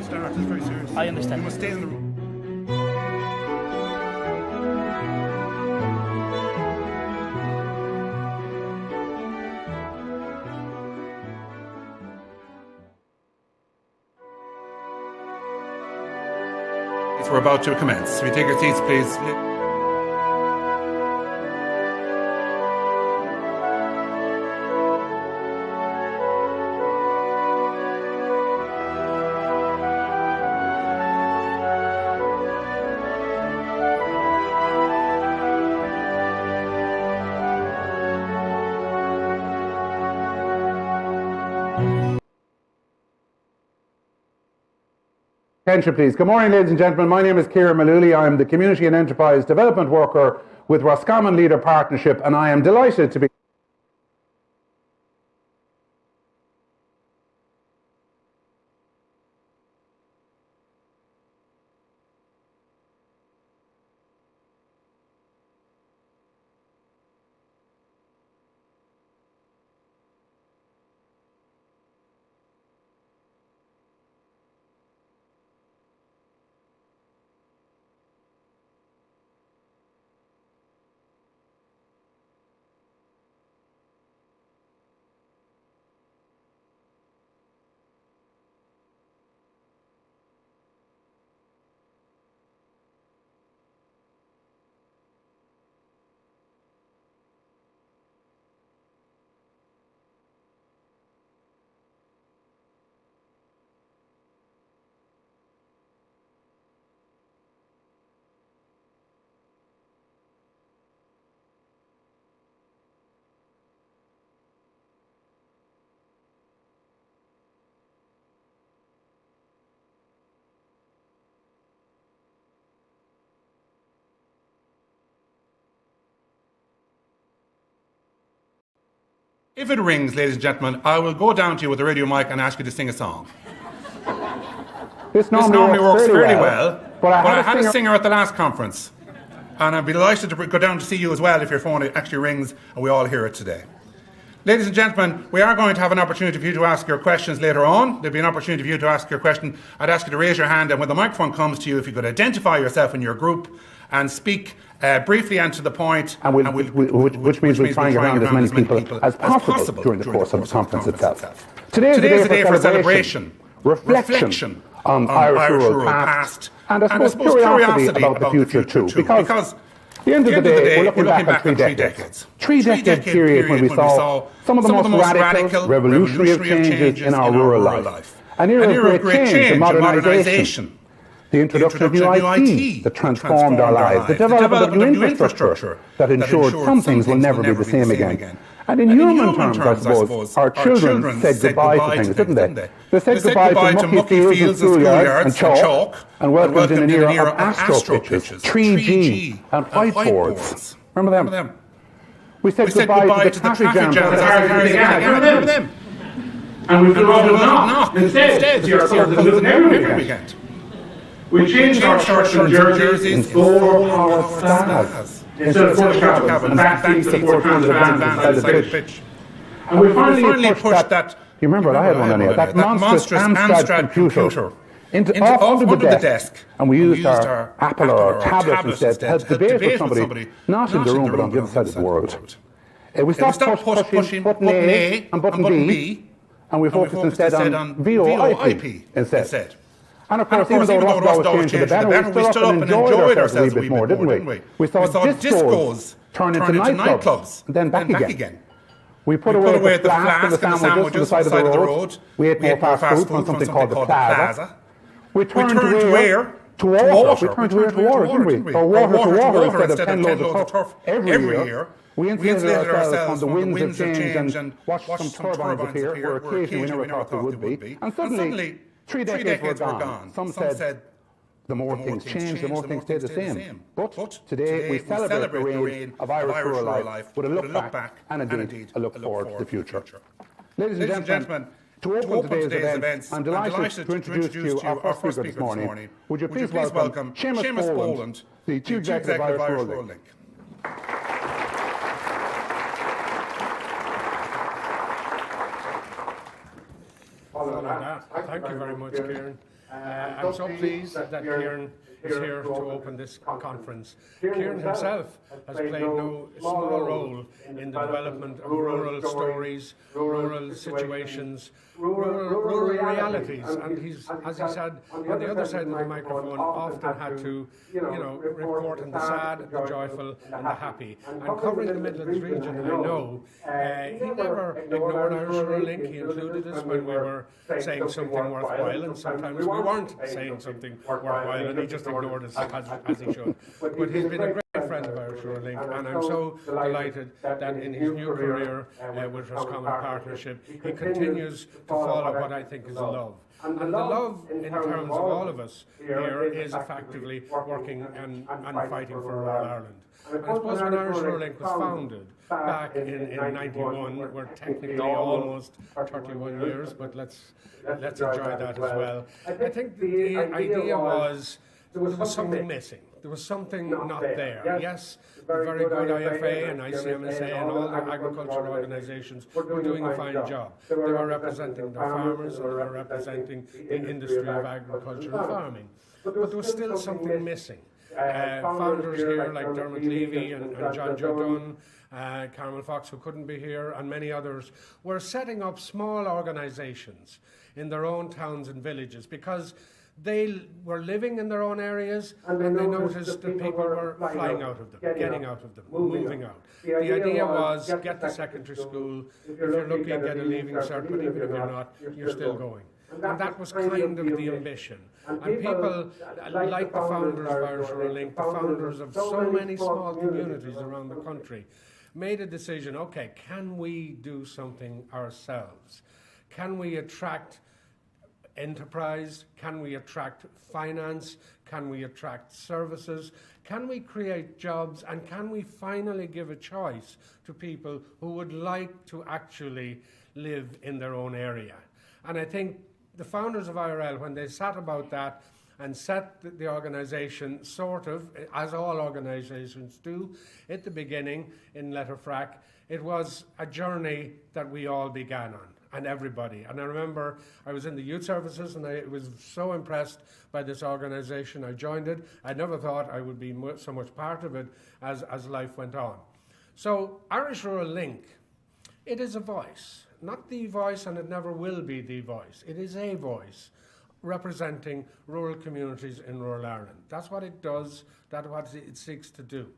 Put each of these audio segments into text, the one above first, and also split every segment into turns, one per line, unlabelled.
start. It's very serious.
I understand.
You must stay in the room. We're about to commence. We take your seats, please.
Attention, please. Good morning, ladies and gentlemen. My name is Kieran Malooly. I'm the Community and Enterprise Development Worker with Roscommon Leader Partnership, and I am delighted to be
If it rings, ladies and gentlemen, I will go down to you with a radio mic and ask you to sing a song.
This normally
works fairly well,
but
I had a singer at the last conference, and I'd be delighted to go down to see you as well if your phone actually rings and we all hear it today. Ladies and gentlemen, we are going to have an opportunity for you to ask your questions later on. There'll be an opportunity for you to ask your question. I'd ask you to raise your hand, and when the microphone comes to you, if you could identify yourself and your group and speak briefly and to the point.
Which means we'll try and get around as many people as possible during the course of the conference itself. Today is a day for celebration, reflection on Irish rural past, and I suppose curiosity about the future too. Because at the end of the day, we're looking back at 3 decades. 3-decade period when we saw some of the most radical, revolutionary changes in our rural life. An era of great change and modernisation. The introduction of new IT that transformed our lives. The development of new infrastructure that ensured some things will never be the same again. And in human terms, I suppose, our children said goodbye to things, didn't they? They said goodbye to mucky fields and schoolyards and chalk, and welcomed in an era of astro pitches, 3G and whiteboards. Remember them? We said goodbye to the traffic jams.
Remember them?
And we flew out of knock instead to see ourselves living every weekend. We changed our shirts and jerseys in solar-powered stars instead of push cabins and backseats to 400 vans inside the pitch. And we finally pushed that. You remember I had one on here. That monstrous Amstrad computer off under the desk, and we used our Apple or tablet instead to help debate with somebody not in the room but on the other side of the world. We stopped pushing button A and button B, and we focused instead on VoIP instead. And of course, even though Ross was changed to the better, we stood up and enjoyed ourselves a wee bit more, didn't we? We saw discos turn into nightclubs, and then back again. We put away the flask and the sandwiches on the side of the road. We ate more fast food from something called the Plaza. We turned to where? To water. We turned to where to water, didn't we? Or water to water instead of 10 loads of turf every year. We insulated ourselves from the winds of change and watched some turbines appear where occasionally we never thought there would be. And suddenly, 3 decades were gone. Some said the more things change, the more things stay the same. But today we celebrate the reign of Irish rural life with a look back and indeed a look forward to the future. Ladies and gentlemen, to open today's events, I'm delighted to introduce to you our first speaker this morning. Would you please welcome Seamus Boland, the Chief Executive of Irish Rural Link.
Thank you very much, Kieran.
I'm so pleased that Kieran is here to open this conference. Kieran himself has played no small role in the development of rural stories, rural situations, rural realities, and he's, as he said, on the other side of the microphone, often had to, report on the sad, the joyful, and the happy. And covering the Midlands region, I know, he never ignored Irish Rural Link. He included us when we were saying something worthwhile, and sometimes we weren't saying something worthwhile, and he just ignored us as he should. But he's been a great friend of Irish Rural Link, and I'm so delighted that in his new career with Roscommon Partnership, he continues to follow what I think is love. And the love, in terms of all of us here, is effectively working and fighting for rural Ireland. And I suppose when Irish Rural Link was founded back in 91, we're technically almost 31 years, but let's enjoy that as well. I think the idea was there was something missing. There was something not there. Yes, the very good IFA and ICMSA and all the agricultural organisations were doing a fine job. They were representing the farmers and they were representing the industry of agriculture and farming. But there was still something missing. Founders here like Dermot Levy and John Joe Dunn, Carmel Fox, who couldn't be here, and many others, were setting up small organisations in their own towns and villages because they were living in their own areas and they noticed that people were flying out of them, getting out of them, moving out. The idea was get to secondary school, if you're lucky get a leaving cert, but even if you're not, you're still going. And that was kind of the ambition. And people like the founders of Irish Rural Link, the founders of so many small communities around the country, made a decision, okay, can we do something ourselves? Can we attract enterprise? Can we attract finance? Can we attract services? Can we create jobs? And can we finally give a choice to people who would like to actually live in their own area? And I think the founders of IRL, when they sat about that and set the organisation sort of, as all organisations do, at the beginning in Letterfrack, it was a journey that we all began on, and everybody. And I remember I was in the youth services and I was so impressed by this organisation. I joined it. I never thought I would be so much part of it as life went on. So Irish Rural Link, it is a voice. Not the voice, and it never will be the voice. It is a voice representing rural communities in rural Ireland. That's what it does, that's what it seeks to do.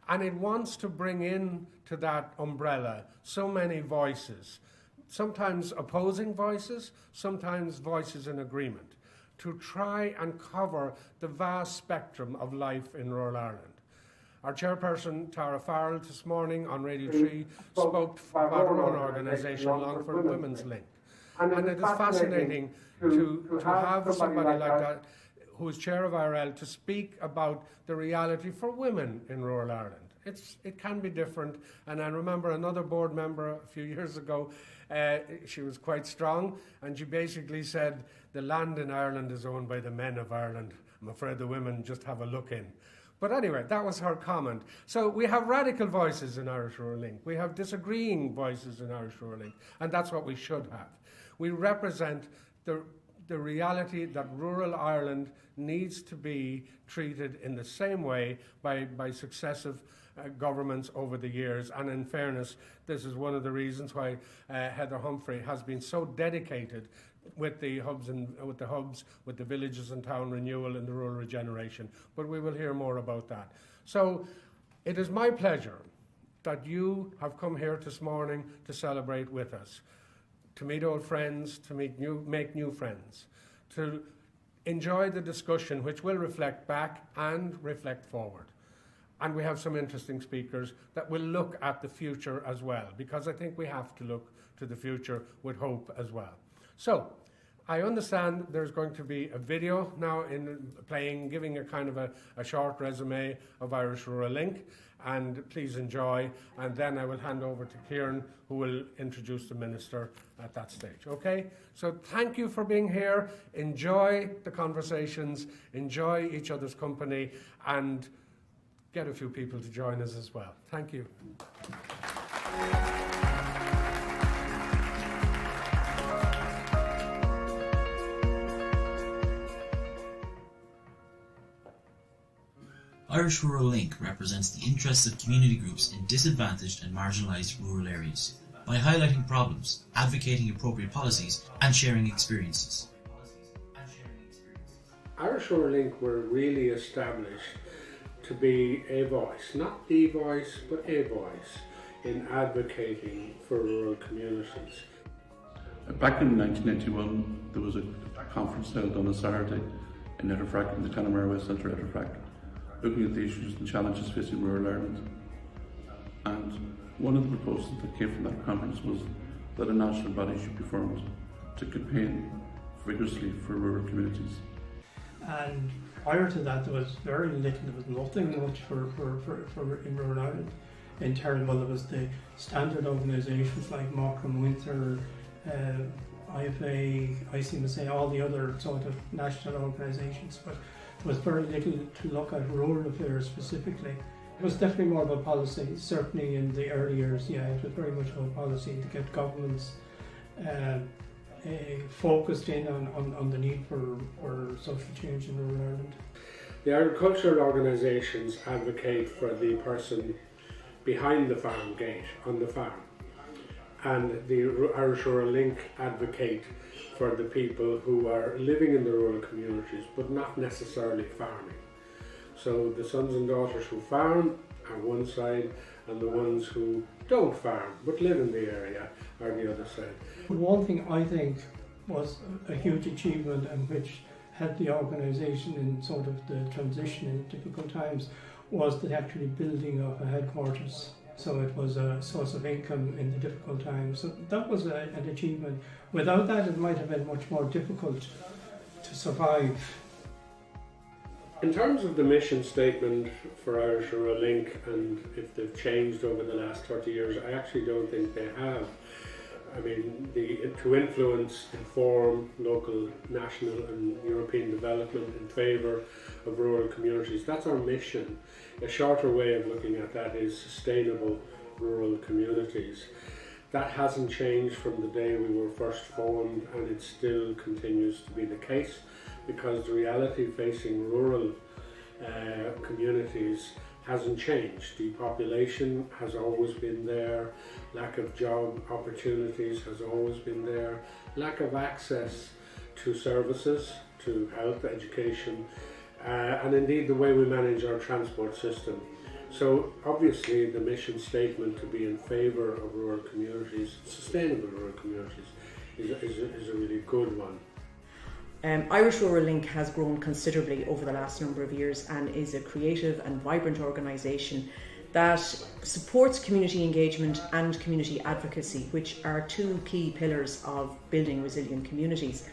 And it wants to bring in to that umbrella so many voices, sometimes opposing voices, sometimes voices in agreement, to try and cover the vast spectrum of life in rural Ireland. Our chairperson, Tara Farrell, this morning on Radio 3 spoke about her own organisation, Longford Women's Link. And it is fascinating to have somebody like that, who is chair of IRL, to speak about the reality for women in rural Ireland. It can be different. And I remember another board member a few years ago, she was quite strong, and she basically said, the land in Ireland is owned by the men of Ireland. I'm afraid the women just have a look in. But anyway, that was her comment. So we have radical voices in Irish Rural Link. We have disagreeing voices in Irish Rural Link, and that's what we should have. We represent the reality that rural Ireland needs to be treated in the same way by successive governments over the years. And in fairness, this is one of the reasons why Heather Humphrey has been so dedicated with the hubs, with the villages and town renewal and the rural regeneration. But we will hear more about that. So it is my pleasure that you have come here this morning to celebrate with us, to meet old friends, to make new friends, to enjoy the discussion which will reflect back and reflect forward. And we have some interesting speakers that will look at the future as well, because I think we have to look to the future with hope as well. So, I understand there's going to be a video now giving a kind of a short resume of Irish Rural Link, and please enjoy, and then I will hand over to Kieran, who will introduce the Minister at that stage. Okay? So thank you for being here. Enjoy the conversations, enjoy each other's company, and get a few people to join us as well. Thank you.
Irish Rural Link represents the interests of community groups in disadvantaged and marginalised rural areas by highlighting problems, advocating appropriate policies and sharing experiences.
Irish Rural Link were really established to be a voice, not the voice, but a voice in advocating for rural communities.
Back in 1991, there was a conference held on a Saturday in Letterfrack, in the Connemara West Centre Letterfrack, looking at the issues and challenges facing rural Ireland. And one of the proposals that came from that conference was that a national body should be formed to campaign vigorously for rural communities.
And prior to that, there was very little, there was nothing much for in rural Ireland. In terms, well, there was the standard organisations like Morecambe, Winter, IFA, ICMSA, all the other sort of national organisations, but there was very little to look at rural affairs specifically. It was definitely more about policy, certainly in the early years, yeah, it was very much about policy to get governments focused in on the need for social change in rural Ireland.
The agricultural organisations advocate for the person behind the farm gate on the farm, and the Irish Rural Link advocate for the people who are living in the rural communities but not necessarily farming. So the sons and daughters who farm are one side, and the ones who don't farm but live in the area are the other side.
One thing I think was a huge achievement and which helped the organisation in sort of the transition in difficult times was the actually building of a headquarters. So it was a source of income in the difficult times. So that was an achievement. Without that, it might have been much more difficult to survive.
In terms of the mission statement for Irish Rural Link, and if they've changed over the last 30 years, I actually don't think they have. I mean, to influence, inform local, national and European development in favour of rural communities, that's our mission. A shorter way of looking at that is sustainable rural communities. That hasn't changed from the day we were first formed, and it still continues to be the case, because the reality facing rural communities hasn't changed. Depopulation has always been there, lack of job opportunities has always been there, lack of access to services, to health, education, and indeed the way we manage our transport system. So obviously the mission statement to be in favour of rural communities, sustainable rural communities, is a really good one.
Irish Rural Link has grown considerably over the last number of years and is a creative and vibrant organisation that supports community engagement and community advocacy, which are two key pillars of building resilient communities.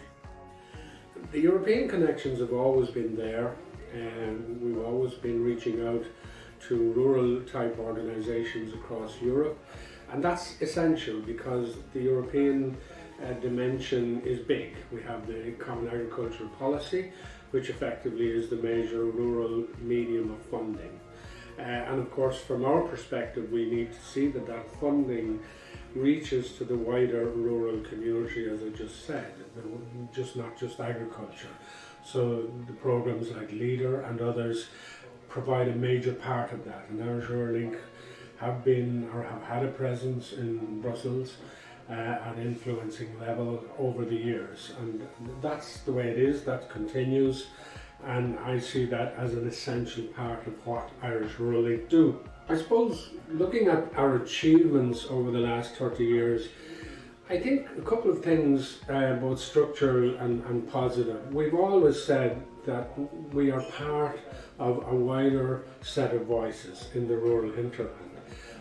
The European connections have always been there, and we've always been reaching out to rural type organisations across Europe, and that's essential because the European dimension is big. We have the Common Agricultural Policy, which effectively is the major rural medium of funding. And of course, from our perspective, we need to see that that funding reaches to the wider rural community, as I just said, not just agriculture. So the programs like LEADER and others provide a major part of that. And Irish Rural Link have been or have had a presence in Brussels at influencing level over the years, and that's the way it is. That continues, and I see that as an essential part of what Irish Rural Link do. I suppose looking at our achievements over the last 30 years, I think a couple of things, both structural and positive. We've always said that we are part of a wider set of voices in the rural hinterland.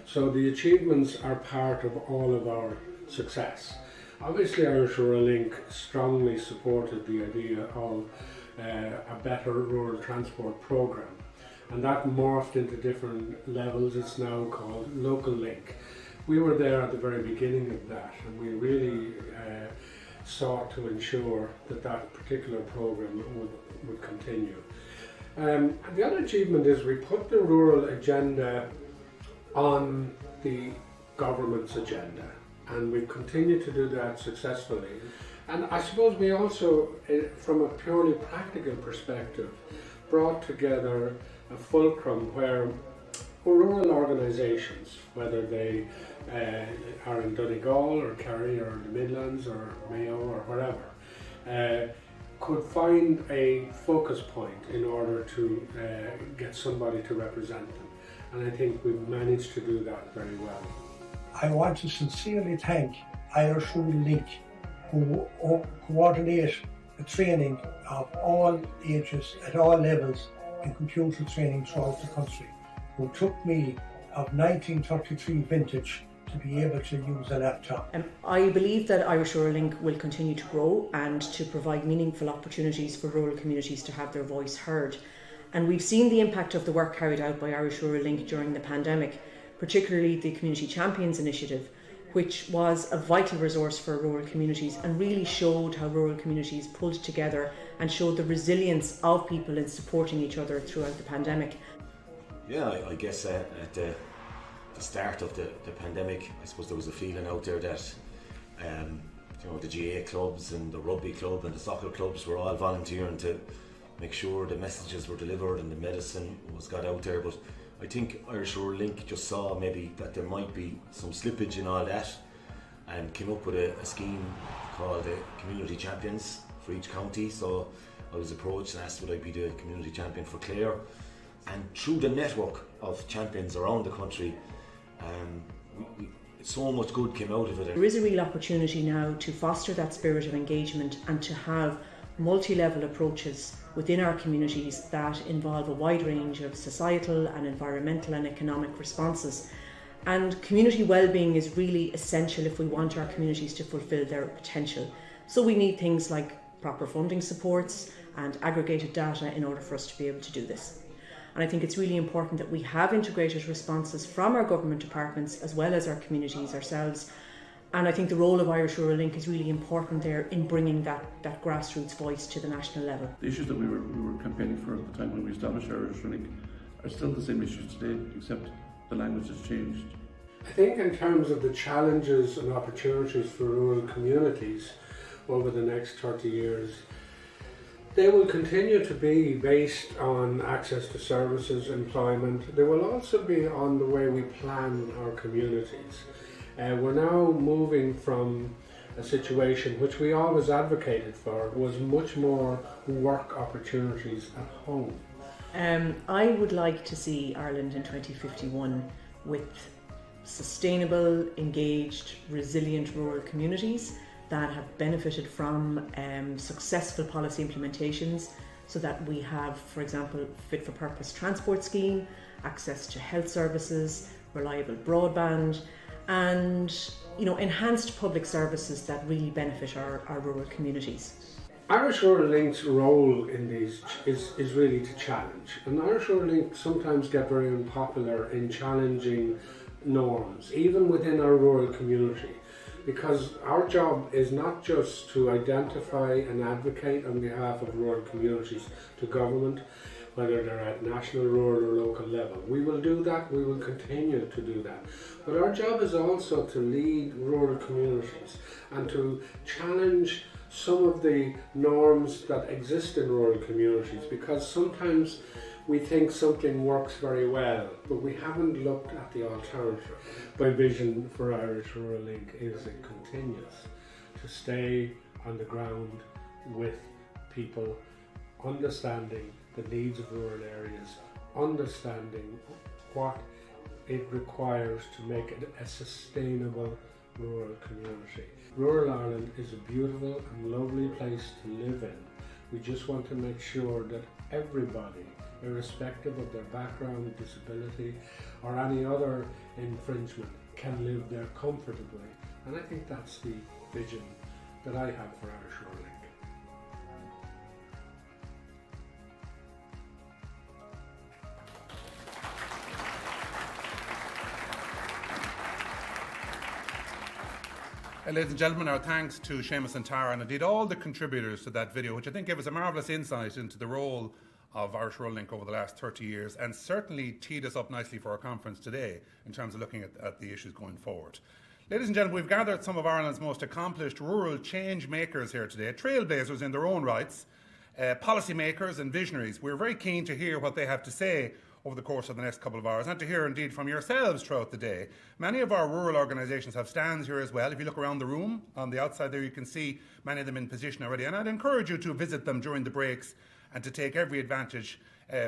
So the achievements are part of all of our success. Obviously, Irish Rural Link strongly supported the idea of a better rural transport programme, and that morphed into different levels. It's now called Local Link. We were there at the very beginning of that, and we really sought to ensure that that particular programme would continue. The other achievement is we put the rural agenda on the government's agenda, and we've continued to do that successfully. And I suppose we also, from a purely practical perspective, brought together a fulcrum where rural organisations, whether they are in Donegal or Kerry or the Midlands or Mayo or wherever, could find a focus point in order to get somebody to represent them. And I think we've managed to do that very well.
I want to sincerely thank Irish Rural Link, who coordinate the training of all ages at all levels in computer training throughout the country, who took me of 1933 vintage to be able to use a laptop.
I believe that Irish Rural Link will continue to grow and to provide meaningful opportunities for rural communities to have their voice heard. And we've seen the impact of the work carried out by Irish Rural Link during the pandemic, particularly the Community Champions Initiative, which was a vital resource for rural communities and really showed how rural communities pulled together and showed the resilience of people in supporting each other throughout the pandemic.
Yeah, I guess at the start of the pandemic, I suppose there was a feeling out there that the GA clubs and the rugby club and the soccer clubs were all volunteering to make sure the messages were delivered and the medicine was got out there. But I think Irish Rural Link just saw maybe that there might be some slippage in all that and came up with a scheme called the Community Champions for each county. So I was approached and asked would I be the Community Champion for Clare. And through the network of champions around the country, so much good came out of it.
There is a real opportunity now to foster that spirit of engagement and to have multi-level approaches within our communities that involve a wide range of societal and environmental and economic responses. And community well-being is really essential if we want our communities to fulfil their potential. So we need things like proper funding supports and aggregated data in order for us to be able to do this. And I think it's really important that we have integrated responses from our government departments as well as our communities ourselves. And I think the role of Irish Rural Link is really important there in bringing that grassroots voice to the national level.
The issues that we were campaigning for at the time when we established Irish Rural Link are still the same issues today, except the language has changed.
I think in terms of the challenges and opportunities for rural communities over the next 30 years, they will continue to be based on access to services, employment. They will also be on the way we plan our communities. We're now moving from a situation which we always advocated for, was much more work opportunities at home.
I would like to see Ireland in 2051 with sustainable, engaged, resilient rural communities that have benefited from successful policy implementations, so that we have, for example, fit-for-purpose transport scheme, access to health services, reliable broadband, and enhanced public services that really benefit our rural communities.
Irish Rural Link's role in these is really to challenge, and Irish Rural Link sometimes get very unpopular in challenging norms, even within our rural community. Because our job is not just to identify and advocate on behalf of rural communities to government, whether they're at national, rural or local level. We will do that, we will continue to do that. But our job is also to lead rural communities and to challenge some of the norms that exist in rural communities, because sometimes we think something works very well, but we haven't looked at the alternative. My vision for Irish Rural Link is it continues to stay on the ground with people, understanding the needs of rural areas, understanding what it requires to make it a sustainable rural community. Rural Ireland is a beautiful and lovely place to live in. We just want to make sure that everybody, irrespective of their background, disability or any other infringement, can live there comfortably. And I think that's the vision that I have for Irish Rural Link.
Ladies and gentlemen, our thanks to Seamus and Tara, and indeed all the contributors to that video, which I think gave us a marvellous insight into the role of Irish Rural Link over the last 30 years, and certainly teed us up nicely for our conference today in terms of looking at the issues going forward. Ladies and gentlemen, we've gathered some of Ireland's most accomplished rural change makers here today, trailblazers in their own rights, policymakers and visionaries. We're very keen to hear what they have to say over the course of the next couple of hours, and to hear indeed from yourselves throughout the day. Many of our rural organisations have stands here as well. If you look around the room, on the outside there, you can see many of them in position already, and I'd encourage you to visit them during the breaks and to take every advantage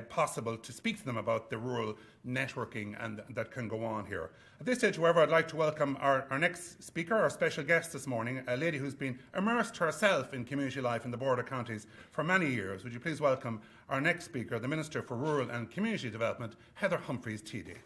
possible to speak to them about the rural networking and that can go on here. At this stage, however, I'd like to welcome our next speaker, our special guest this morning, a lady who's been immersed herself in community life in the Border counties for many years. Would you please welcome our next speaker, the Minister for Rural and Community Development, Heather Humphreys TD.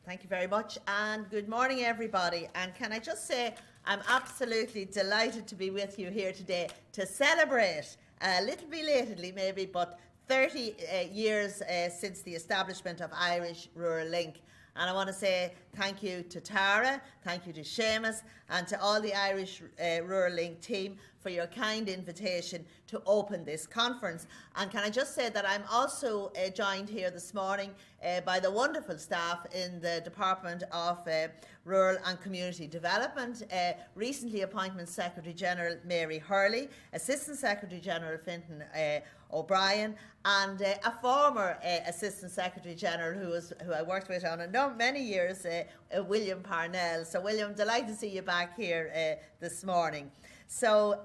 Thank you very much, and good morning everybody. And can I just say I'm absolutely delighted to be with you here today to celebrate, a little belatedly maybe, but 30 years since the establishment of Irish Rural Link. And I want to say thank you to Tara, thank you to Seamus, and to all the Irish Rural Link team for your kind invitation to open this conference. And can I just say that I'm also joined here this morning by the wonderful staff in the Department of Rural and Community Development, recently appointment Secretary General Mary Hurley, Assistant Secretary General Fintan O'Brien, and a former Assistant Secretary General who I worked with on many years, William Parnell. So William, delighted to see you back here this morning. So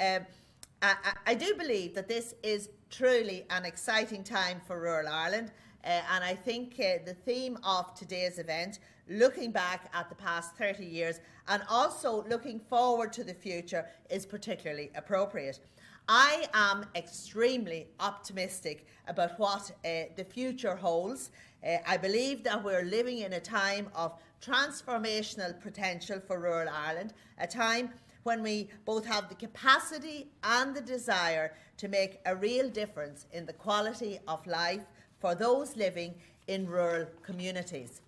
I do believe that this is truly an exciting time for rural Ireland, and I think the theme of today's event, looking back at the past 30 years and also looking forward to the future, is particularly appropriate. I am extremely optimistic about what the future holds. I believe that we're living in a time of transformational potential for rural Ireland, a time when we both have the capacity and the desire to make a real difference in the quality of life for those living in rural communities.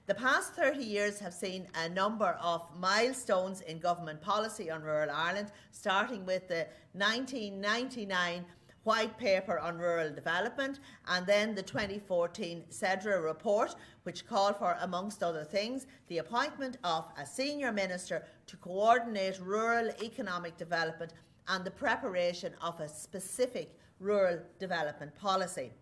The past 30 years have seen a number of milestones in government policy on rural Ireland, starting with the 1999 White Paper on Rural Development and then the 2014 CEDRA report, which called for, amongst other things, the appointment of a senior minister to coordinate rural economic development and the preparation of a specific rural development policy.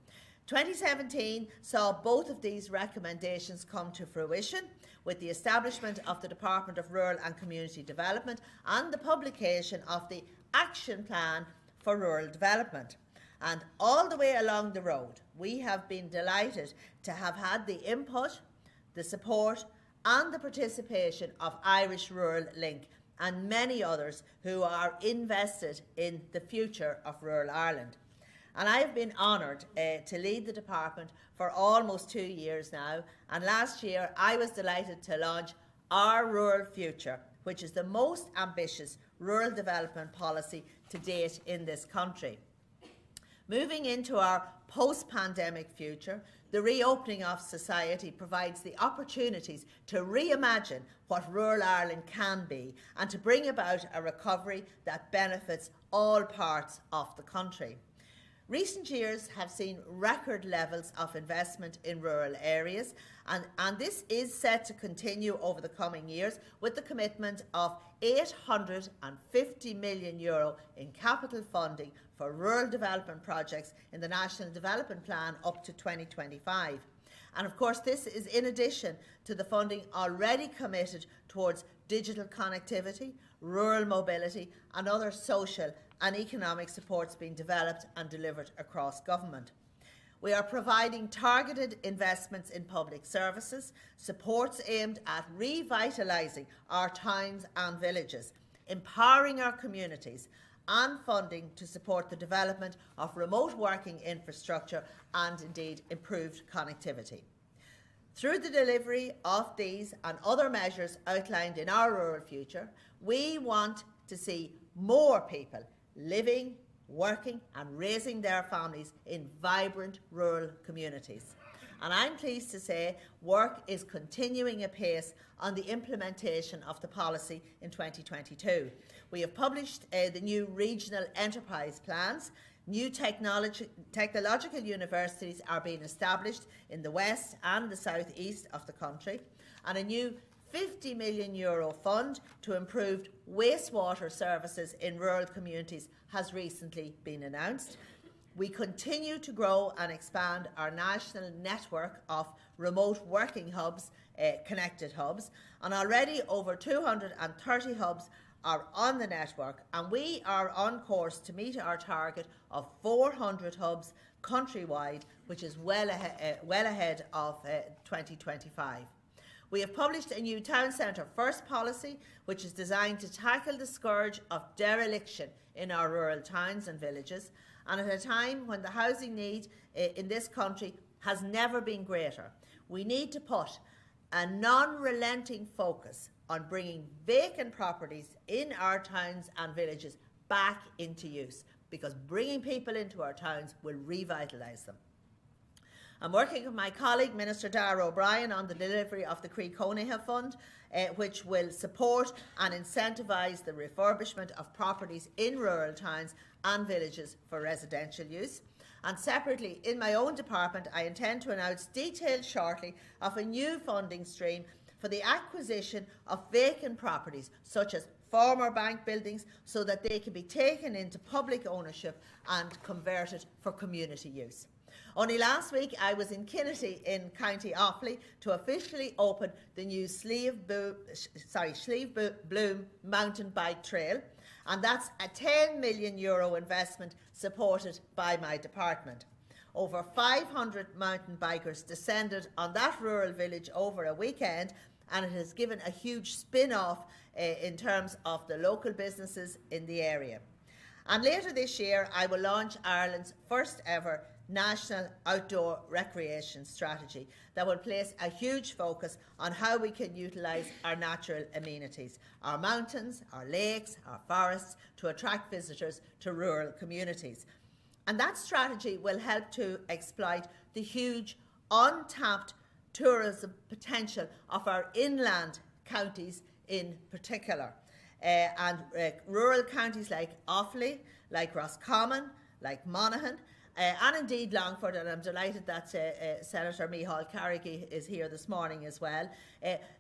2017 saw both of these recommendations come to fruition with the establishment of the Department of Rural and Community Development and the publication of the Action Plan for Rural Development. And all the way along the road, we have been delighted to have had the input, the support and the participation of Irish Rural Link and many others who are invested in the future of rural Ireland. And I have been honoured to lead the department for almost 2 years now. And last year I was delighted to launch Our Rural Future, which is the most ambitious rural development policy to date in this country. Moving into our post-pandemic future, the reopening of society provides the opportunities to reimagine what rural Ireland can be and to bring about a recovery that benefits all parts of the country. Recent years have seen record levels of investment in rural areas, and this is set to continue over the coming years with the commitment of €850 million in capital funding for rural development projects in the National Development Plan up to 2025. And of course, this is in addition to the funding already committed towards digital connectivity, rural mobility and other social and economic supports being developed and delivered across government. We are providing targeted investments in public services, supports aimed at revitalising our towns and villages, empowering our communities and funding to support the development of remote working infrastructure and indeed improved connectivity. Through the delivery of these and other measures outlined in Our Rural Future, we want to see more people living, working and raising their families in vibrant rural communities. And I'm pleased to say work is continuing apace on the implementation of the policy in 2022. We have published the new regional enterprise plans. New technological universities are being established in the west and the south east of the country, and a new €50 million fund to improve wastewater services in rural communities has recently been announced. We continue to grow and expand our national network of remote working hubs, connected hubs, and already over 230 hubs are on the network, and we are on course to meet our target of 400 hubs countrywide, which is well ahead of 2025. We have published a new Town Centre First policy, which is designed to tackle the scourge of dereliction in our rural towns and villages, and at a time when the housing need in this country has never been greater. We need to put a non-relenting focus on bringing vacant properties in our towns and villages back into use, because bringing people into our towns will revitalise them. I'm working with my colleague, Minister Darragh O'Brien, on the delivery of the Croí Cónaithe Fund, which will support and incentivise the refurbishment of properties in rural towns and villages for residential use. And separately, in my own department, I intend to announce details shortly of a new funding stream for the acquisition of vacant properties, such as former bank buildings, so that they can be taken into public ownership and converted for community use. Only last week I was in Kinnity in County Offaly to officially open the new Slieve Bloom mountain bike trail, and that's a €10 million investment supported by my department. Over 500 mountain bikers descended on that rural village over a weekend, and it has given a huge spin-off in terms of the local businesses in the area. And later this year I will launch Ireland's first ever National Outdoor Recreation Strategy that will place a huge focus on how we can utilise our natural amenities, our mountains, our lakes, our forests, to attract visitors to rural communities. And that strategy will help to exploit the huge untapped tourism potential of our inland counties in particular. Rural counties like Offaly, like Roscommon, like Monaghan, and indeed Longford, and I'm delighted that Senator Micheál Carrigy is here this morning as well.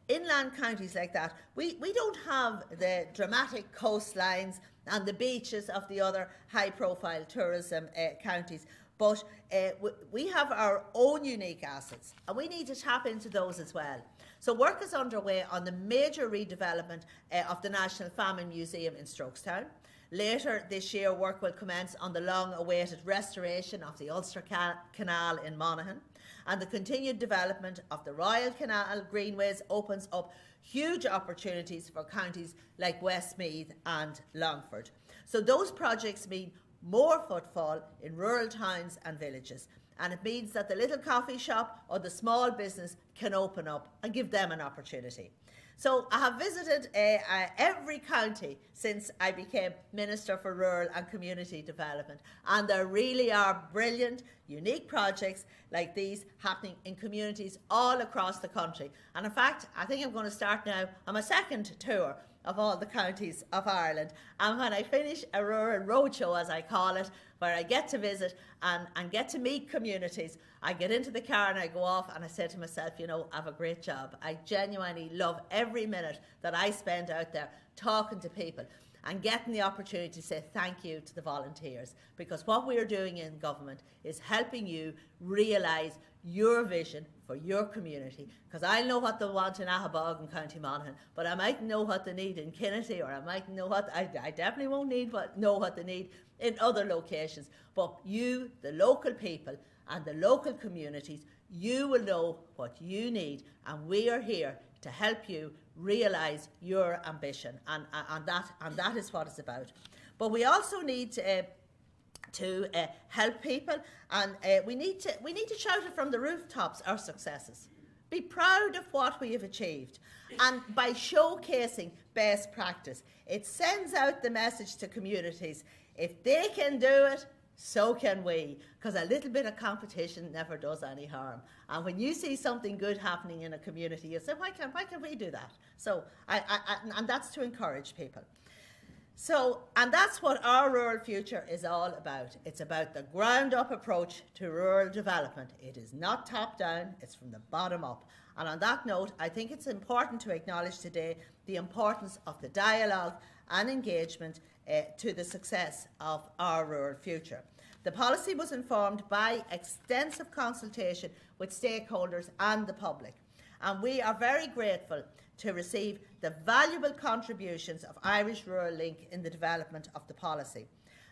Inland counties like that, we don't have the dramatic coastlines and the beaches of the other high-profile tourism counties, but we have our own unique assets, and we need to tap into those as well. So work is underway on the major redevelopment of the National Famine Museum in Strokestown. Later this year, work will commence on the long-awaited restoration of the Ulster Canal in Monaghan, and the continued development of the Royal Canal Greenways opens up huge opportunities for counties like Westmeath and Longford. So those projects mean more footfall in rural towns and villages, and it means that the little coffee shop or the small business can open up and give them an opportunity. So I have visited every county since I became Minister for Rural and Community Development, and there really are brilliant, unique projects like these happening in communities all across the country. And in fact, I think I'm going to start now on my second tour of all the counties of Ireland. And when I finish a rural roadshow, as I call it, where I get to visit and get to meet communities, I get into the car and I go off and I say to myself, you know, I have a great job. I genuinely love every minute that I spend out there talking to people and getting the opportunity to say thank you to the volunteers, because what we're doing in government is helping you realise your vision for your community, because I know what they want in Ahabog and County Monaghan, but I might know what they need in Kinnity, or I might know what, I definitely won't know what they need in other locations. But you, the local people and the local communities, you will know what you need, and we are here to help you realise your ambition, and that is what it's about. But we also need to help people, and we need to shout it from the rooftops, our successes. Be proud of what we have achieved, and by showcasing best practice, it sends out the message to communities: if they can do it, so can we, because a little bit of competition never does any harm. And when you see something good happening in a community, you say, why can we do that? So and that's to encourage people. So, and that's what our rural future is all about. It's about the ground-up approach to rural development. It is not top-down, it's from the bottom up. And on that note, I think it's important to acknowledge today the importance of the dialogue and engagement to the success of our rural future. The policy was informed by extensive consultation with stakeholders and the public. And we are very grateful to receive the valuable contributions of Irish Rural Link in the development of the policy.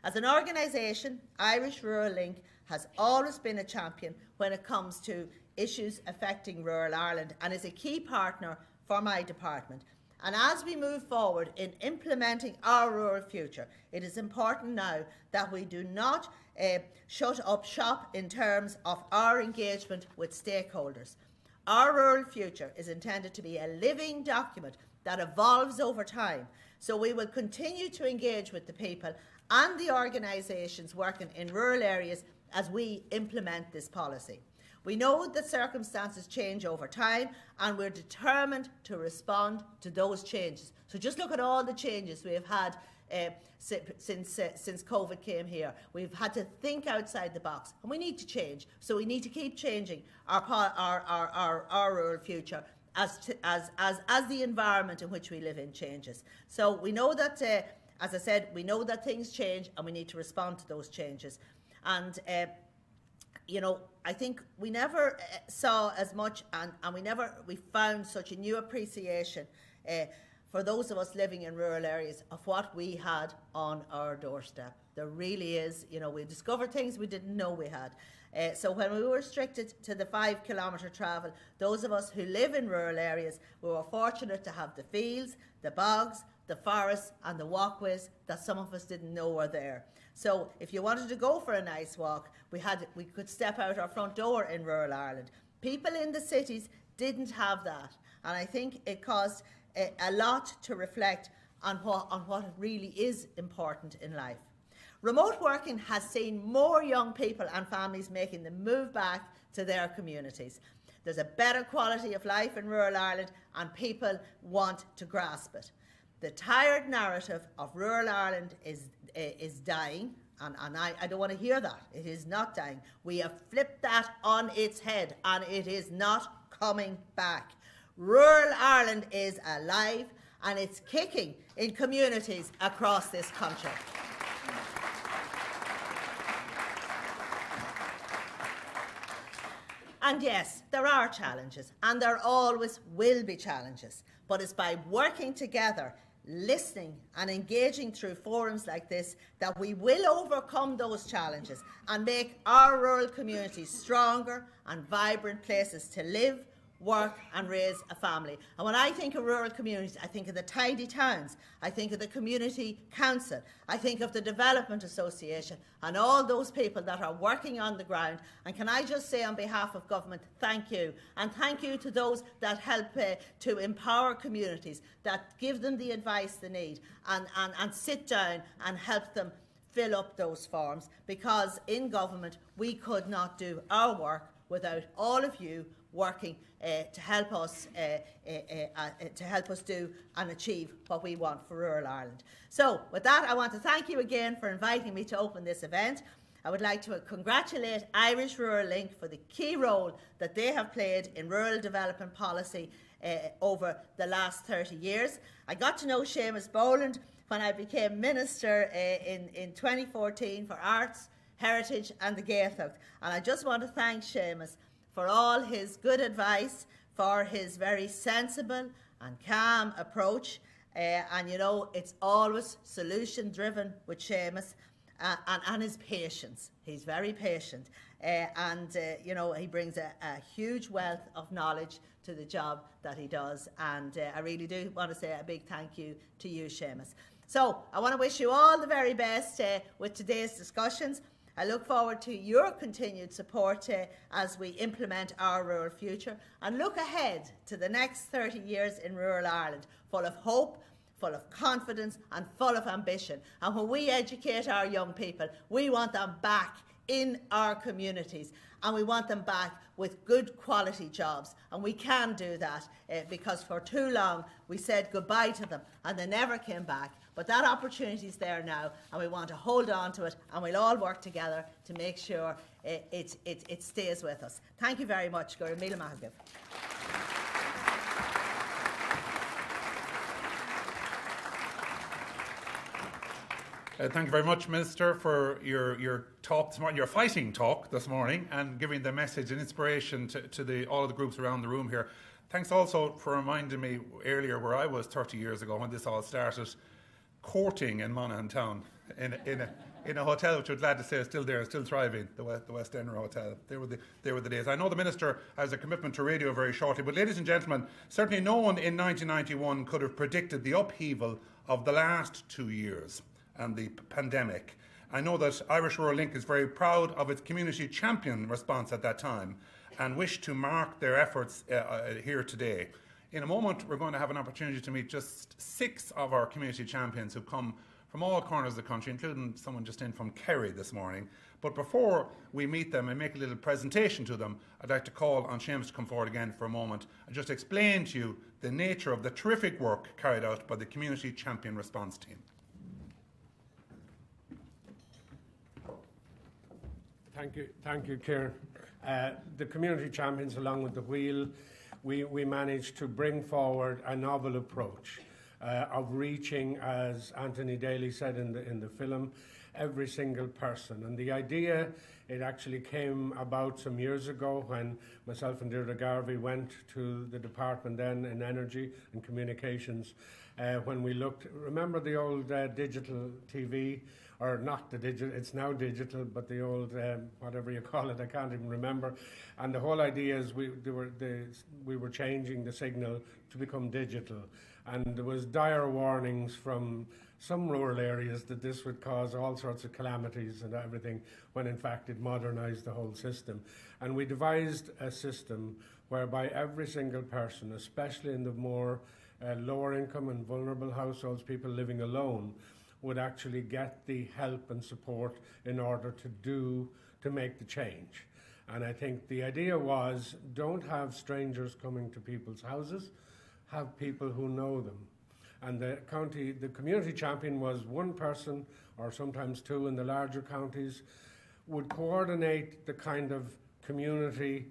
As an organisation, Irish Rural Link has always been a champion when it comes to issues affecting rural Ireland and is a key partner for my department. And as we move forward in implementing our rural future, it is important now that we do not shut up shop in terms of our engagement with stakeholders. Our rural future is intended to be a living document that evolves over time. So we will continue to engage with the people and the organisations working in rural areas as we implement this policy. We know that circumstances change over time and we're determined to respond to those changes. So just look at all the changes we have had since COVID came here. We've had to think outside the box and we need to change. So we need to keep changing our rural future as the environment in which we live in changes. So we know that, as I said, we know that things change and we need to respond to those changes. And you know, I think we never saw as much and we found such a new appreciation for those of us living in rural areas of what we had on our doorstep. There really is, you know, we discovered things we didn't know we had. So when we were restricted to the 5-kilometre travel, those of us who live in rural areas, we were fortunate to have the fields, the bogs, the forests and the walkways that some of us didn't know were there. So if you wanted to go for a nice walk, we could step out our front door in rural Ireland. People in the cities didn't have that, and I think it caused a lot to reflect on what really is important in life. Remote working has seen more young people and families making the move back to their communities. There's a better quality of life in rural Ireland and people want to grasp it. The tired narrative of rural Ireland is dying, and I don't want to hear that. It is not dying. We have flipped that on its head and it is not coming back. Rural Ireland is alive and it's kicking in communities across this country. And yes, there are challenges and there always will be challenges, but it's by working together, listening and engaging through forums like this that we will overcome those challenges and make our rural communities stronger and vibrant places to live, work and raise a family. And when I think of rural communities, I think of the tiny towns, I think of the community council, I think of the Development Association and all those people that are working on the ground. And can I just say on behalf of government, thank you. And thank you to those that help to empower communities, that give them the advice they need and sit down and help them fill up those forms, because in government we could not do our work without all of you working to help us do and achieve what we want for rural Ireland. So with that, I want to thank you again for inviting me to open this event. I would like to congratulate Irish Rural Link for the key role that they have played in rural development policy over the last 30 years. I got to know Seamus Boland when I became Minister in 2014 for Arts, Heritage and the Gaeltacht. And I just want to thank Seamus for all his good advice, for his very sensible and calm approach. And you know, it's always solution driven with Seamus, and his patience. He's very patient. You know, he brings a huge wealth of knowledge to the job that he does. And I really do want to say a big thank you to you, Seamus. So I want to wish you all the very best with today's discussions. I look forward to your continued support as we implement our rural future and look ahead to the next 30 years in rural Ireland, full of hope, full of confidence and full of ambition. And when we educate our young people, we want them back in our communities, and we want them back with good quality jobs. And we can do that because for too long we said goodbye to them and they never came back. But that opportunity is there now, and we want to hold on to it, and we'll all work together to make sure it stays with us. Thank you very much. Go Mila Mahagib.
Thank you very much, Minister, for your talk this morning, your fighting talk this morning, and giving the message and inspiration to all of the groups around the room here. Thanks also for reminding me earlier where I was 30 years ago when this all started, courting in Monaghan Town in a hotel which I'm glad to say is still there, still thriving, the West End Hotel. They were the days. I know the Minister has a commitment to radio very shortly, but ladies and gentlemen, certainly no one in 1991 could have predicted the upheaval of the last 2 years and the pandemic. I know that Irish Rural Link is very proud of its community champion response at that time and wish to mark their efforts here today. In a moment, we're going to have an opportunity to meet just 6 of our community champions who come from all corners of the country, including someone just in from Kerry this morning. But before we meet them and make a little presentation to them, I'd like to call on Seamus to come forward again for a moment and just explain to you the nature of the terrific work carried out by the Community Champion Response Team.
Thank you, Kieran. The Community Champions, along with the Wheel, we managed to bring forward a novel approach of reaching, as Anthony Daly said in the film, every single person. And the idea, it actually came about some years ago when myself and Deirdre Garvey went to the department then in Energy and Communications when we looked, remember the old digital TV? Or not the digital, it's now digital, but the old, whatever you call it, I can't even remember. And the whole idea is we were changing the signal to become digital. And there was dire warnings from some rural areas that this would cause all sorts of calamities and everything, when in fact it modernised the whole system. And we devised a system whereby every single person, especially in the more lower income and vulnerable households, people living alone, would actually get the help and support in order to make the change. And I think the idea was, don't have strangers coming to people's houses, have people who know them. And the community champion was one person, or sometimes 2 in the larger counties, would coordinate the kind of community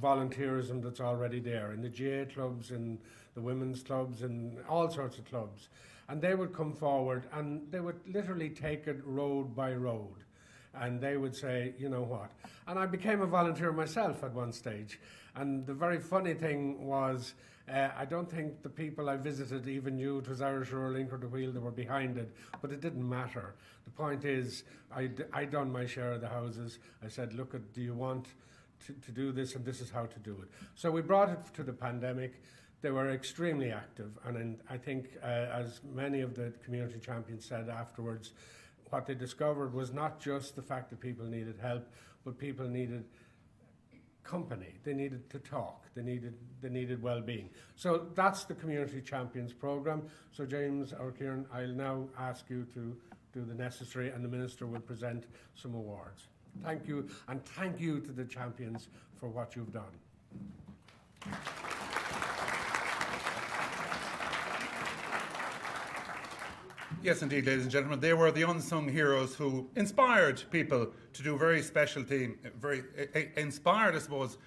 volunteerism that's already there in the GA clubs, in the women's clubs, and all sorts of clubs. And they would come forward and they would literally take it road by road. And they would say, you know what? And I became a volunteer myself at one stage. And the very funny thing was, I don't think the people I visited even knew it was Irish Rural Link or the Wheel that were behind it, but it didn't matter. The point is, I done my share of the houses. I said, look, do you want to do this? And this is how to do it. So we brought it to the pandemic. They were extremely active, and I think, as many of the community champions said afterwards, what they discovered was not just the fact that people needed help, but people needed company. They needed to talk. They needed well-being. So that's the Community Champions programme. So James or Kieran, I'll now ask you to do the necessary, and the Minister will present some awards. Thank you, and thank you to the champions for what you've done.
Yes, indeed, ladies and gentlemen, they were the unsung heroes who inspired people to do very special things, inspired, I suppose,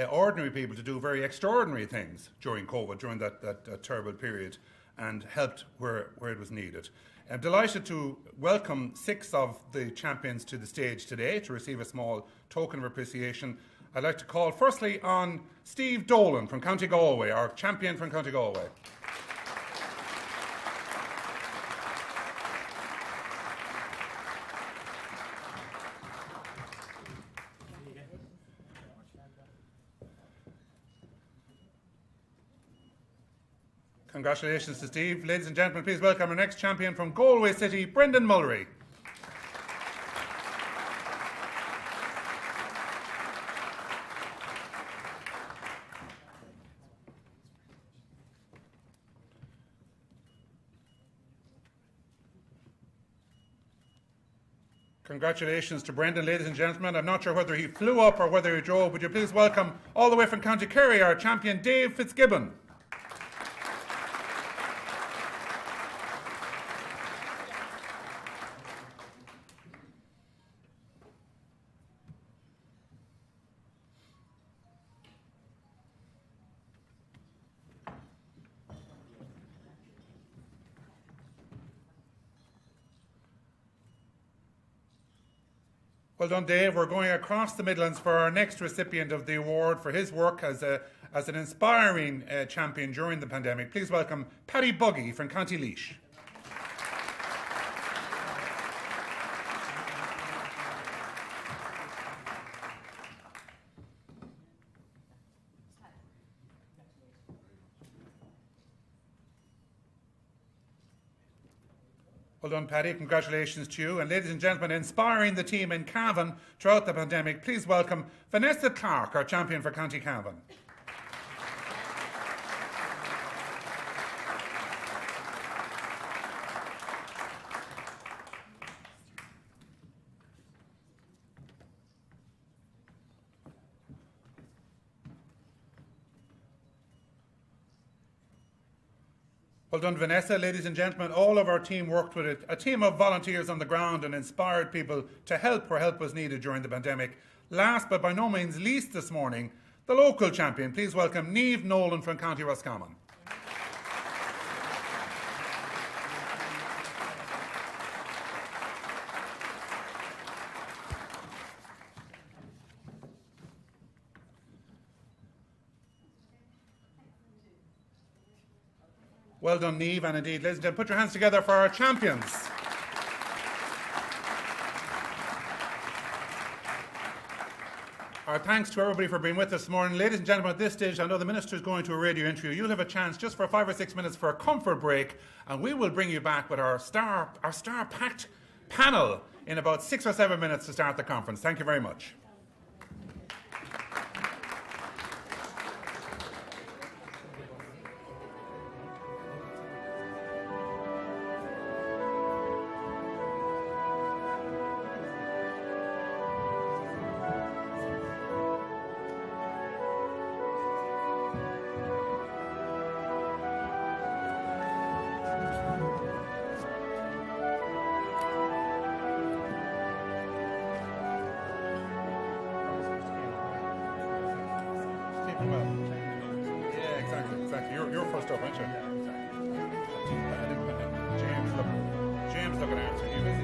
ordinary people to do very extraordinary things during COVID, during that terrible period, and helped where it was needed. I'm delighted to welcome 6 of the champions to the stage today to receive a small token of appreciation. I'd like to call firstly on Steve Dolan from County Galway, our champion from County Galway. Congratulations to Steve. Ladies and gentlemen, please welcome our next champion from Galway City, Brendan Mullery. Congratulations to Brendan, ladies and gentlemen. I'm not sure whether he flew up or whether he drove. Would you please welcome, all the way from County Kerry, our champion Dave Fitzgibbon. Well done, Dave. We're going across the Midlands for our next recipient of the award for his work as an inspiring champion during the pandemic. Please welcome Paddy Buggy from County Laois. Well done, Paddy. Congratulations to you. And ladies and gentlemen, inspiring the team in Cavan throughout the pandemic, please welcome Vanessa Clark, our champion for County Cavan. Well done, Vanessa. Ladies and gentlemen, all of our team worked with it. A team of volunteers on the ground and inspired people to help where help was needed during the pandemic. Last but by no means least this morning, the local champion. Please welcome Niamh Nolan from County Roscommon. Well done, Niamh, and indeed, ladies and gentlemen, put your hands together for our champions. Our thanks to everybody for being with us this morning. Ladies and gentlemen, at this stage, I know the Minister is going to a radio interview. You'll have a chance just for 5 or 6 minutes for a comfort break, and we will bring you back with our star-packed panel in about 6 or 7 minutes to start the conference. Thank you very much. Yeah, exactly. You're first up, aren't you? James looking after you, is he?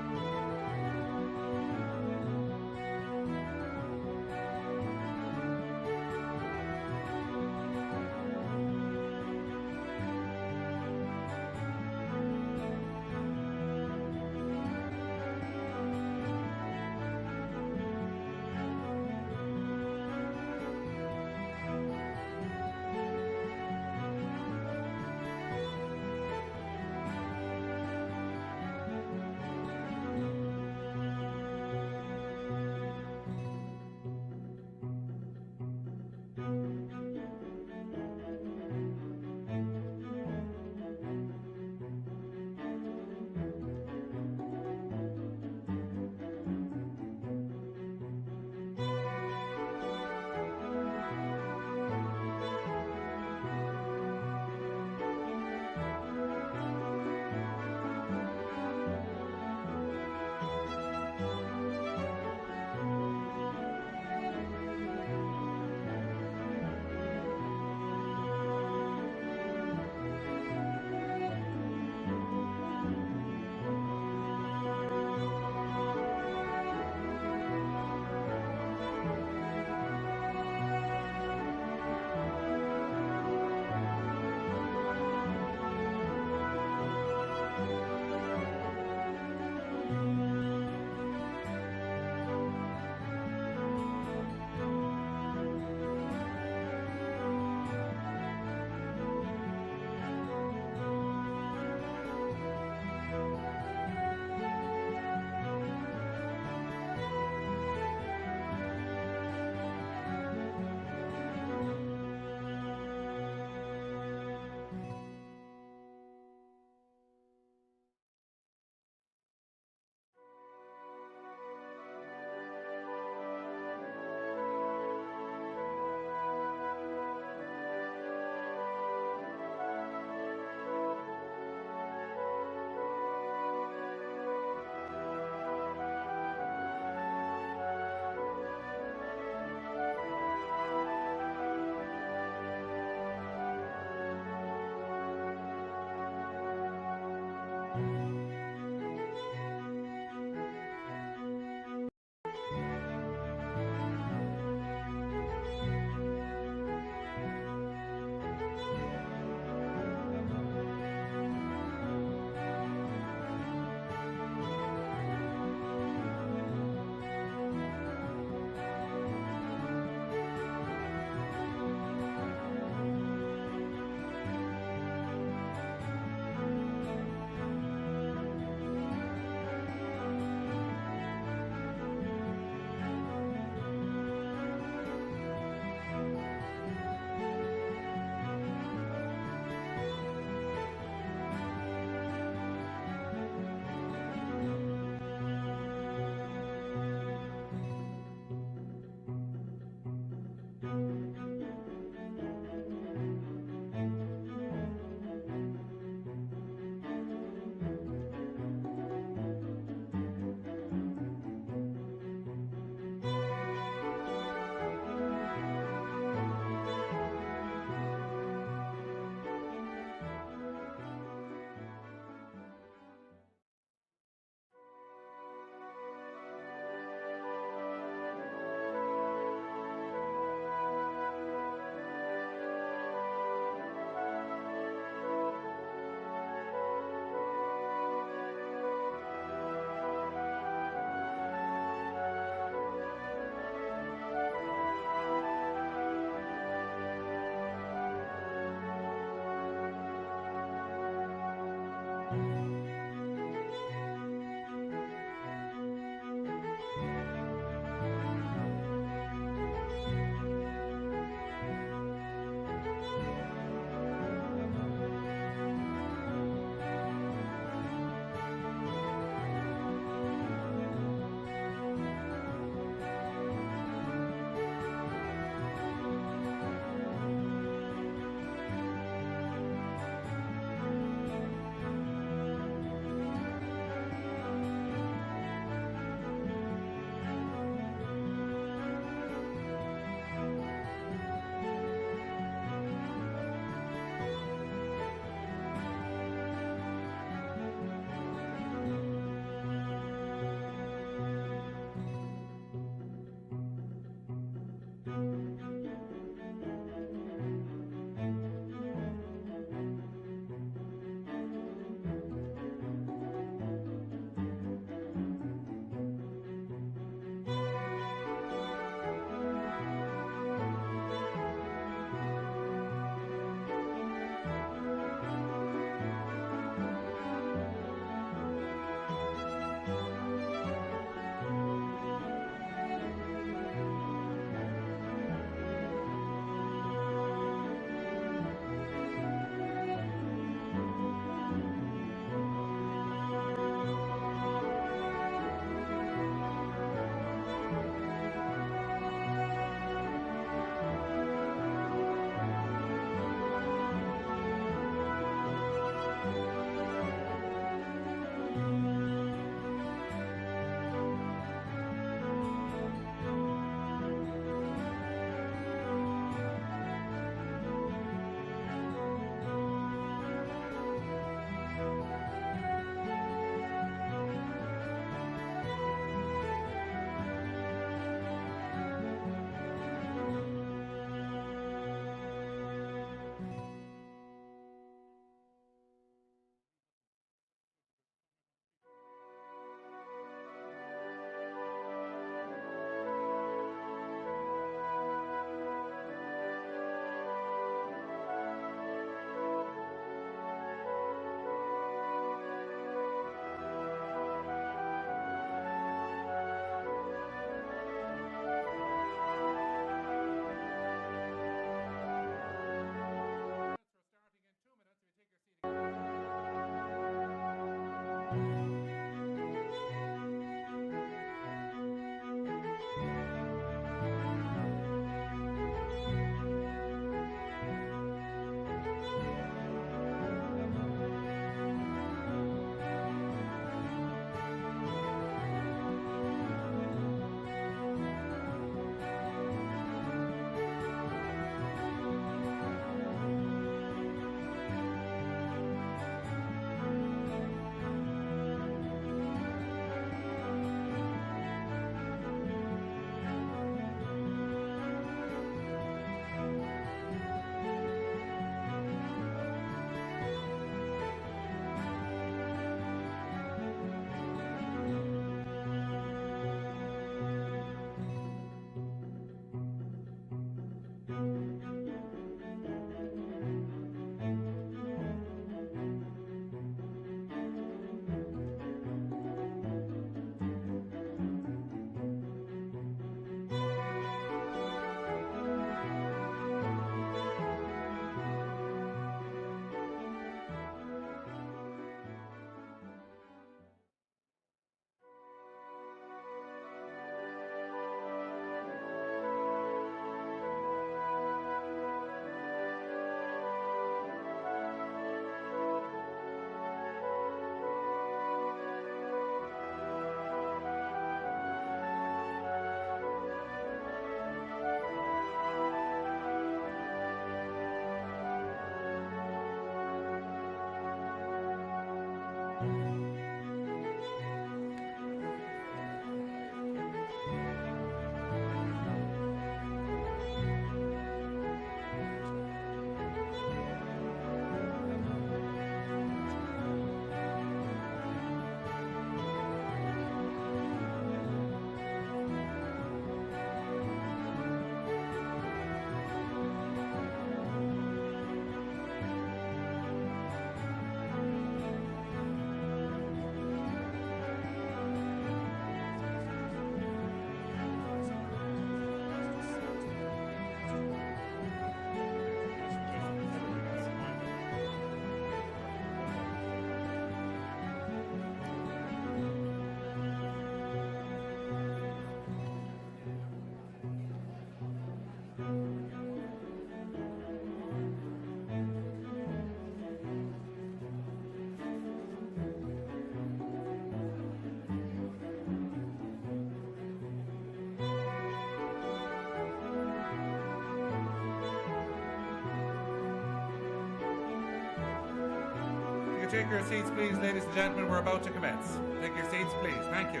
could take your seats, please, ladies and gentlemen, we're about to commence. Take your seats, please. Thank you.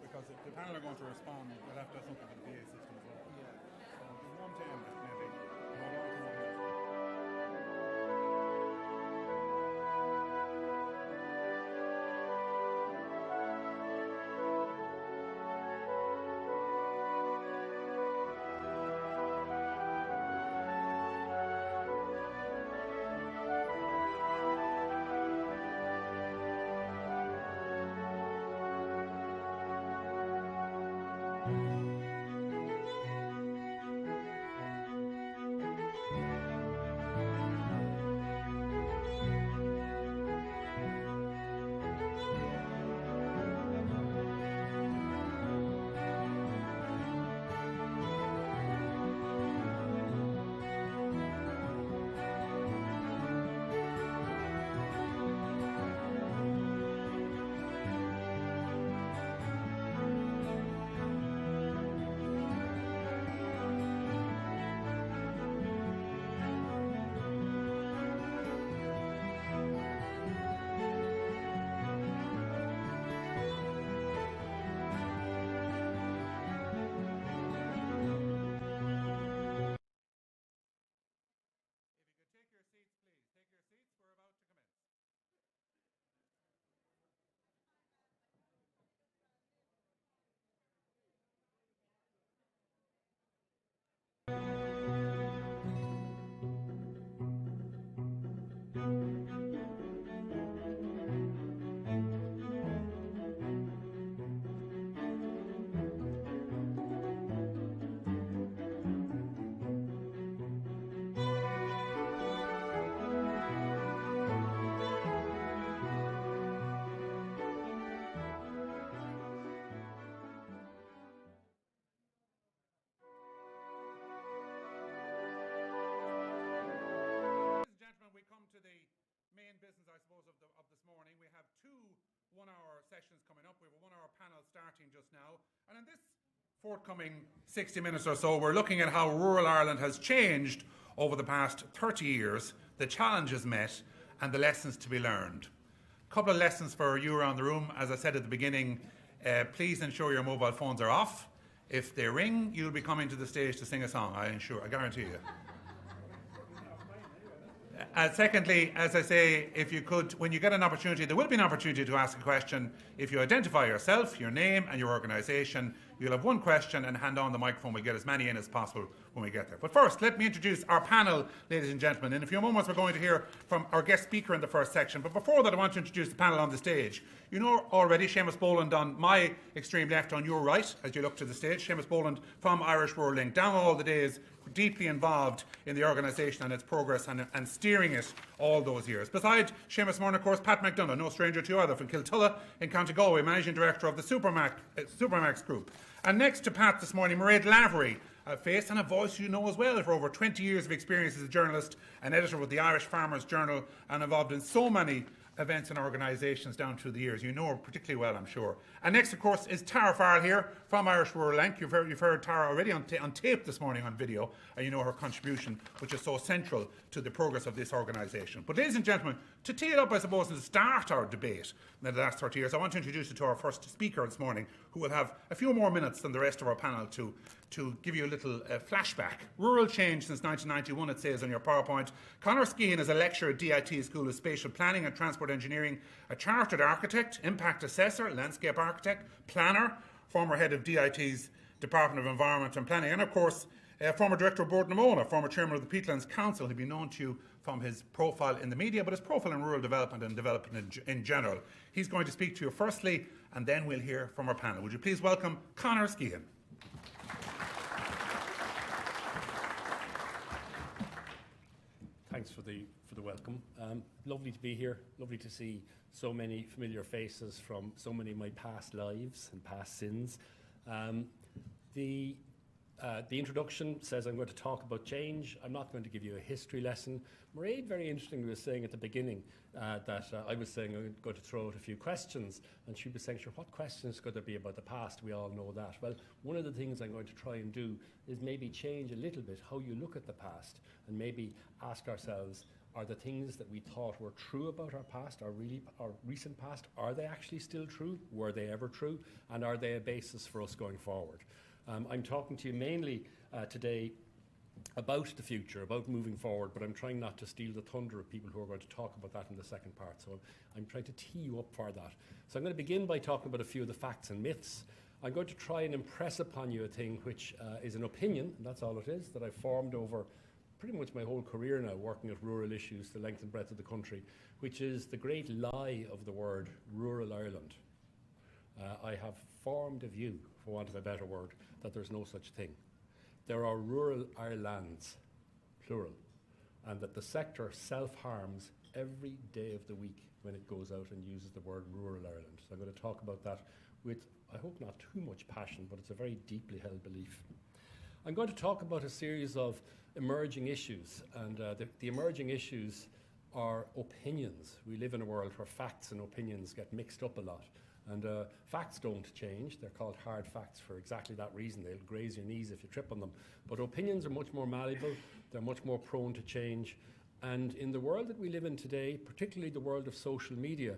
Because the panel are going to respond, they'll have to have something for the PA system as well. Yeah. So there's one time that maybe. Hold on to one here. Business, I suppose, of this morning. We have two one-hour sessions coming up. We have a one-hour panel starting just now. And in this forthcoming 60 minutes or so, we're looking at how rural Ireland has changed over the past 30 years, the challenges met, and the lessons to be learned. A couple of lessons for you around the room. As I said at the beginning, please ensure your mobile phones are off. If they ring, you'll be coming to the stage to sing a song, I guarantee you. Secondly, as I say, if you could, when you get an opportunity, there will be an opportunity to ask a question. If you identify yourself, your name and your organisation, you'll have one question and hand on the microphone. We'll get as many in as possible when we get there. But first, let me introduce our panel, ladies and gentlemen. In a few moments, we're going to hear from our guest speaker in the first section. But before that, I want to introduce the panel on the stage. You know already Seamus Boland on my extreme left, on your right, as you look to the stage. Seamus Boland from Irish Rural Link, down all the days, deeply involved in the organisation and its progress and steering it all those years. Beside Seamus Moran, of course, Pat McDonough, no stranger to you either, from Kiltulla in County Galway, Managing Director of the Supermax Group. And next to Pat this morning, Mairead Lavery, a face and a voice you know as well for over 20 years of experience as a journalist and editor with the Irish Farmers Journal, and involved in so many events and organisations down through the years. You know her particularly well, I'm sure. And next, of course, is Tara Farrell here from Irish Rural Link. You've heard Tara already on tape this morning on video, and you know her contribution, which is so central to the progress of this organisation. But ladies and gentlemen, to tee it up, I suppose, and to start our debate in the last 30 years, I want to introduce you to our first speaker this morning, who will have a few more minutes than the rest of our panel to give you a little flashback. Rural change since 1991, it says on your PowerPoint. Conor Skehan is a lecturer at DIT School of Spatial Planning and Transport Engineering, a chartered architect, impact assessor, landscape architect, planner, former head of DIT's Department of Environment and Planning, and of course, former Director of Bord na Móna, former Chairman of the Peatlands Council. He'll be known to you from his profile in the media, but his profile in rural development and development in general. He's going to speak to you firstly, and then we'll hear from our panel. Would you please welcome Conor Skehan.
Thanks for the welcome. Lovely to be here. Lovely to see so many familiar faces from so many of my past lives and past sins. The introduction says I'm going to talk about change. I'm not going to give you a history lesson. Mairead very interestingly was saying at the beginning that I was saying I'm going to throw out a few questions, and she was saying, sure, what questions could there be about the past? We all know that. Well, one of the things I'm going to try and do is maybe change a little bit how you look at the past, and maybe ask ourselves, are the things that we thought were true about our past, our recent past, are they actually still true? Were they ever true? And are they a basis for us going forward? I'm talking to you mainly today about the future, about moving forward, but I'm trying not to steal the thunder of people who are going to talk about that in the second part. So I'm trying to tee you up for that. So I'm going to begin by talking about a few of the facts and myths. I'm going to try and impress upon you a thing which is an opinion, and that's all it is, that I've formed over pretty much my whole career now, working at rural issues the length and breadth of the country, which is the great lie of the word rural Ireland. I have formed a view, for want of a better word, that there's no such thing. There are rural Irelands, plural, and that the sector self-harms every day of the week when it goes out and uses the word rural Ireland. So I'm going to talk about that with, I hope, not too much passion, but it's a very deeply held belief. I'm going to talk about a series of emerging issues, and the emerging issues are opinions. We live in a world where facts and opinions get mixed up a lot. And facts don't change. They're called hard facts for exactly that reason. They'll graze your knees if you trip on them. But opinions are much more malleable. They're much more prone to change. And in the world that we live in today, particularly the world of social media,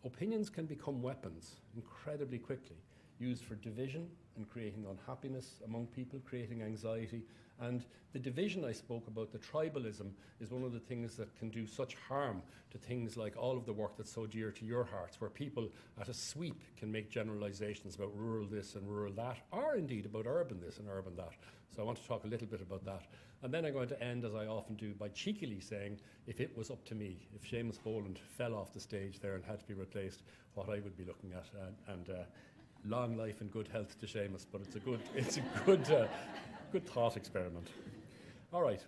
opinions can become weapons incredibly quickly, used for division and creating unhappiness among people, creating anxiety. And the division I spoke about, the tribalism, is one of the things that can do such harm to things like all of the work that's so dear to your hearts, where people at a sweep can make generalizations about rural this and rural that, or indeed about urban this and urban that. So I want to talk a little bit about that. And then I'm going to end, as I often do, by cheekily saying, if it was up to me, if Seamus Boland fell off the stage there and had to be replaced, what I would be looking at. Long life and good health to Seamus, but it's a good thought experiment. All right,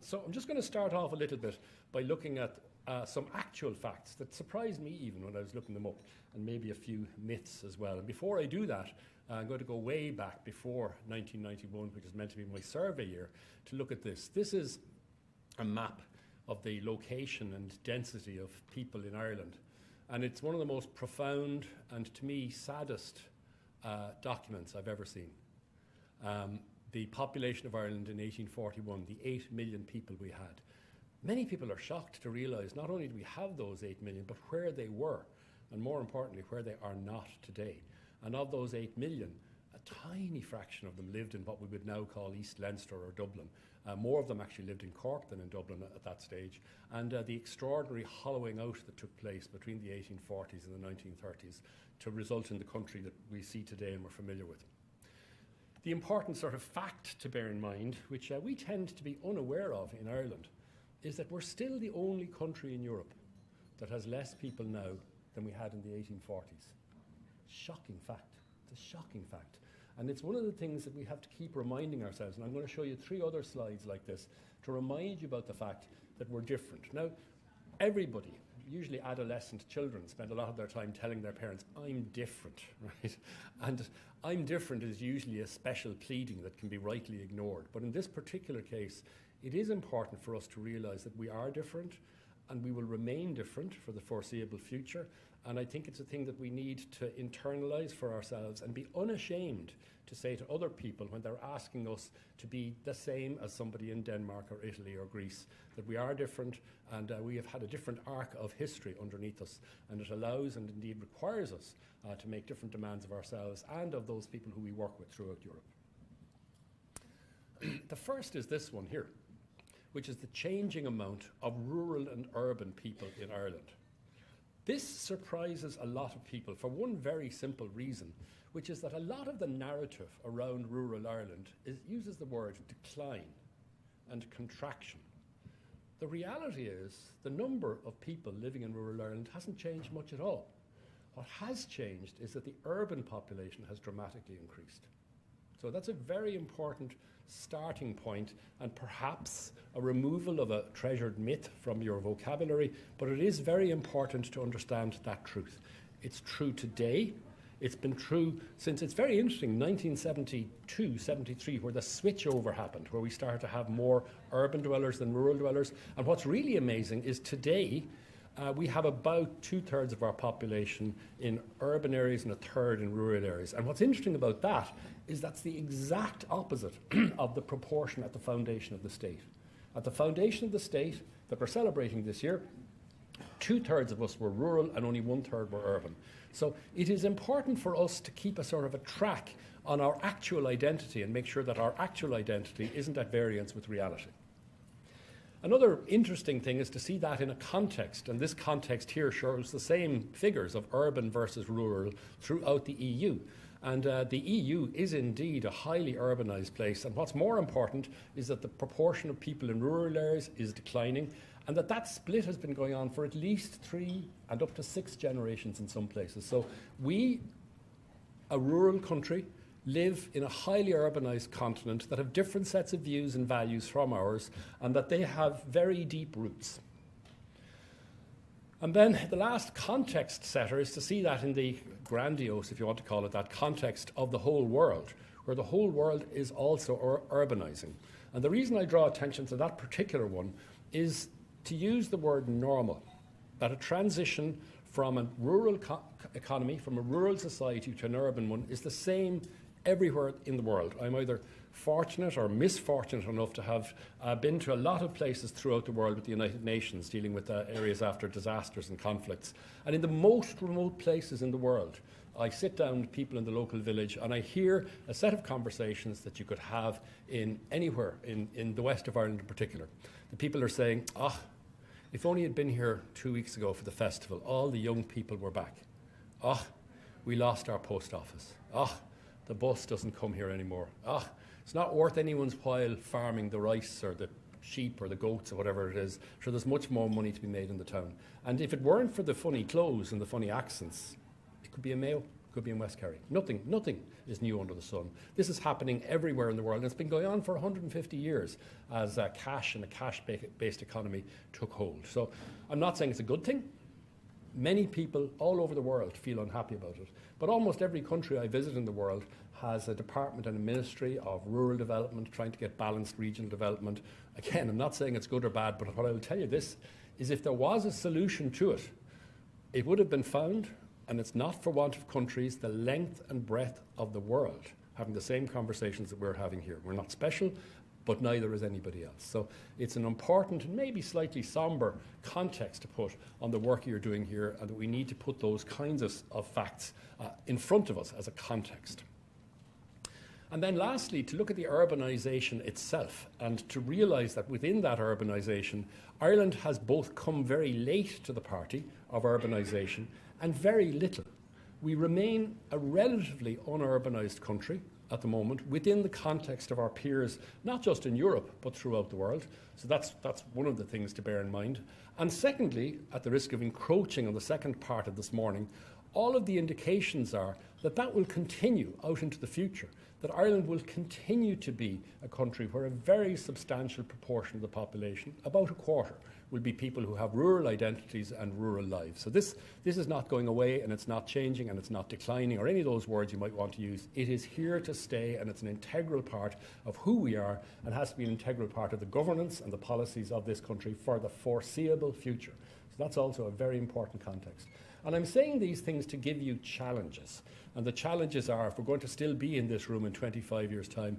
so I'm just going to start off a little bit by looking at some actual facts that surprised me even when I was looking them up, and maybe a few myths as well. And before I do that, I'm going to go way back before 1991, which is meant to be my survey year, to look at this. This is a map of the location and density of people in Ireland. And it's one of the most profound and, to me, saddest documents I've ever seen. The population of Ireland in 1841, the 8 million people we had. Many people are shocked to realise not only do we have those 8 million, but where they were, and more importantly, where they are not today. And of those 8 million, a tiny fraction of them lived in what we would now call East Leinster or Dublin. More of them actually lived in Cork than in Dublin at that stage. And the extraordinary hollowing out that took place between the 1840s and the 1930s to result in the country that we see today and we're familiar with. The important sort of fact to bear in mind, which we tend to be unaware of in Ireland, is that we're still the only country in Europe that has less people now than we had in the 1840s. Shocking fact. It's a shocking fact. And it's one of the things that we have to keep reminding ourselves. And I'm going to show you 3 other slides like this to remind you about the fact that we're different. Now, everybody, usually adolescent children, spend a lot of their time telling their parents, I'm different, right? And I'm different is usually a special pleading that can be rightly ignored. But in this particular case, it is important for us to realise that we are different and we will remain different for the foreseeable future. And I think it's a thing that we need to internalise for ourselves and be unashamed to say to other people when they're asking us to be the same as somebody in Denmark or Italy or Greece, that we are different and we have had a different arc of history underneath us, and it allows and indeed requires us to make different demands of ourselves and of those people who we work with throughout Europe. The first is this one here, which is the changing amount of rural and urban people in Ireland. This surprises a lot of people for one very simple reason, which is that a lot of the narrative around rural Ireland uses the word decline and contraction. The reality is the number of people living in rural Ireland hasn't changed much at all. What has changed is that the urban population has dramatically increased. So that's a very important starting point, and perhaps a removal of a treasured myth from your vocabulary, but it is very important to understand that truth. It's true today. It's been true since, it's very interesting, 1972, 73, where the switchover happened, where we started to have more urban dwellers than rural dwellers. And what's really amazing is today, we have about 2/3 of our population in urban areas and 1/3 in rural areas. And what's interesting about that is that's the exact opposite of the proportion at the foundation of the state. At the foundation of the state that we're celebrating this year, 2/3 of us were rural and only 1/3 were urban. So it is important for us to keep a sort of a track on our actual identity and make sure that our actual identity isn't at variance with reality. Another interesting thing is to see that in a context, and this context here shows the same figures of urban versus rural throughout the EU. And the EU is indeed a highly urbanised place, and what's more important is that the proportion of people in rural areas is declining, and that split has been going on for at least 3 and up to 6 generations in some places. So we, a rural country, live in a highly urbanised continent that have different sets of views and values from ours, and that they have very deep roots. And then the last context setter is to see that in the grandiose, if you want to call it that, context of the whole world, where the whole world is also urbanising. And the reason I draw attention to that particular one is to use the word normal, that a transition from a rural economy, from a rural society to an urban one is the same everywhere in the world. I'm either fortunate or misfortunate enough to have been to a lot of places throughout the world with the United Nations dealing with areas after disasters and conflicts. And in the most remote places in the world, I sit down with people in the local village and I hear a set of conversations that you could have in anywhere, in the west of Ireland in particular. The people are saying, if only you'd been here 2 weeks ago for the festival, all the young people were back. We lost our post office. The bus doesn't come here anymore. It's not worth anyone's while farming the rice or the sheep or the goats or whatever it is. Sure, there's much more money to be made in the town. And if it weren't for the funny clothes and the funny accents, it could be in Mayo, it could be in West Kerry. Nothing is new under the sun. This is happening everywhere in the world, and it's been going on for 150 years as cash and a cash-based economy took hold. So I'm not saying it's a good thing. Many people all over the world feel unhappy about it. But almost every country I visit in the world has a department and a ministry of rural development trying to get balanced regional development. Again, I'm not saying it's good or bad, but what I will tell you this is if there was a solution to it, it would have been found, and it's not for want of countries the length and breadth of the world having the same conversations that we're having here. We're not special, but neither is anybody else. So it's an important and maybe slightly somber context to put on the work you're doing here, and that we need to put those kinds of facts in front of us as a context. And then lastly, to look at the urbanisation itself and to realise that within that urbanisation, Ireland has both come very late to the party of urbanisation and very little. We remain a relatively unurbanised country at the moment within the context of our peers, not just in Europe, but throughout the world. So that's one of the things to bear in mind. And secondly, at the risk of encroaching on the second part of this morning, all of the indications are that that will continue out into the future, that Ireland will continue to be a country where a very substantial proportion of the population, about a quarter, will be people who have rural identities and rural lives. So this is not going away, and it's not changing, and it's not declining, or any of those words you might want to use. It is here to stay, and it's an integral part of who we are, and has to be an integral part of the governance and the policies of this country for the foreseeable future. So that's also a very important context. And I'm saying these things to give you challenges. And the challenges are, if we're going to still be in this room in 25 years' time,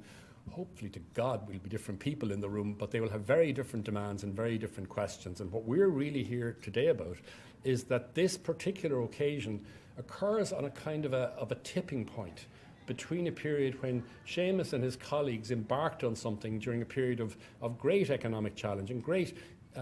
hopefully to God we'll be different people in the room, but they will have very different demands and very different questions. And what we're really here today about is that this particular occasion occurs on a kind of a tipping point between a period when Seamus and his colleagues embarked on something during a period of great economic challenge and great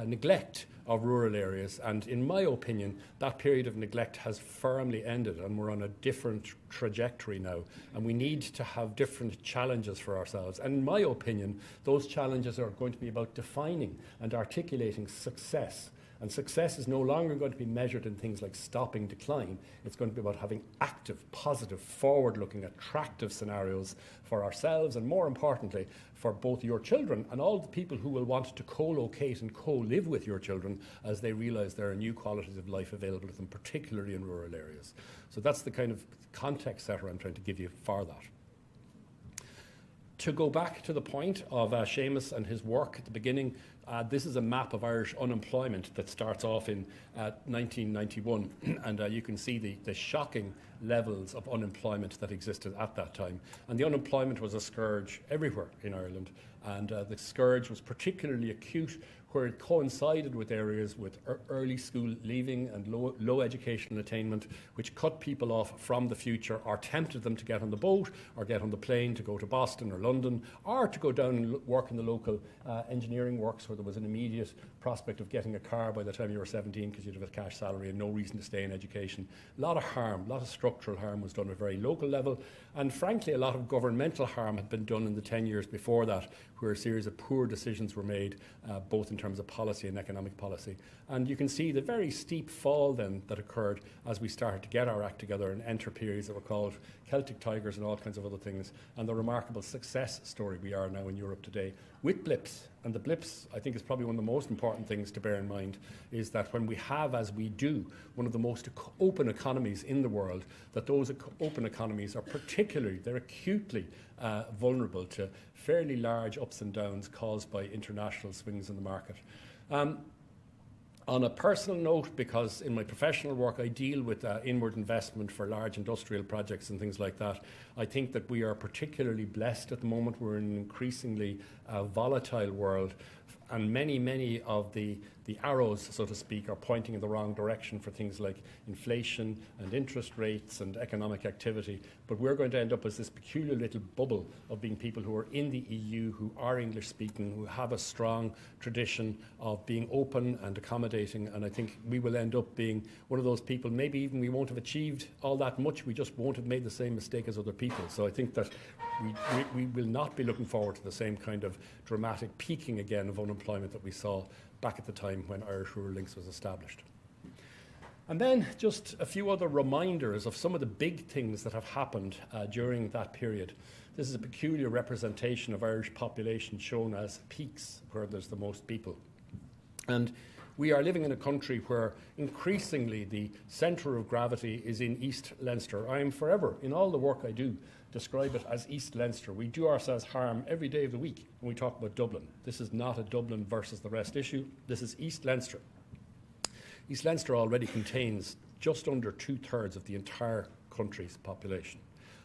neglect of rural areas, and in my opinion that period of neglect has firmly ended and we're on a different trajectory now, and we need to have different challenges for ourselves. And in my opinion those challenges are going to be about defining and articulating success. And success is no longer going to be measured in things like stopping decline. It's going to be about having active, positive, forward-looking, attractive scenarios for ourselves, and more importantly, for both your children and all the people who will want to co-locate and co-live with your children as they realise there are new qualities of life available to them, particularly in rural areas. So that's the kind of context setter I'm trying to give you for that. To go back to the point of Seamus and his work at the beginning, this is a map of Irish unemployment that starts off in 1991, and you can see the shocking levels of unemployment that existed at that time. And the unemployment was a scourge everywhere in Ireland, and the scourge was particularly acute where it coincided with areas with early school leaving and low educational attainment, which cut people off from the future or tempted them to get on the boat or get on the plane to go to Boston or London, or to go down and work in the local engineering works where there was an immediate prospect of getting a car by the time you were 17 because you'd have a cash salary and no reason to stay in education. A lot of harm, a lot of structural harm was done at a very local level, and frankly a lot of governmental harm had been done in the 10 years before that, where a series of poor decisions were made, both in terms of policy and economic policy. And you can see the very steep fall then that occurred as we started to get our act together and enter periods that were called Celtic Tigers and all kinds of other things, and the remarkable success story we are now in Europe today, with blips. And the blips, I think, is probably one of the most important things to bear in mind, is that when we have, as we do, one of the most open economies in the world, that those open economies are particularly, they're acutely vulnerable to fairly large ups and downs caused by international swings in the market. On a personal note, because in my professional work I deal with inward investment for large industrial projects and things like that, I think that we are particularly blessed at the moment. We're in an increasingly volatile world, and many of the arrows, so to speak, are pointing in the wrong direction for things like inflation and interest rates and economic activity. But we're going to end up as this peculiar little bubble of being people who are in the EU, who are English speaking, who have a strong tradition of being open and accommodating, and I think we will end up being one of those people. Maybe even we won't have achieved all that much, we just won't have made the same mistake as other people. So I think that we will not be looking forward to the same kind of dramatic peaking again of unemployment that we saw back at the time when Irish Rural Links was established. And then just a few other reminders of some of the big things that have happened during that period. This is a peculiar representation of Irish population shown as peaks, where there's the most people. And we are living in a country where increasingly the centre of gravity is in East Leinster. I am forever, in all the work I do, describe it as East Leinster. We do ourselves harm every day of the week when we talk about Dublin. This is not a Dublin versus the rest issue. This is East Leinster. East Leinster already contains just under 2/3 of the entire country's population.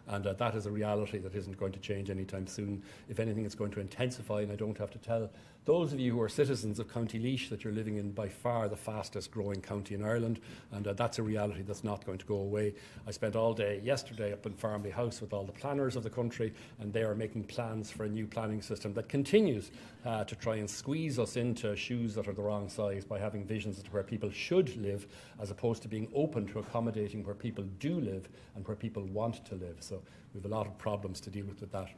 And that is a reality that isn't going to change anytime soon. If anything, it's going to intensify, and I don't have to tell those of you who are citizens of County Laois that you're living in by far the fastest growing county in Ireland, and that's a reality that's not going to go away. I spent all day yesterday up in Farmley House with all the planners of the country, and they are making plans for a new planning system that continues to try and squeeze us into shoes that are the wrong size by having visions as to where people should live, as opposed to being open to accommodating where people do live and where people want to live. So we have a lot of problems to deal with that.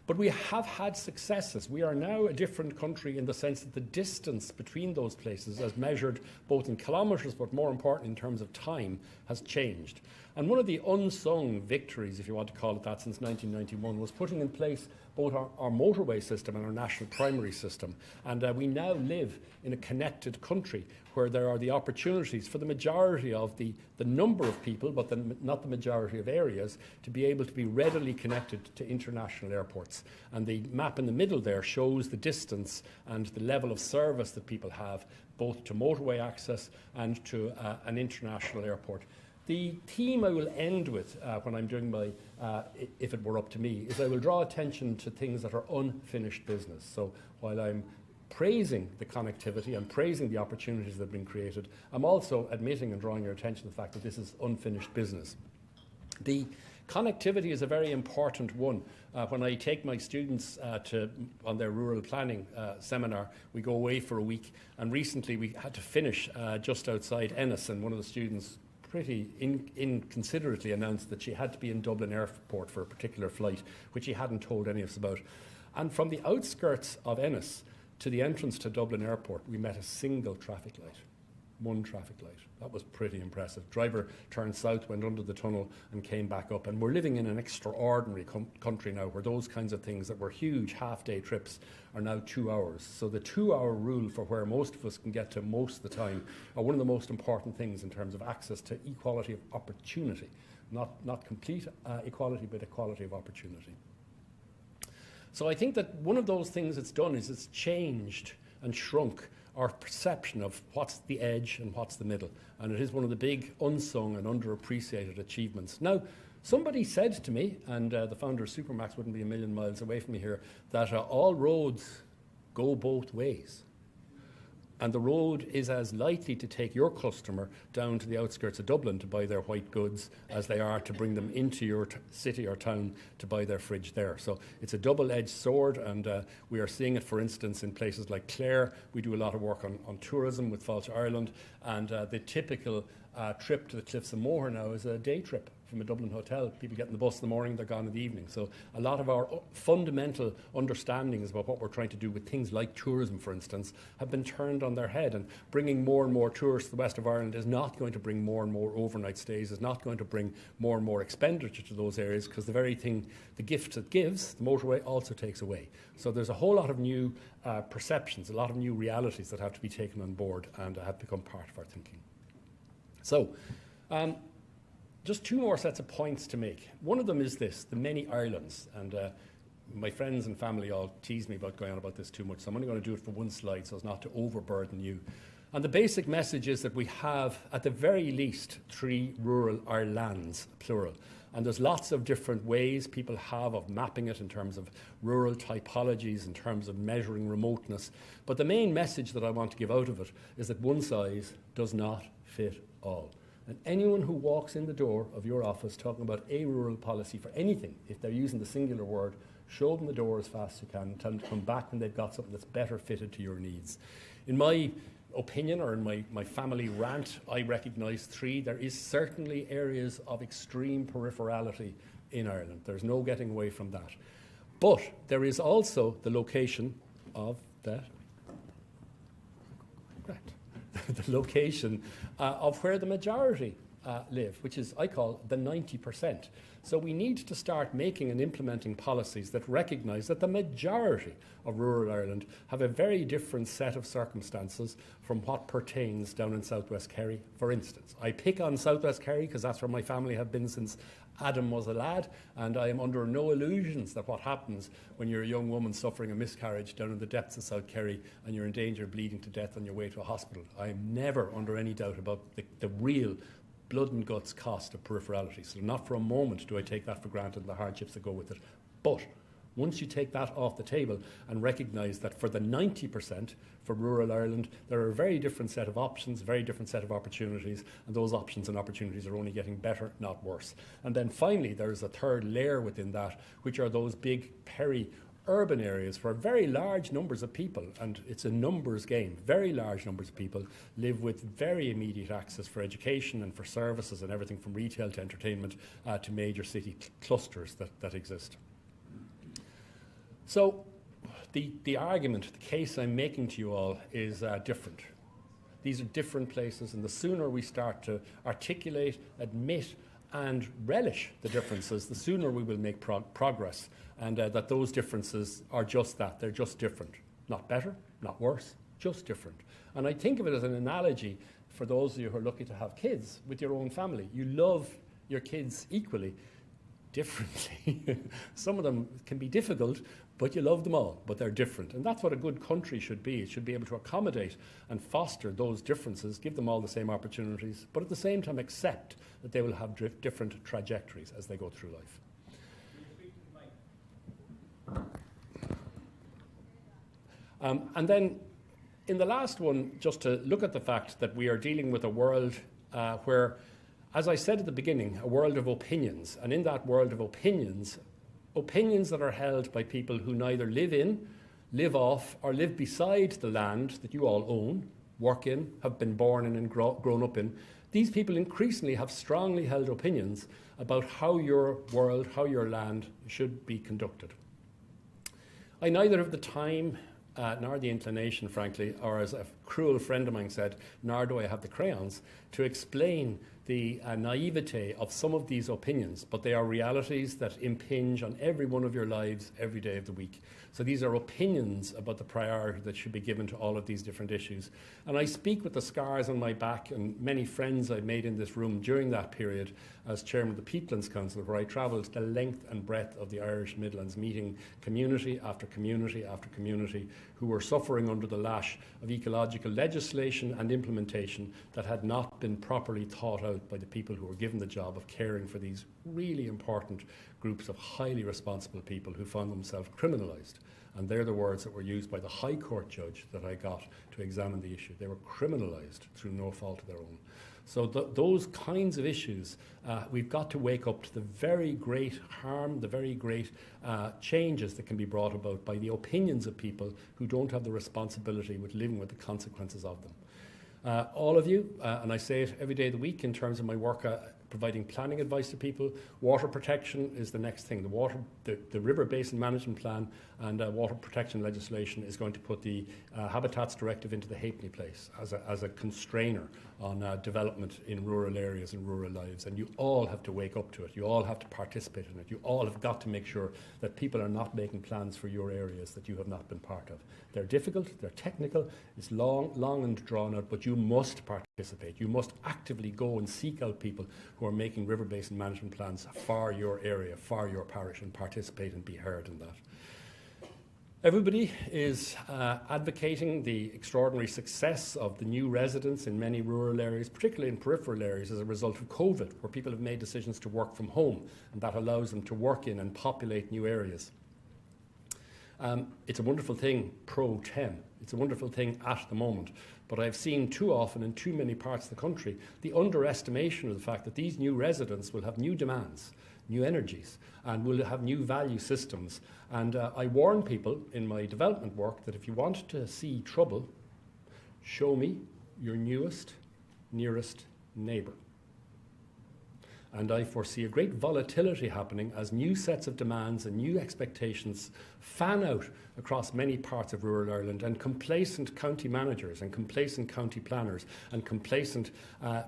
But we have had successes. We are now a different country in the sense that the distance between those places, as measured both in kilometres but more important in terms of time, has changed. And one of the unsung victories, if you want to call it that, since 1991 was putting in place both our motorway system and our national primary system. And we now live in a connected country where there are the opportunities for the majority of the number of people, but not the majority of areas, to be able to be readily connected to international airports. And the map in the middle there shows the distance and the level of service that people have, both to motorway access and to an international airport. The theme I will end with when I'm doing my, if it were up to me, is I will draw attention to things that are unfinished business. So while I'm praising the connectivity and praising the opportunities that have been created, I'm also admitting and drawing your attention to the fact that this is unfinished business. The Connectivity is a very important one. When I take my students on their rural planning seminar, we go away for a week, and recently we had to finish just outside Ennis, and one of the students pretty inconsiderately announced that she had to be in Dublin Airport for a particular flight, which she hadn't told any of us about. And from the outskirts of Ennis to the entrance to Dublin Airport, we met a single traffic light. One traffic light. That was pretty impressive. Driver turned south, went under the tunnel and came back up. And we're living in an extraordinary country now where those kinds of things that were huge half-day trips are now 2 hours. So the 2-hour rule for where most of us can get to most of the time are one of the most important things in terms of access to equality of opportunity. Not complete equality, but equality of opportunity. So I think that one of those things it's done is it's changed and shrunk our perception of what's the edge and what's the middle. And it is one of the big unsung and underappreciated achievements. Now, somebody said to me, and the founder of Supermax wouldn't be a million miles away from me here, that all roads go both ways. And the road is as likely to take your customer down to the outskirts of Dublin to buy their white goods as they are to bring them into your city or town to buy their fridge there. So it's a double-edged sword, and we are seeing it, for instance, in places like Clare. We do a lot of work on tourism with Fáilte Ireland, and the typical trip to the Cliffs of Moher now is a day trip from a Dublin hotel. People get in the bus in the morning, they're gone in the evening. So a lot of our fundamental understandings about what we're trying to do with things like tourism, for instance, have been turned on their head, and bringing more and more tourists to the west of Ireland is not going to bring more and more overnight stays, is not going to bring more and more expenditure to those areas, because the very thing, the gift that gives, the motorway also takes away. So there's a whole lot of new perceptions, a lot of new realities that have to be taken on board and have become part of our thinking. So, just two more sets of points to make. One of them is this, the many Irelands. And my friends and family all tease me about going on about this too much, so I'm only going to do it for one slide so as not to overburden you. And the basic message is that we have, at the very least, 3 rural Irelands, plural. And there's lots of different ways people have of mapping it in terms of rural typologies, in terms of measuring remoteness. But the main message that I want to give out of it is that one size does not fit all. And anyone who walks in the door of your office talking about a rural policy for anything, if they're using the singular word, show them the door as fast as you can and tell them to come back when they've got something that's better fitted to your needs. In my opinion, or in my family rant, I recognise 3. There is certainly areas of extreme peripherality in Ireland. There's no getting away from that. But there is also the location of that. Right. The location of where the majority live, which is, I call, the 90%. So we need to start making and implementing policies that recognise that the majority of rural Ireland have a very different set of circumstances from what pertains down in Southwest Kerry, for instance. I pick on Southwest Kerry because that's where my family have been since Adam was a lad, and I am under no illusions that what happens when you're a young woman suffering a miscarriage down in the depths of South Kerry and you're in danger of bleeding to death on your way to a hospital. I am never under any doubt about the real blood and guts cost of peripherality. So not for a moment do I take that for granted and the hardships that go with it. But once you take that off the table and recognise that for the 90% for rural Ireland, there are a very different set of options, a very different set of opportunities, and those options and opportunities are only getting better, not worse. And then finally, there's a third layer within that, which are those big peri-urban areas where very large numbers of people, and it's a numbers game, very large numbers of people live with very immediate access for education and for services and everything from retail to entertainment to major city clusters that exist. So the argument, the case I'm making to you all is different. These are different places, and the sooner we start to articulate, admit and relish the differences, the sooner we will make progress, and that those differences are just that, they're just different. Not better, not worse, just different. And I think of it as an analogy for those of you who are lucky to have kids with your own family. You love your kids equally, differently. Some of them can be difficult, but you love them all, but they're different. And that's what a good country should be. It should be able to accommodate and foster those differences, give them all the same opportunities, but at the same time accept that they will have different trajectories as they go through life. And then in the last one, just to look at the fact that we are dealing with a world where As I said at the beginning, a world of opinions, and in that world of opinions, opinions that are held by people who neither live in, live off, or live beside the land that you all own, work in, have been born in and grown up in, these people increasingly have strongly held opinions about how your world, how your land should be conducted. I neither have the time nor the inclination, frankly, or as a cruel friend of mine said, nor do I have the crayons, to explain the naivete of some of these opinions, but they are realities that impinge on every one of your lives every day of the week. So these are opinions about the priority that should be given to all of these different issues. And I speak with the scars on my back and many friends I made in this room during that period as chairman of the Peatlands Council, where I travelled the length and breadth of the Irish Midlands, meeting community after community after community who were suffering under the lash of ecological legislation and implementation that had not been properly thought out by the people who were given the job of caring for these really important groups of highly responsible people who found themselves criminalised. And they're the words that were used by the High Court judge that I got to examine the issue. They were criminalised through no fault of their own. So those kinds of issues, we've got to wake up to the very great harm, the very great changes that can be brought about by the opinions of people who don't have the responsibility with living with the consequences of them. All of you, and I say it every day of the week in terms of my work providing planning advice to people, water protection is the next thing. The River Basin Management Plan and water protection legislation is going to put the Habitats Directive into the halfpenny place as a constrainer on development in rural areas and rural lives. And you all have to wake up to it. You all have to participate in it. You all have got to make sure that people are not making plans for your areas that you have not been part of. They're difficult, they're technical, it's long and drawn out, but you must participate. You must actively go and seek out people who are making river basin management plans for your area, for your parish, and participate and be heard in that. Everybody is advocating the extraordinary success of the new residents in many rural areas, particularly in peripheral areas as a result of COVID, where people have made decisions to work from home, and that allows them to work in and populate new areas. It's a wonderful thing pro tem. It's a wonderful thing at the moment. But I've seen too often in too many parts of the country the underestimation of the fact that these new residents will have new demands, new energies, and will have new value systems. And I warn people in my development work that if you want to see trouble, show me your newest, nearest neighbour. And I foresee a great volatility happening as new sets of demands and new expectations fan out across many parts of rural Ireland, and complacent county managers and complacent county planners and complacent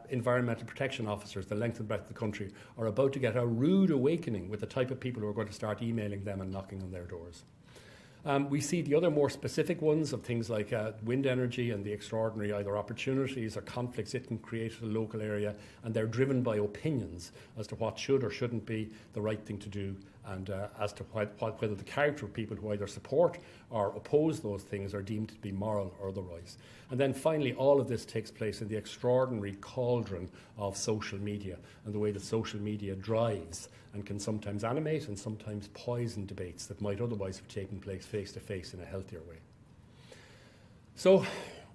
environmental protection officers the length and breadth of the country are about to get a rude awakening with the type of people who are going to start emailing them and knocking on their doors. We see the other more specific ones of things like wind energy and the extraordinary either opportunities or conflicts it can create in a local area, and they're driven by opinions as to what should or shouldn't be the right thing to do, and as to whether the character of people who either support or oppose those things are deemed to be moral or otherwise. And then finally, all of this takes place in the extraordinary cauldron of social media and the way that social media drives and can sometimes animate and sometimes poison debates that might otherwise have taken place face-to-face in a healthier way. So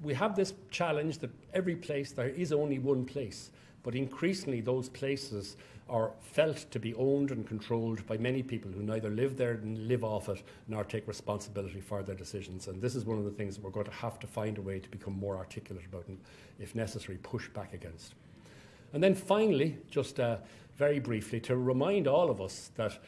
we have this challenge that every place, there is only one place, but increasingly those places are felt to be owned and controlled by many people who neither live there and live off it, nor take responsibility for their decisions. And this is one of the things that we're going to have to find a way to become more articulate about and, if necessary, push back against. And then finally, just very briefly, to remind all of us that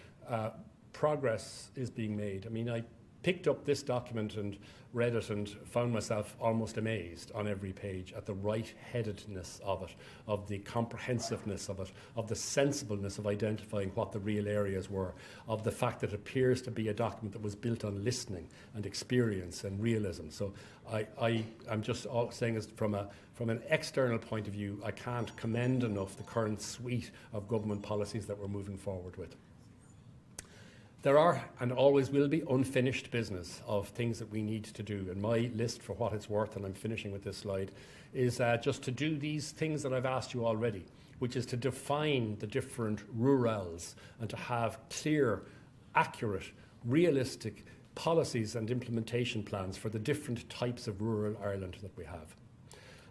progress is being made. I mean, I picked up this document and read it and found myself almost amazed on every page at the right-headedness of it, of the comprehensiveness of it, of the sensibleness of identifying what the real areas were, of the fact that it appears to be a document that was built on listening and experience and realism. So I'm just saying, as from an external point of view, I can't commend enough the current suite of government policies that we're moving forward with. There are, and always will be, unfinished business of things that we need to do. And my list, for what it's worth, and I'm finishing with this slide, is just to do these things that I've asked you already, which is to define the different rurals and to have clear, accurate, realistic policies and implementation plans for the different types of rural Ireland that we have.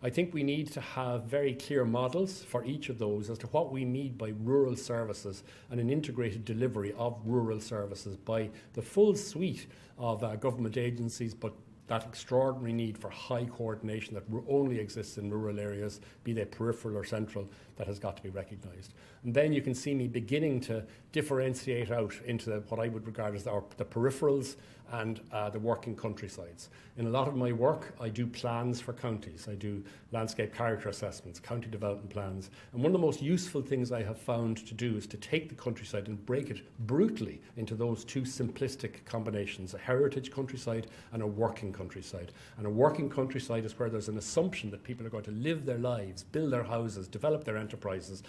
I think we need to have very clear models for each of those as to what we mean by rural services and an integrated delivery of rural services by the full suite of government agencies, but that extraordinary need for high coordination that only exists in rural areas, be they peripheral or central, that has got to be recognised. And then you can see me beginning to differentiate out into what I would regard as the peripherals and the working countrysides. In a lot of my work, I do plans for counties. I do landscape character assessments, county development plans. And one of the most useful things I have found to do is to take the countryside and break it brutally into those two simplistic combinations, a heritage countryside and a working countryside. And a working countryside is where there's an assumption that people are going to live their lives, build their houses, develop their enterprises,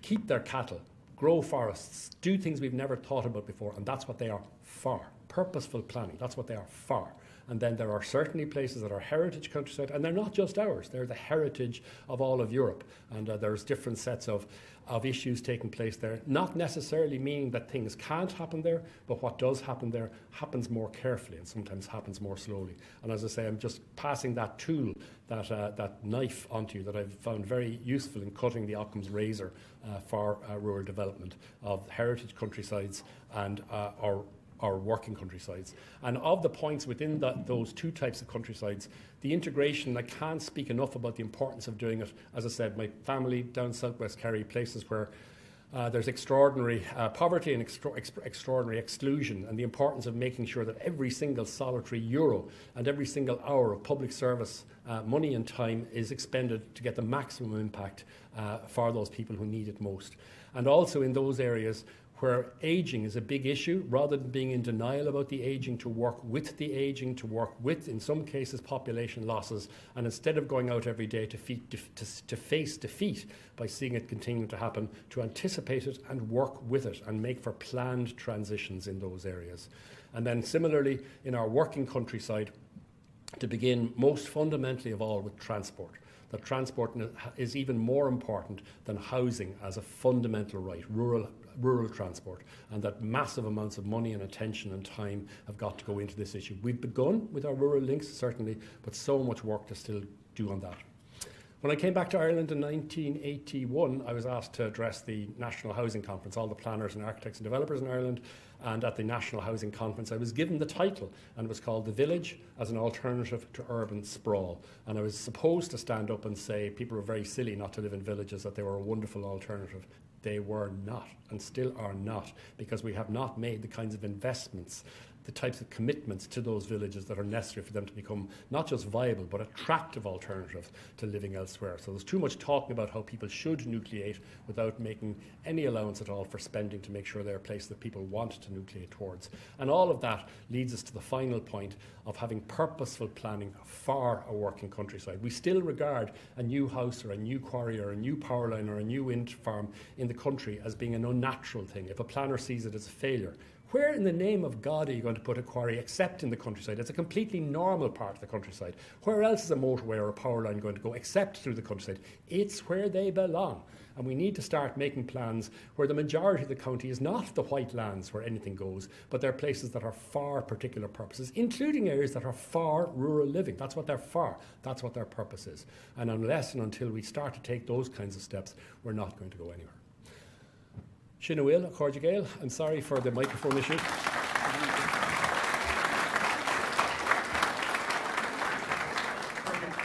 keep their cattle, grow forests, do things we've never thought about before, and that's what they are for. Purposeful planning, that's what they are for. And then there are certainly places that are heritage countryside, and they're not just ours, they're the heritage of all of Europe. And there's different sets of issues taking place there, not necessarily meaning that things can't happen there, but what does happen there happens more carefully and sometimes happens more slowly. And as I say, I'm just passing that tool, that knife onto you that I've found very useful in cutting the Occam's razor for rural development of heritage countrysides and our working countrysides. And of the points within those two types of countrysides, the integration, I can't speak enough about the importance of doing it. As I said, my family down southwest Kerry, places where there's extraordinary poverty and extraordinary exclusion, and the importance of making sure that every single solitary euro and every single hour of public service money and time is expended to get the maximum impact for those people who need it most. And also in those areas where ageing is a big issue, rather than being in denial about the ageing, to work with the ageing, to work with, in some cases, population losses, and instead of going out every day to face defeat by seeing it continue to happen, to anticipate it and work with it and make for planned transitions in those areas. And then similarly, in our working countryside, to begin most fundamentally of all with transport. That transport is even more important than housing as a fundamental right, rural transport, and that massive amounts of money and attention and time have got to go into this issue. We've begun with our rural links, certainly, but so much work to still do on that. When I came back to Ireland in 1981, I was asked to address the National Housing Conference, all the planners and architects and developers in Ireland, and at the National Housing Conference I was given the title, and it was called The Village as an Alternative to Urban Sprawl. And I was supposed to stand up and say people were very silly not to live in villages, that they were a wonderful alternative. They were not, and still are not, because we have not made the kinds of investments, the types of commitments to those villages that are necessary for them to become not just viable, but attractive alternatives to living elsewhere. So there's too much talking about how people should nucleate without making any allowance at all for spending to make sure they're a place that people want to nucleate towards. And all of that leads us to the final point of having purposeful planning for a working countryside. We still regard a new house or a new quarry or a new power line or a new wind farm in the country as being an unnatural thing. If a planner sees it as a failure, where in the name of God are you going to put a quarry except in the countryside? It's a completely normal part of the countryside. Where else is a motorway or a power line going to go except through the countryside? It's where they belong. And we need to start making plans where the majority of the county is not the white lands where anything goes, but they're places that are for particular purposes, including areas that are for rural living. That's what they're for. That's what their purpose is. And unless and until we start to take those kinds of steps, we're not going to go anywhere. Sin Bhfuil, Cordia Gael, and sorry for the microphone issue.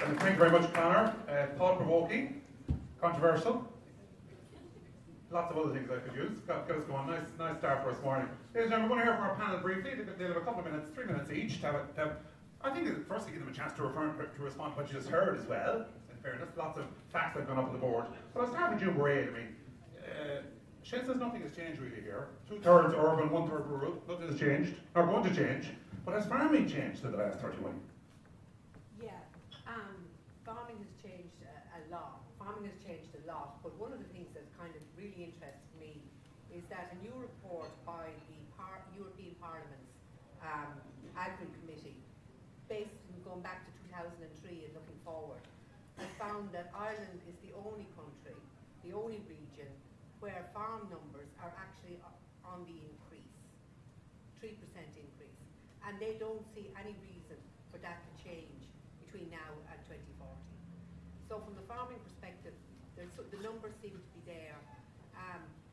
Thank you very much, Conor. Thought-provoking, controversial. Lots of other things I could use. Got us going. Nice start for us morning. Ladies and gentlemen, we're going to hear from our panel briefly. They'll have a couple of minutes, 3 minutes each. I think firstly give them a chance to respond to what you just heard as well. In fairness, lots of facts that have gone up on the board. But I'll start with you, Mairead. Shane says nothing has changed really here. 2/3 urban, 1/3 rural. Nothing has changed, or going to change. But has farming changed in the last 31?
Yeah, farming has changed a lot. Farming has changed a lot. But one of the things that kind of really interested me is that a new report by the European Parliament's Agri Committee, based on going back to 2003 and looking forward, has found that Ireland is the only country, the only region, where farm numbers are actually on the increase, 3% increase. And they don't see any reason for that to change between now and 2040. So from the farming perspective, the numbers seem to be there.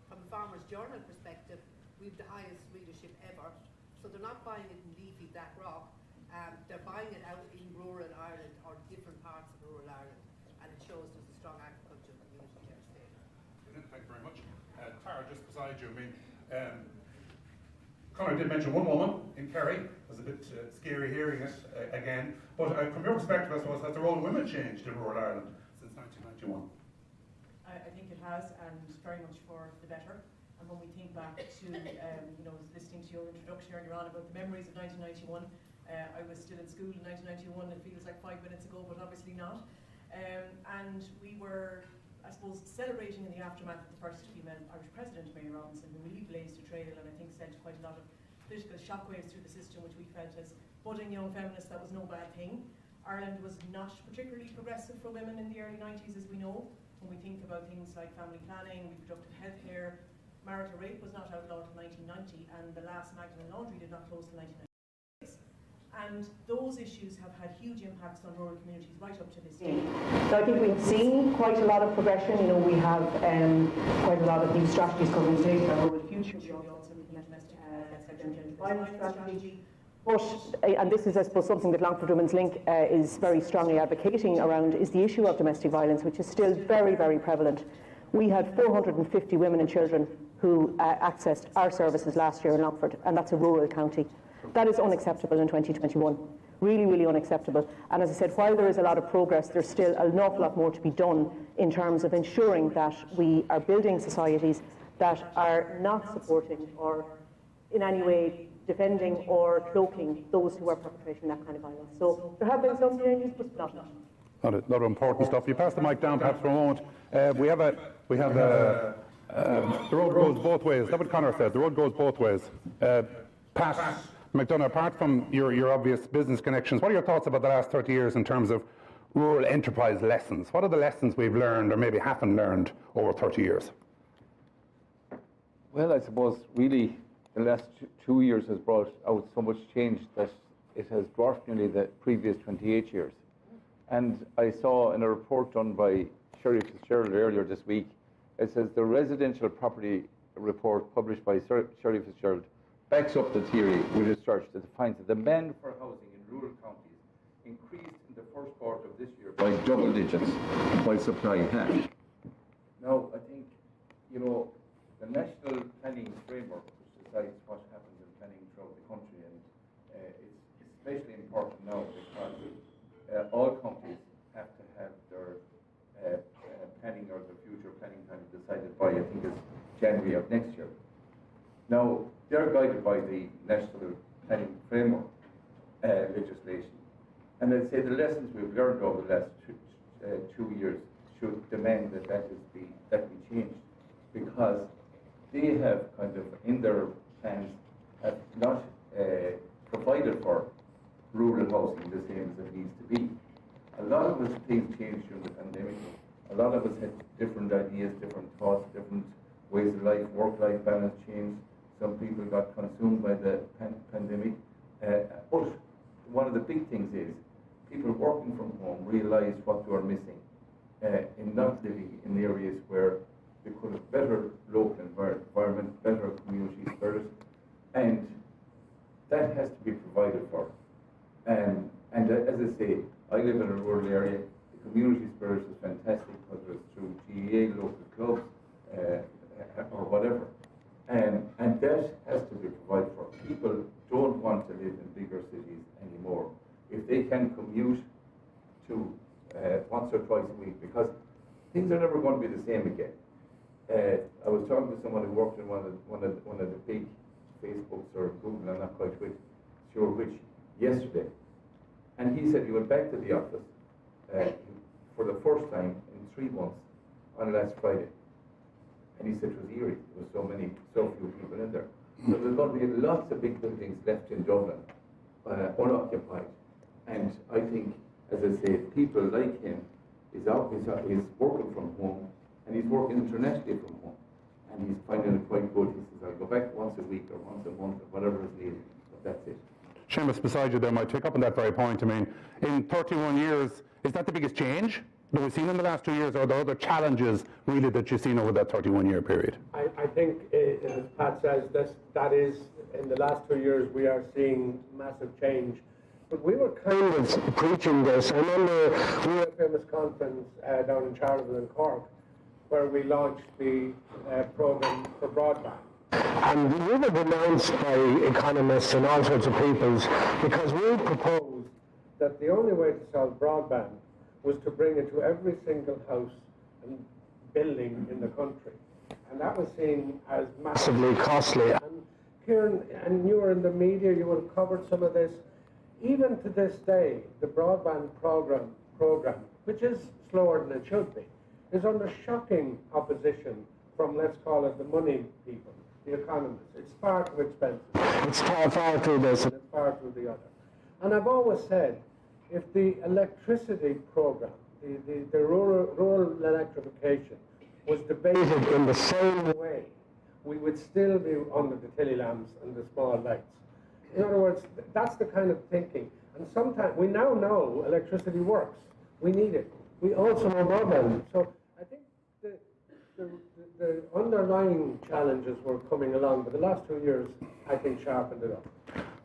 From the Farmers Journal perspective, we've the highest readership ever. So they're not buying it in leafy Blackrock. They're buying it out in rural Ireland or different parts of rural Ireland, and it shows there's a strong agricultural community there today.
Thank you very much. Tara, just beside you, I mean, Conor did mention one woman in Kerry. It was a bit scary hearing it again. But from your perspective, I suppose, has the role of women changed in rural Ireland since 1991?
I think it has, and very much for the better. And when we think back to, listening to your introduction earlier on about the memories of 1991, I was still in school in 1991. It feels like 5 minutes ago, but obviously not. And we were, I suppose, celebrating in the aftermath of the first female Irish President, Mary Robinson, who really blazed a trail and I think sent quite a lot of political shockwaves through the system, which we felt as budding young feminists that was no bad thing. Ireland was not particularly progressive for women in the early 90s, as we know. When we think about things like family planning, reproductive health care, marital rape was not outlawed until 1990, and the last Magdalen Laundry did not close until 1996. And those issues have had huge impacts on rural communities right up to this day. So I think we've seen quite a lot of progression. We have quite a lot of new strategies coming in place, our rural future. We also implement domestic violence strategy. But, and this is, I suppose, something that Longford Women's Link is very strongly advocating around, is the issue of domestic violence, which is still very, very prevalent. We had 450 women and children who accessed our services last year in Longford, and that's a rural county. That is unacceptable in 2021. Really, really unacceptable. And as I said, while there is a lot of progress, there's still an awful lot more to be done in terms of ensuring that we are building societies that are not supporting or in any way defending or cloaking those who are perpetrating that kind of violence. So there have been some changes, but not enough.
A lot of important stuff. You pass the mic down perhaps for a moment. The road goes both ways. That's what Conor said. The road goes both ways. Pat McDonough, apart from your obvious business connections, what are your thoughts about the last 30 years in terms of rural enterprise lessons? What are the lessons we've learned or maybe haven't learned over 30 years?
Well, I suppose really the last 2 years has brought out so much change that it has dwarfed nearly the previous 28 years. And I saw in a report done by Sherry Fitzgerald earlier this week, it says the residential property report published by Sherry Fitzgerald backs up the theory with research that finds that the demand for housing in rural counties increased in the first quarter of this year by double digits, while supply had. Now, I think, the National Planning Framework, which decides what happens in planning throughout the country, and it's especially important now because all counties have to have their planning or their future planning time decided by, I think, it's January of next year. Now, they're guided by the National Planning Framework legislation. And I'd say the lessons we've learned over the last 2 years should demand that we change, because they have kind of, in their plans, have not provided for rural housing the same as it needs to be. A lot of us, things changed during the pandemic. A lot of us had different ideas, different thoughts, different ways of life, work-life balance changed. Some people got consumed by the pandemic. But one of the big things is people working from home realize what they are missing in not living in areas where they could have better local environment, better community spirit, and that has to be provided for. And as I say, I live in a rural area. The community spirit is fantastic, whether it's through GEA, local clubs, or whatever. And that has to be provided for. People don't want to live in bigger cities anymore. If they can commute to once or twice a week, because things are never going to be the same again. I was talking to someone who worked in one of the big Facebooks or Google, I'm not quite sure which, yesterday. And he said he went back to the office for the first time in 3 months on last Friday. And he said it was eerie. There were so few people in there. So there's going to be lots of big buildings left in Dublin, unoccupied. And I think, as I say, people like him is working from home, and he's working internationally from home. And he's finding it quite good. He says, I'll go back once a week or once a month or whatever is needed, but that's it.
Seamus, beside you there, might pick up on that very point. I mean, in 31 years, is that the biggest change that we've seen in the last 2 years, or are there other challenges really that you've seen over that 31-year period?
I think, as Pat says, that is, in the last 2 years, we are seeing massive change. But we were kind of preaching this. I remember we had a famous conference down in Charleville in Cork, where we launched the programme for broadband. And we were denounced by economists and all sorts of peoples because we proposed that the only way to solve broadband was to bring it to every single house and building in the country. And that was seen as massively costly. And Kieran, and you were in the media, you would have covered some of this. Even to this day, the broadband program, which is slower than it should be, is under shocking opposition from, let's call it, the money people, the economists. It's far too expensive. It's far too this and it's far too the other. And I've always said, if the electricity program, the rural electrification, was debated in the same way, we would still be under the tilly lamps and the small lights. In other words, that's the kind of thinking. And sometimes, we now know electricity works. We need it. We also know broadband. So I think the underlying challenges were coming along, but the last 2 years, I think, sharpened it up.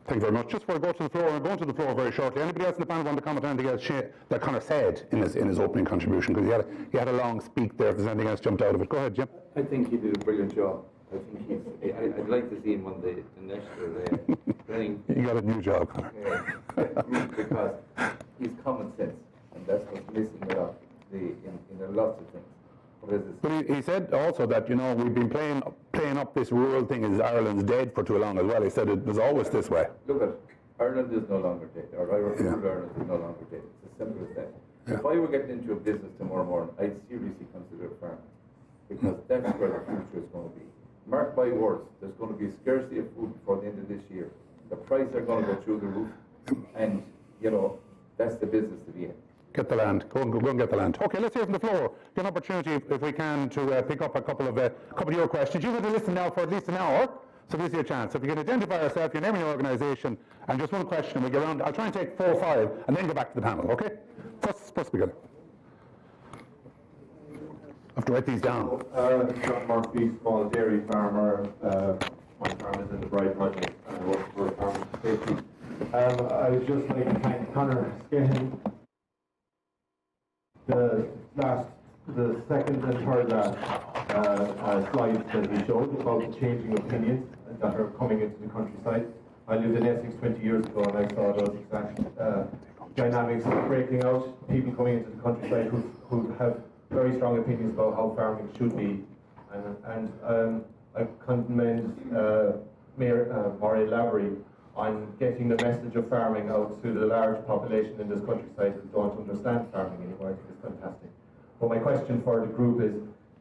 Thank you very much. Just before I go to the floor, I'm going to the floor very shortly. Anybody else in the panel want to comment on anything else that Conor said in his opening contribution? Because he had a long speak there. If there's anything else jumped out of it, go ahead, Jim.
I think he did a brilliant job. I think I'd like to see him on the national training.
You got a new job, Conor.
Because he's common sense, and that's what's missing a lot in a lot of things.
But he said also that, you know, we've been playing up this rural thing as Ireland's dead for too long as well. He said it was always this way.
Look at Ireland is no longer dead, or Irish Ireland is no longer dead. It's as simple as that. If I were getting into a business tomorrow morning, I'd seriously consider farming, because that's where the future is going to be. Mark my words, there's going to be a scarcity of food before the end of this year. The prices are going to go through the roof, and, you know, that's the business to be in.
Get the land. Go and get the land. Okay, let's hear from the floor. Get an opportunity, if we can, to pick up a couple of your questions. You've had to listen now for at least an hour, so this is your chance. So if you can identify yourself, your name and your organisation, and just one question, and we get around. I'll try and take 4 or 5, and then go back to the panel. Okay? First beginner. I have to write these down.
John Murphy, small dairy farmer. My farm is in the Bright project, and I work for Farmers Safety. I would just like to thank Conor Skehan. The second and third slides that he showed about the changing opinions that are coming into the countryside. I lived in Essex 20 years ago, and I saw those exact dynamics breaking out. People coming into the countryside who have very strong opinions about how farming should be, and I commend Mayor Murray Lavery on getting the message of farming out to the large population in this countryside who don't understand farming anymore. I think it's fantastic. But my question for the group is,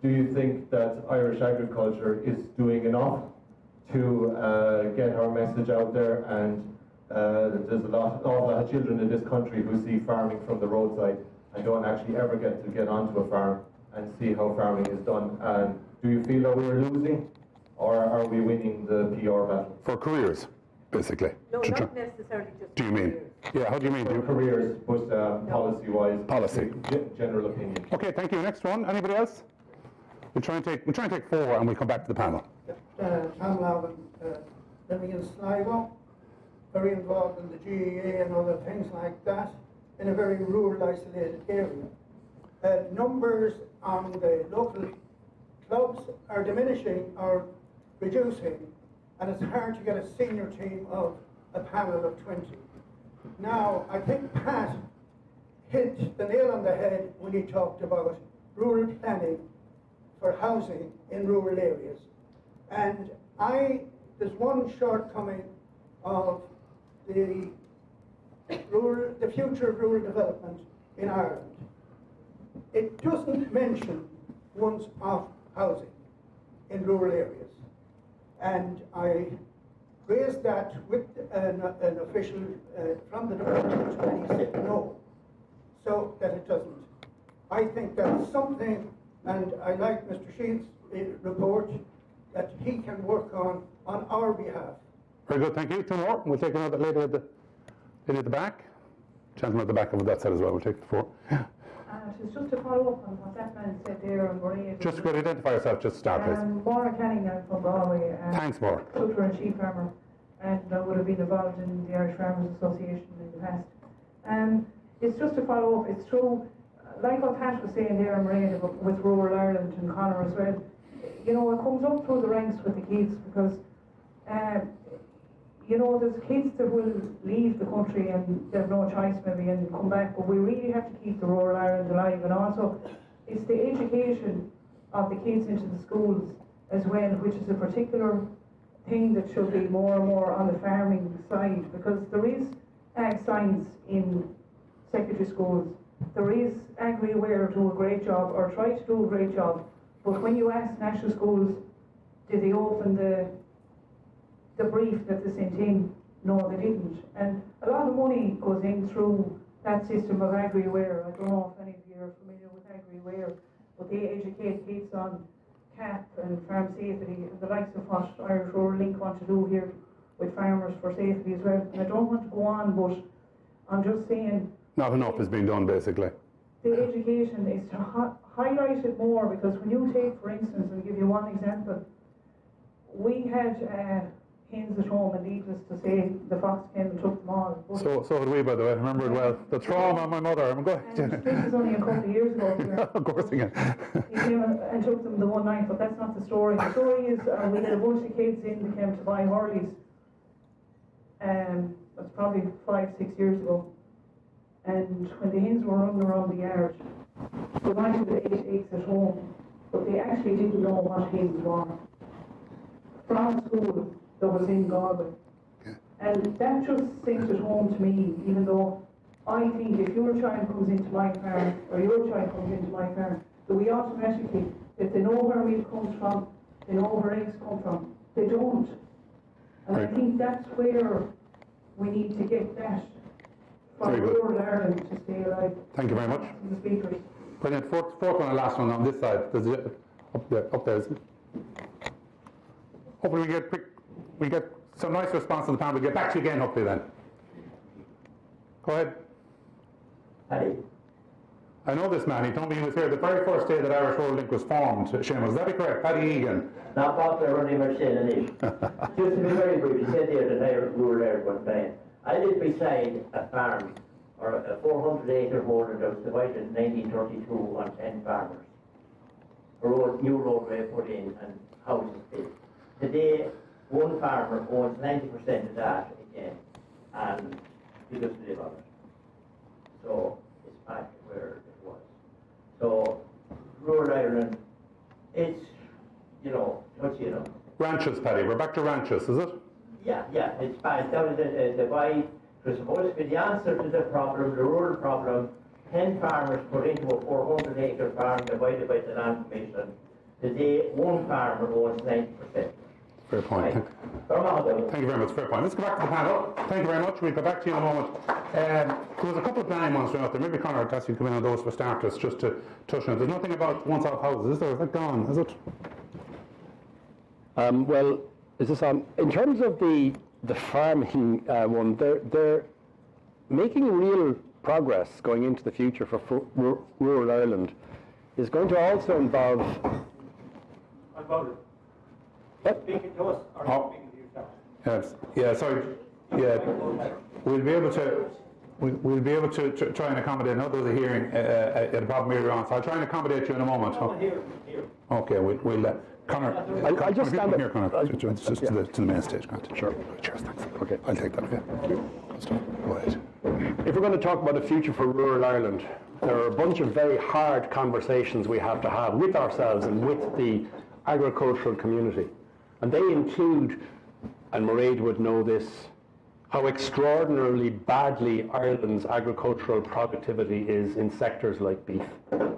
do you think that Irish agriculture is doing enough to get our message out there? And there's an awful lot of children in this country who see farming from the roadside and don't actually ever get onto a farm and see how farming is done. And do you feel that we're losing, or are we winning the PR battle?
For careers, basically.
No, not necessarily just
do you mean?
careers.
Yeah, how do you mean?
Careers, but policy-wise.
Policy.
General opinion.
Okay, thank you. Next one. Anybody else? We'll try and take 4, and we'll come back to the panel.
Tom Lavin, living in Sligo, very involved in the GEA and other things like that, in a very rural, isolated area. Numbers on the local clubs are diminishing or reducing, and it's hard to get a senior team of a panel of 20. Now, I think Pat hit the nail on the head when he talked about rural planning for housing in rural areas. And there's one shortcoming of the future of rural development in Ireland. It doesn't mention once of housing in rural areas. And I raised that with an official from the department, and he said no, so that it doesn't. I think that's something, and I like Mr. Sheets' report, that he can work on our behalf.
Very good, thank you. 2 more. We'll take another later at the back. Gentleman at the back over that side as well. We'll take the 4.
It's just to follow up on what that man said there and Maria.
Just go identify yourself, just to start, please.
Maura Canning, I'm from Galway.
Thanks, Maura.
Tutor and sheep farmer, and I would have been involved in the Irish Farmers Association in the past. It's just to follow up. It's true, like what Pat was saying there, Maria, with rural Ireland and Conor as well. You know, it comes up through the ranks with the kids because, you know, there's kids that will leave the country and they have no choice maybe and come back, but we really have to keep the rural Ireland alive. And also, it's the education of the kids into the schools as well, which is a particular thing that should be more and more on the farming side, because there is ag science in secondary schools. There is Agri-Aware do a great job, or try to do a great job, but when you ask national schools, did they open the brief that they sent in? No, they didn't. And a lot of money goes in through that system of Agri-Aware. I don't know if any of you are familiar with Agri-Aware, but they educate kids on CAP and farm safety and the likes of what Irish Rural Link want to do here with farmers for safety as well. And I don't want to go on, but I'm just saying...
Not enough is being done, basically.
The education is to highlight it more, because when you take, for instance, and I'll give you one example, we had hens at home, and needless to say, the fox came and took them all.
So did we, by the way. I remember it well. The trauma of my mother. I'm going.
This is only a couple of years ago.
Of course, again.
He came and took them the one night, but that's not the story. The story is we had a bunch of kids in that came to buy Hurleys. That's probably 5-6 years ago. And when the hens were running around the yard, they might have 8 eggs at home, but they actually didn't know what hens were. From school that was in Galway. And that just sent it home to me, even though I think if your child comes into my farm, or your child comes into my farm, that we automatically, if they know where milk comes from, they know where eggs come from. They don't. And I think that's where we need to get that for rural Ireland to stay alive.
Thank you very much.
The speakers.
Brilliant. Fourth one and last one on this side. There's up there, isn't it? Hopefully we get some nice response from the panel. We'll get back to you again, hopefully then. Go ahead.
Paddy.
I know this man. He told me he was here the very first day that Irish Rural Link was formed. Seamus, is that be correct? Paddy Egan.
Not popular running much in it. Just to be very brief, you said there that Irish Rural Area was banned. I live beside a farm, or a 400-acre holding that was divided in 1932 on 10 farmers. A new roadway put in and houses built. Today, one farmer owns 90% of that again, and he doesn't live on it. So it's back where it was. So rural Ireland, it's, what you know.
Ranches, Paddy. We're back to ranches, is it?
Yeah, it's fine. That was a divide. It was supposed to be the answer to the problem, the rural problem. 10 farmers put into a 400-acre farm divided by the land commission. Today, one farmer owns 90%.
Fair point.
Right.
Thank you very much. Fair point. Let's go back to the panel. Thank you very much. We'll go back to you in a moment. There was a couple of planning ones out there. Maybe Conor would ask you to come in on those for starters, just to touch on it. There's nothing about once-off houses, is there? Is that gone? Is it?
Well, is this on? In terms of the farming one, they're making real progress going into the future for rural Ireland. Is going to also involve.
What? Speaking to us or speaking to yourself?
Yes. Yeah. Sorry. Yeah. We'll be able to try and accommodate. I know there was a hearing at a problem earlier on, so I'll try and accommodate you in a moment.
Here.
Okay. We'll. Connor,
I'll just stand up
here, Connor. Just to the main stage, Grant.
Sure.
Cheers. Thanks.
Okay.
I'll take that. Okay. Go ahead.
If we're going to talk about the future for rural Ireland, there are a bunch of very hard conversations we have to have with ourselves and with the agricultural community. And they include, and Mairead would know this, how extraordinarily badly Ireland's agricultural productivity is in sectors like beef.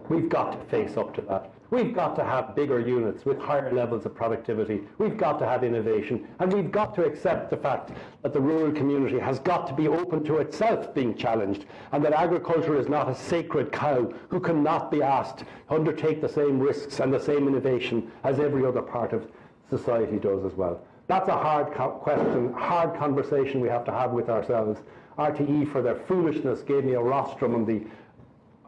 We've got to face up to that. We've got to have bigger units with higher levels of productivity. We've got to have innovation. And we've got to accept the fact that the rural community has got to be open to itself being challenged, and that agriculture is not a sacred cow who cannot be asked to undertake the same risks and the same innovation as every other part of society does as well. That's a hard question, hard conversation we have to have with ourselves. RTE, for their foolishness, gave me a rostrum on the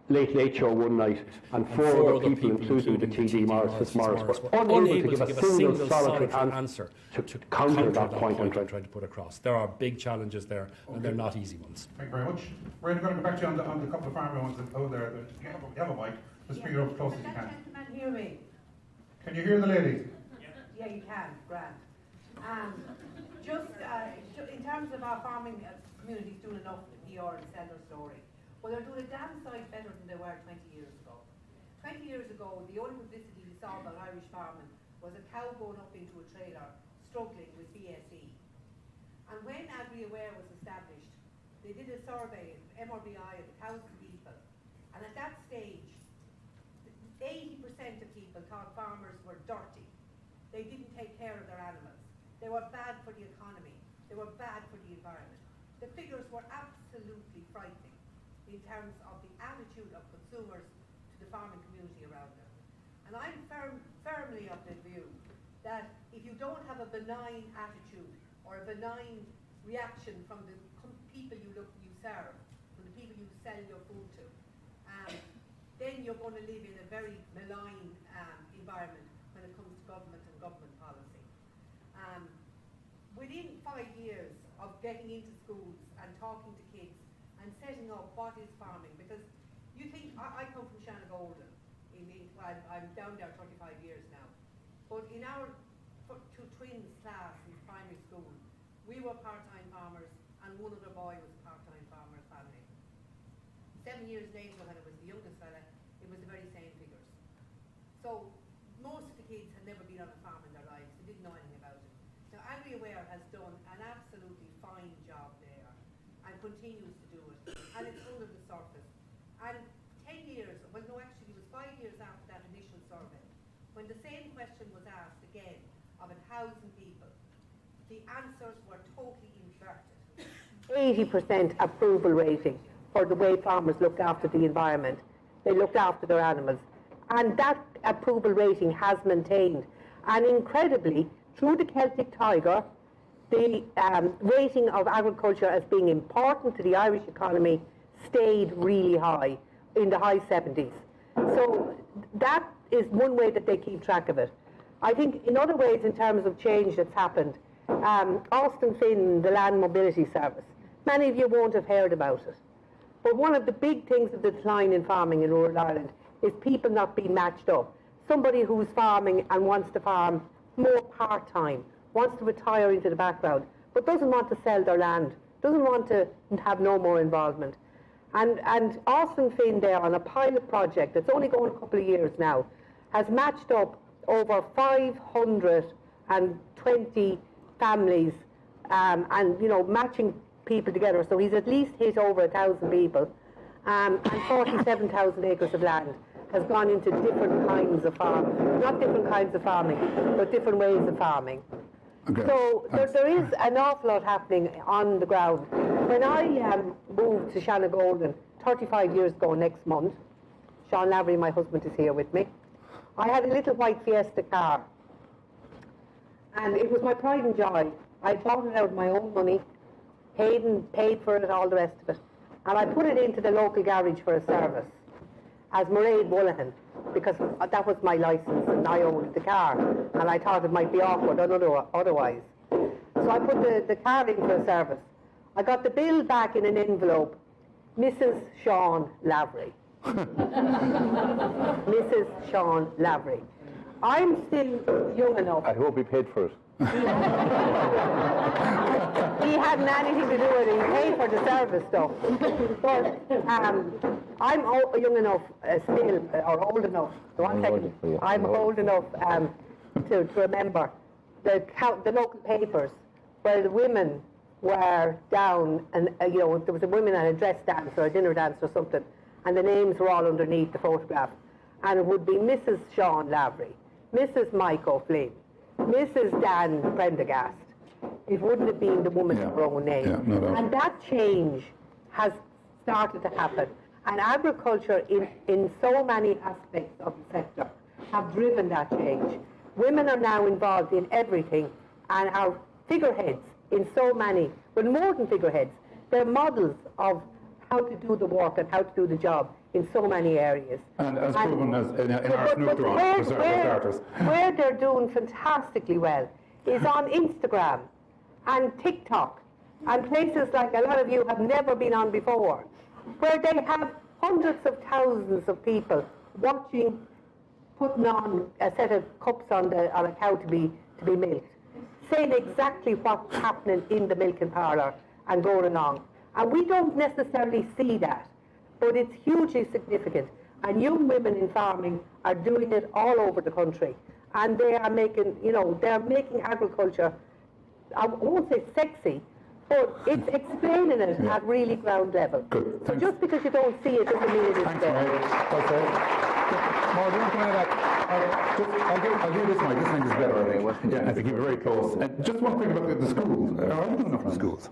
Late Show one night, and four other people, including the TD Morris, were unable to give a single solitary answer to counter that point I'm trying to put across. There are big challenges there, and they're not easy ones.
Thank you very much. We're going to go back to you on the couple of farmer ones that go there. You have a mic. Just bring it up as close as you can.
Can hear me?
Can you hear the ladies?
Yeah, you can. Grand. Just in terms of our farming communities doing enough PR and sell their story, well, they're doing a damn sight better than they were 20 years ago. 20 years ago, the only publicity we saw about Irish farming was a cow going up into a trailer struggling with BSE. And when AgriAware was established, they did a survey, MRBI, of 1,000 people. And at that stage, 80% of people thought farmers were dirty. They didn't take care of their animals. They were bad for the economy. They were bad for the environment. The figures were absolutely frightening in terms of the attitude of consumers to the farming community around them. And I'm firmly of the view that if you don't have a benign attitude or a benign reaction from the people you serve, from the people you sell your food to, then you're going to live in a very malign environment when it comes to government and government policy. Within 5 years of getting into schools and talking to kids and setting up what is farming, because you think, I come from Shannagolden, I'm down there 35 years now, but in our two twins class in primary school, we were part-time farmers and one other boy was a part-time farmer family. 7 years later, when it was the youngest fella, it was the very same figures. So most of the kids had never been on a farm in their lives, they didn't know anything about it. Now AgriAware has done an absolutely fine job there and continues to do it, and it's under the surface. And 10 years, well no actually it was 5 years after that initial survey, when the same question was asked again of 1,000 people, the answers were totally inverted.
80% approval rating for the way farmers looked after the environment. They looked after their animals. And that approval rating has maintained. And incredibly, through the Celtic Tiger, the rating of agriculture as being important to the Irish economy stayed really high, in the high 70s. So that is one way that they keep track of it. I think in other ways, in terms of change that's happened, Austin Finn, the Land Mobility Service, many of you won't have heard about it. But one of the big things of the decline in farming in rural Ireland is people not being matched up. Somebody who's farming and wants to farm more part-time, wants to retire into the background, but doesn't want to sell their land, doesn't want to have no more involvement. And Austin Finn there, on a pilot project that's only going a couple of years now, has matched up over 520 families and, you know, matching people together. So he's at least hit over 1,000 people, and 47,000 acres of land has gone into different kinds of farming. Not different kinds of farming, but different ways of farming. Okay. So there is an awful lot happening on the ground. When I moved to Shannagolden 35 years ago next month, Sean Lavery, my husband, is here with me, I had a little white Fiesta car. And it was my pride and joy. I bought it out of my own money, paid for it, all the rest of it. And I put it into the local garage for a service as Mairead Woollahan, because that was my licence and I owned the car. And I thought it might be awkward otherwise. So I put the car in for a service. I got the bill back in an envelope, Mrs. Sean Lavery. Mrs. Sean Lavery. I'm still young enough.
I hope he paid for it.
He hadn't anything to do with it. He paid for the service stuff. But I'm young enough still, or old enough. I'm old enough to remember the local papers where the women were down, and you know, there was a woman at a dress dance or a dinner dance or something, and the names were all underneath the photograph, and it would be Mrs. Sean Lavery, Mrs. Mike O'Flynn, Mrs. Dan Prendergast. It wouldn't have been the woman's own name. And that change has started to happen. And agriculture in so many aspects of the sector have driven that change. Women are now involved in everything and are figureheads in so many, but more than figureheads, they're models of how to do the work and how to do the job in so many areas.
And as proven as in our Snoop draw, for starters.
Where they're doing fantastically well is on Instagram and TikTok and places like a lot of you have never been on before, where they have hundreds of thousands of people watching, putting on a set of cups on a cow to be milked, saying exactly what's happening in the milking parlour and going along. And we don't necessarily see that, but it's hugely significant. And young women in farming are doing it all over the country. And they are making, they're making agriculture, I won't say sexy, but it's explaining it at really ground level.
Good.
So just because you don't see it doesn't mean it isn't there.
More, do you want to come in I'll do this, Mike. This thing is better, I think. Yeah, I think you're very close. Just one thing about the schools. Are you doing enough in schools?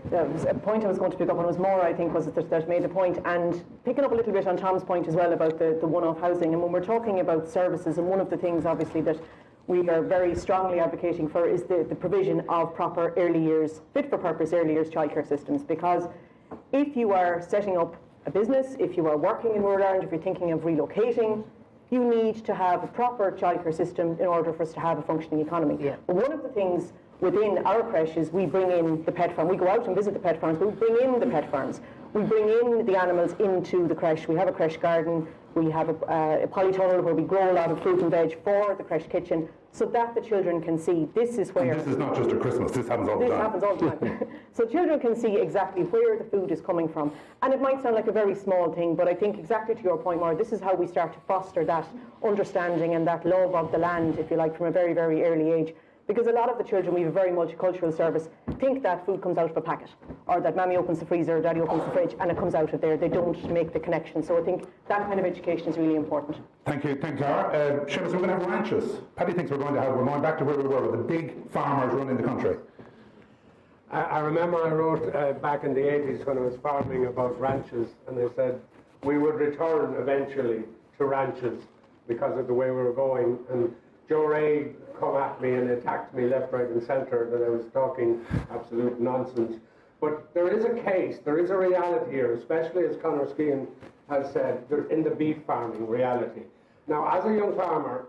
The point I was going to pick up on was more, I think, was that made a point, and picking up a little bit on Tom's point as well about the one-off housing. And when we're talking about services, and one of the things obviously that we are very strongly advocating for is the provision of proper early years, fit for purpose early years childcare systems. Because if you are setting up a business, if you are working in rural Ireland, if you're thinking of relocating, you need to have a proper childcare system in order for us to have a functioning economy. Yeah. But one of the things within our creche is we bring in the pet farm. We go out and visit the pet farms, but we bring in the pet farms. We bring in the animals into the creche. We have a creche garden. We have a polytunnel where we grow a lot of fruit and veg for the creche kitchen, so that the children can see this is where...
And this is not just at Christmas, this happens all the time.
This happens all the time. So children can see exactly where the food is coming from. And it might sound like a very small thing, but I think exactly to your point, Maura, this is how we start to foster that understanding and that love of the land, if you like, from a very, very early age. Because a lot of the children, we have a very multicultural service, think that food comes out of a packet, or that Mammy opens the freezer, or Daddy opens the fridge, and it comes out of there. They don't make the connection. So I think that kind of education is really important.
Thank you, Clara. Seamus, we're going to have ranches. Paddy thinks we're going back to where we were, with the big farmers running the country.
I remember I wrote back in the 80s when I was farming about ranches, and they said we would return eventually to ranches because of the way we were going. And Joe Ray come at me and attacked me left, right and centre that I was talking absolute nonsense. But there is a case, there is a reality here, especially as Conor Skehan has said, in the beef farming reality. Now, as a young farmer,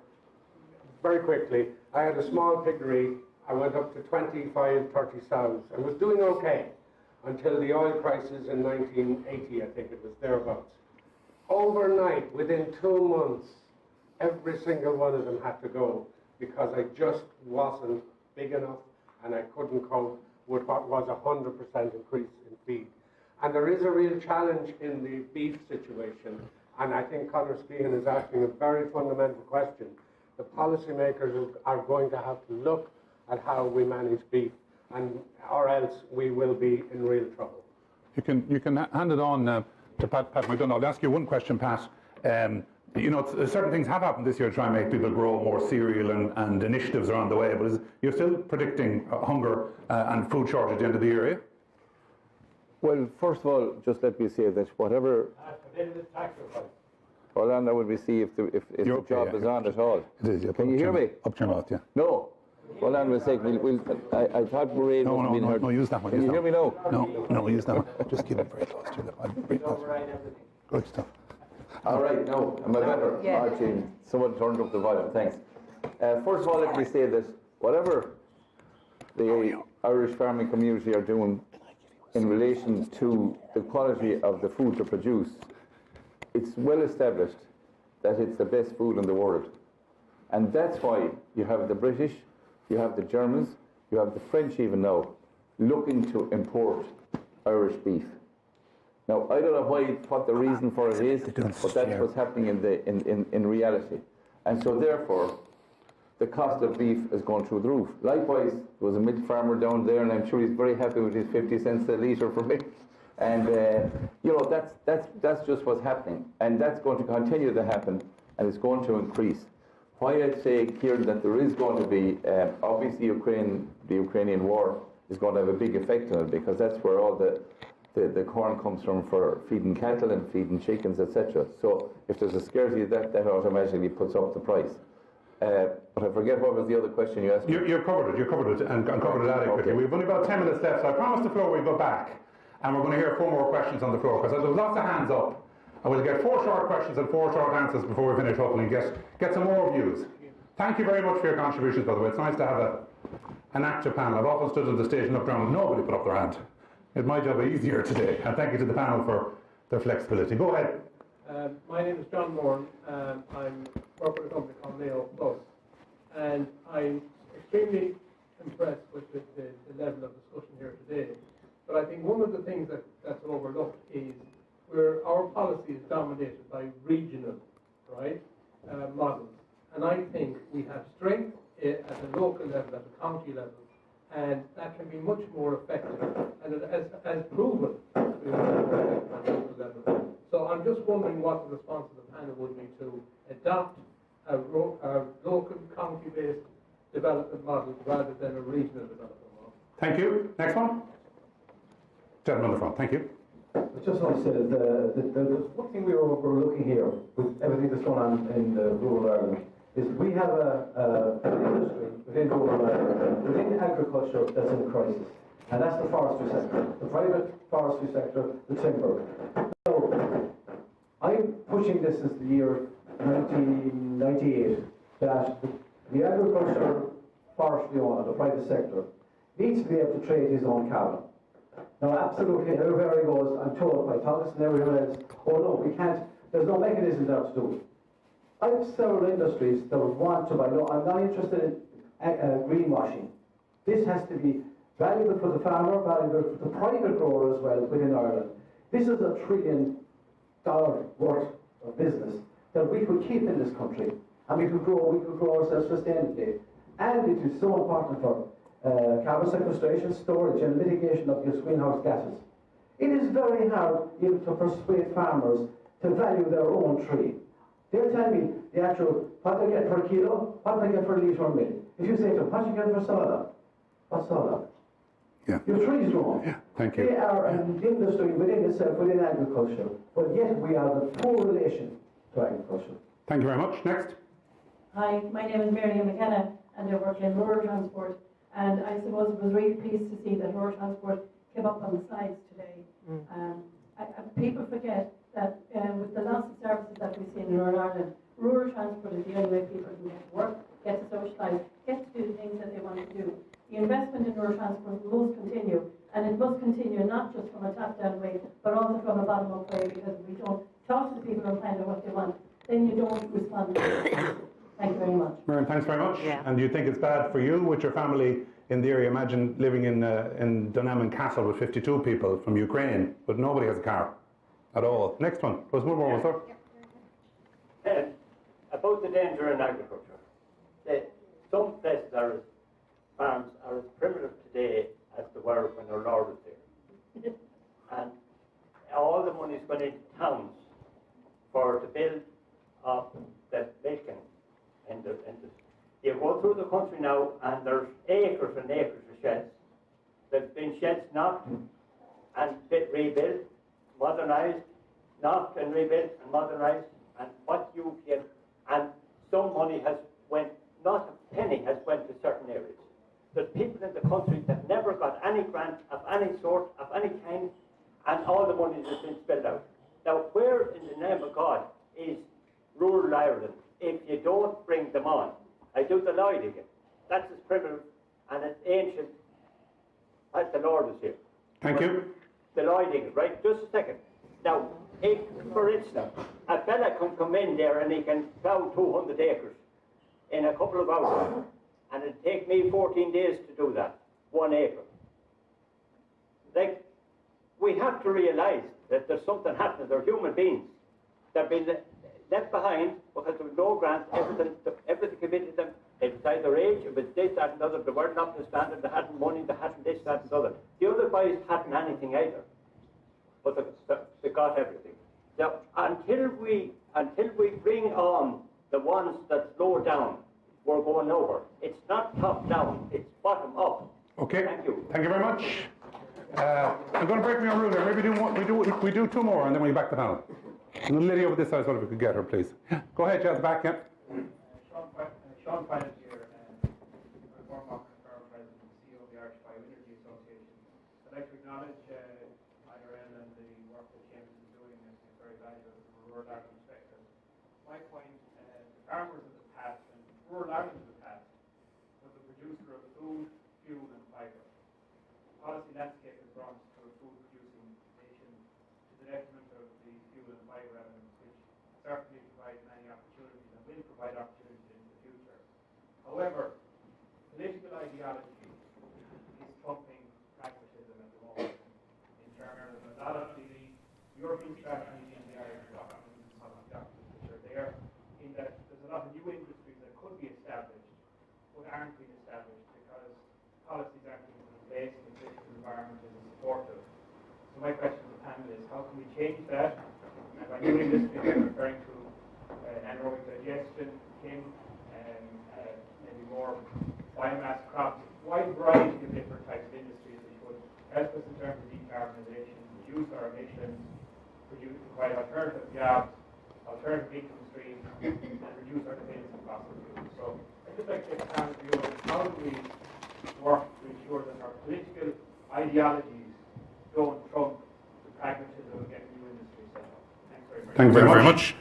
very quickly, I had a small piggery. I went up to 25, 30 sows. I was doing okay until the oil crisis in 1980, I think it was, thereabouts. Overnight, within 2 months, every single one of them had to go because I just wasn't big enough and I couldn't cope with what was a 100% increase in feed. And there is a real challenge in the beef situation, and I think Conor Skehan is asking a very fundamental question. The policymakers are going to have to look at how we manage beef, or else we will be in real trouble.
You can hand it on to Pat McDonald. I'll ask you one question, Pat. Certain things have happened this year to try and make people grow more cereal, and initiatives are on the way, but you're still predicting hunger and food shortage at the end of the year, are you? Well, first of all, just let me say that whatever... Well, and I would see if the job is on at all. It is, yeah. Can you hear me? Up to your mouth, yeah. No. Well, and we'll say, I thought Maureen wasn't being heard. No, use that one. Can you hear me now? No, use that one. Just keep it very close to you. Good stuff. All right, now, am I better?
Yeah.
Archie, someone turned up the volume, thanks. First of all, let me say that whatever the Irish farming community are doing in relation to the quality of the food they produce, it's well established that it's the best food in the world. And that's why you have the British, you have the Germans, you have the French even now, looking to import Irish beef. Now, I don't know what the reason for it is, but that's what's happening in reality. And so therefore, the cost of beef is going through the roof. Likewise, there was a milk farmer down there, and I'm sure he's very happy with his 50 cents a litre for milk. And that's just what's happening, and that's going to continue to happen, and it's going to increase. Why I say, Kieran, that there is going to be obviously the Ukrainian war is going to have a big effect on it, because that's where all the corn comes from for feeding cattle and feeding chickens, etc. So if there's a scarcity, that automatically puts up the price. But I forget what was the other question you asked me.
You covered it and covered it adequately. Okay. We've only about 10 minutes left, so I promised the floor we'd go back, and we're going to hear 4 more questions on the floor, because there was lots of hands up, And we'll get 4 short questions and 4 short answers before we finish, hopefully, and get some more views. Thank you very much for your contributions, by the way. It's nice to have an active panel. I've often stood on the stage and looked around and nobody put up their hand. Made my job easier today. And thank you to the panel for their flexibility. Go ahead.
My name is John Moore. I'm work with a company called Mayo Plus. And I'm extremely impressed with the level of discussion here today. But I think one of the things that's overlooked is where our policy is dominated by regional, right, models. And I think we have strength at the local level, at the county level, and that can be much more effective, and it has proven to be much more effective at the local level. So I'm just wondering what the response of the panel would be to adopt a local county-based development model rather than a regional development model.
Thank you. Next one. Gentleman on the front. Thank you.
I just want to say that the one thing we're overlooking here with everything that's going on in rural Ireland is we have an industry within rural Ireland, within agriculture, that's in crisis. And that's the forestry sector, the private forestry sector, the timber. So I'm pushing this since the year 1998 that the agriculture forestry owner, the private sector, needs to be able to trade his own carbon. Now, absolutely, everywhere he goes, I'm told by Thomas and everyone else, oh no, we can't, there's no mechanism there to do it. I have several industries that would want to buy, no, I'm not interested in greenwashing. This has to be valuable for the farmer, valuable for the private grower as well within Ireland. This is $1 trillion worth of business that we could keep in this country, and we could grow ourselves sustainably. And it is so important for carbon sequestration, storage and mitigation of these greenhouse gases. It is very hard even to persuade farmers to value their own tree. They'll tell me the actual, what they get per kilo, what they get per litre of milk. If you say to them, what do you get for soda? What's soda?
Yeah.
Your trees wrong.
Yeah. Thank you.
They are an industry within itself, within agriculture, but yet we are the poor relation to agriculture.
Thank you very much. Next.
Hi, my name is Mary McKenna and I work in rural transport. And I suppose I was really pleased to see that rural transport came up on the slides today. People forget that with the loss of services that we see in rural Ireland, rural transport is the only way people can get to work, get to socialise, get to do the things that they want to do. The investment in rural transport must continue, and it must continue not just from a top-down way, but also from a bottom-up way, because if we don't talk to the people and find out what they want, then you don't respond to it. Thank you very much.
Miriam, thanks very much. Yeah. And do you think it's bad for you with your family in the area? Imagine living in Dunamon Castle with 52 people from Ukraine, but nobody has a car at all. Next one. There's one more, sir.
About the danger in agriculture. Some places farms are as primitive today as they were when their Lord was there. And all the money is going into towns to build up the milking. You go through the country now and there's acres and acres of sheds. There's been sheds knocked and rebuilt, modernised, knocked and rebuilt and modernised, and what you get, and some money has went, not a penny has went to certain areas. There's people in the country that never got any grant of any sort, of any kind, and all the money has been spilled out. Now, where in the name of God is rural Ireland if you don't bring them on? I do the Lloyd again. That's as primitive and as ancient as the Lord is here.
Thank you.
The Lloyd again, right? Just a second. Now, if, for instance, a fella can come in there and he can plough 200 acres in a couple of hours, and it'd take me 14 days to do that, 1 acre. Like, we have to realise that there's something happening. They're human beings. They've been left behind because there was no grants, everything committed them. It was either age, it was this, that and the other. They weren't up to standard, they hadn't money, they hadn't this, that and the other. The other boys hadn't anything either. But they got everything. Now, until we bring on the ones that slow down, we're going nowhere. It's not top down, it's bottom up.
Okay.
Thank you.
Thank you very much. I'm going to break my rule here. Maybe we do 2 more and then we back the panel. And the lady over this side as well, if we could get her, please. Go ahead, Jazz, back, yeah.
Sean Finance here, former Borough President and CEO of the Irish Bioenergy Association. I'd like to acknowledge IRL and the work that James is doing. It's very valuable to rural Ireland perspective. My point, the farmers of the past and rural Ireland of the past was a producer of food, fuel and fibre. The policy landscape has brought us to a food-producing nation to the detriment of the fuel and fibre elements, which certainly provide many opportunities and will provide opportunities in the future. However, political ideology is trumping pragmatism at the moment in terms of a lot of the European strategy and the Irish documents which are there, in that there's a lot of new industries that could be established but aren't being established because policies aren't being put in place and the political environment isn't supportive. So my question to the panel is, how can we change that? And by new industries, I'm referring to anaerobic digestion, maybe more biomass crops, wide variety of different types of industries which would help us in terms of decarbonisation, reduce our emissions, provide alternative jobs, alternative income streams, and reduce our dependence on fossil fuels. So I'd just like to get a panel view on how do we work to ensure that our political ideologies don't trump the pragmatism of getting new industries set up.
Thank you very much.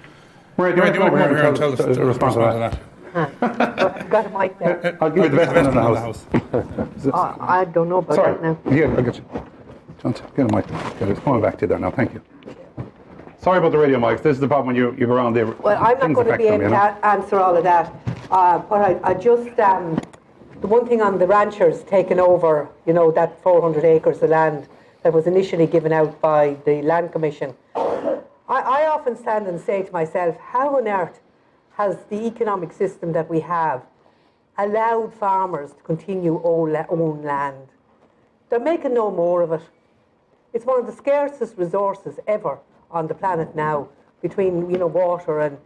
Maria, do you want to come over here and tell us the response to that?
I've got a mic there.
I'll give you the best one in the house.
I don't know about that now.
Yeah, I'll get you. John, get a mic. It's coming back to you there now. Thank you. Sorry about the radio mics. This is the problem when you go around there.
Well, I'm not going to be able to answer all of that. But I just, the one thing on the ranchers taking over, you know, that 400 acres of land that was initially given out by the Land Commission, I often stand and say to myself, how on earth has the economic system that we have allowed farmers to continue own land? They're making no more of it. It's one of the scarcest resources ever on the planet now, between, you know, water and,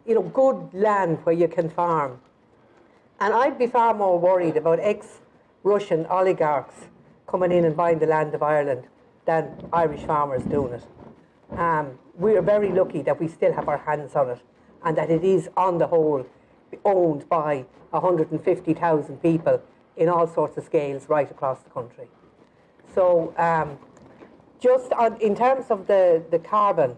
you know, good land where you can farm. And I'd be far more worried about ex-Russian oligarchs coming in and buying the land of Ireland than Irish farmers doing it. We are very lucky that we still have our hands on it, and that it is, on the whole, owned by 150,000 people in all sorts of scales right across the country. So, just in terms of the carbon,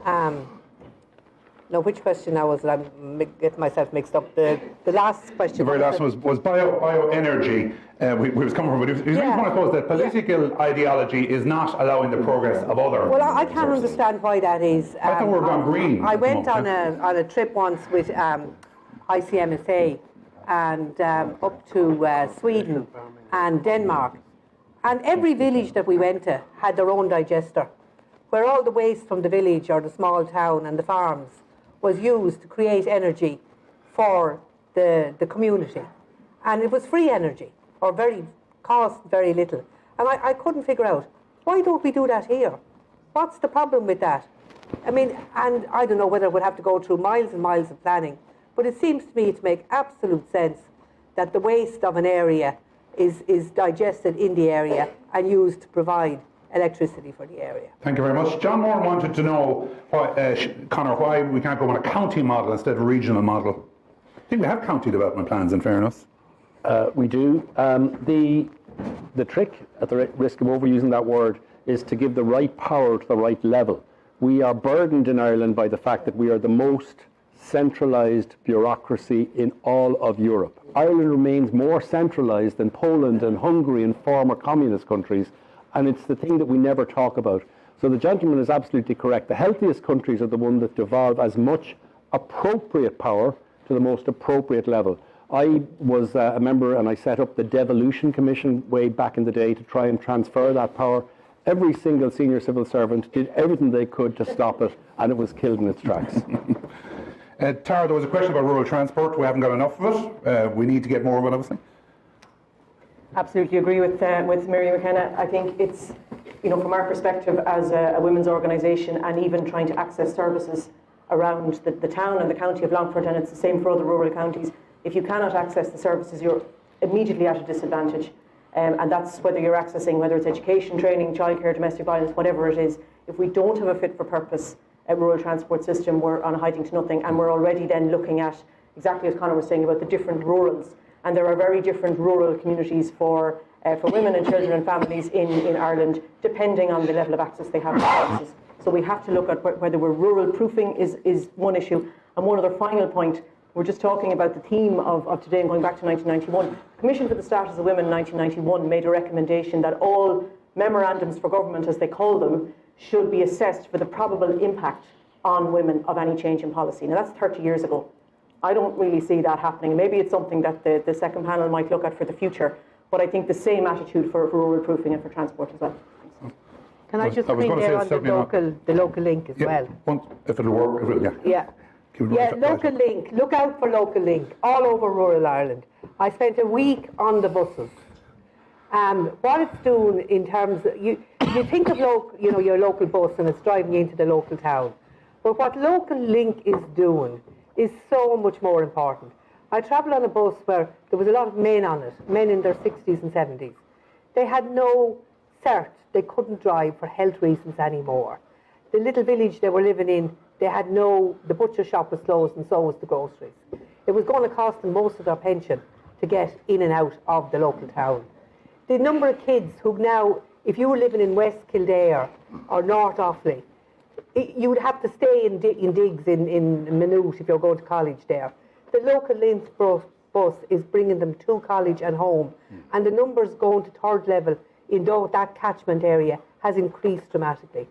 now which question now was it? I'm getting myself mixed up. The last question.
The very last one was bioenergy. We was coming from, but it was one of those that political ideology is not allowing the progress of other.
Well, I can't understand why that is.
I thought we were gone green.
I went on a trip once with ICMSA and up to Sweden and Denmark, and every village that we went to had their own digester, where all the waste from the village or the small town and the farms was used to create energy for the community. And it was free energy, or cost very little. And I couldn't figure out, why don't we do that here? What's the problem with that? I mean, and I don't know whether it would have to go through miles and miles of planning, but it seems to me to make absolute sense that the waste of an area is digested in the area and used to provide electricity for the area.
Thank you very much. John Moore wanted to know, Conor, why we can't go on a county model instead of a regional model. I think we have county development plans, in fairness.
We do. The trick, at the risk of overusing that word, is to give the right power to the right level. We are burdened in Ireland by the fact that we are the most centralised bureaucracy in all of Europe. Ireland remains more centralised than Poland and Hungary and former communist countries, and it's the thing that we never talk about. So the gentleman is absolutely correct. The healthiest countries are the ones that devolve as much appropriate power to the most appropriate level. I was a member and I set up the Devolution Commission way back in the day to try and transfer that power. Every single senior civil servant did everything they could to stop it, and it was killed in its tracks.
Tara, there was a question about rural transport. We haven't got enough of it. We need to get more of it, obviously.
Absolutely agree with Mary McKenna. I think it's, you know, from our perspective as a women's organisation, and even trying to access services around the town and the county of Longford, and it's the same for other rural counties. If you cannot access the services, you're immediately at a disadvantage. And that's whether you're accessing, whether it's education, training, childcare, domestic violence, whatever it is. If we don't have a fit for purpose rural transport system, we're on a hiding to nothing, and we're already then looking at, exactly as Conor was saying, about the different rurals. And there are very different rural communities for women and children and families in Ireland, depending on the level of access they have to services. So we have to look at whether we're rural proofing is one issue. And one other final point, we're just talking about the theme of today and going back to 1991. The Commission for the Status of Women in 1991 made a recommendation that all memorandums for government, as they call them, should be assessed for the probable impact on women of any change in policy. Now that's 30 years ago. I don't really see that happening. Maybe it's something that the second panel might look at for the future, but I think the same attitude for rural proofing and for transport as well.
Can I just bring there on the local link as well?
If it'll work,
yeah. Yeah, local link. Look out for local link all over rural Ireland. I spent a week on the buses. What it's doing in terms of, you think of your local bus and it's driving you into the local town. But what local link is doing is so much more important. I travelled on a bus where there was a lot of men on it, men in their 60s and 70s. They had no cert. They couldn't drive for health reasons anymore. The little village they were living in, the butcher shop was closed and so was the groceries. It was going to cost them most of their pension to get in and out of the local town. The number of kids who now, if you were living in West Kildare or North Offaly, you would have to stay in digs in Maynooth if you're going to college there. The local link bus is bringing them to college and home, and the numbers going to third level in that catchment area has increased dramatically.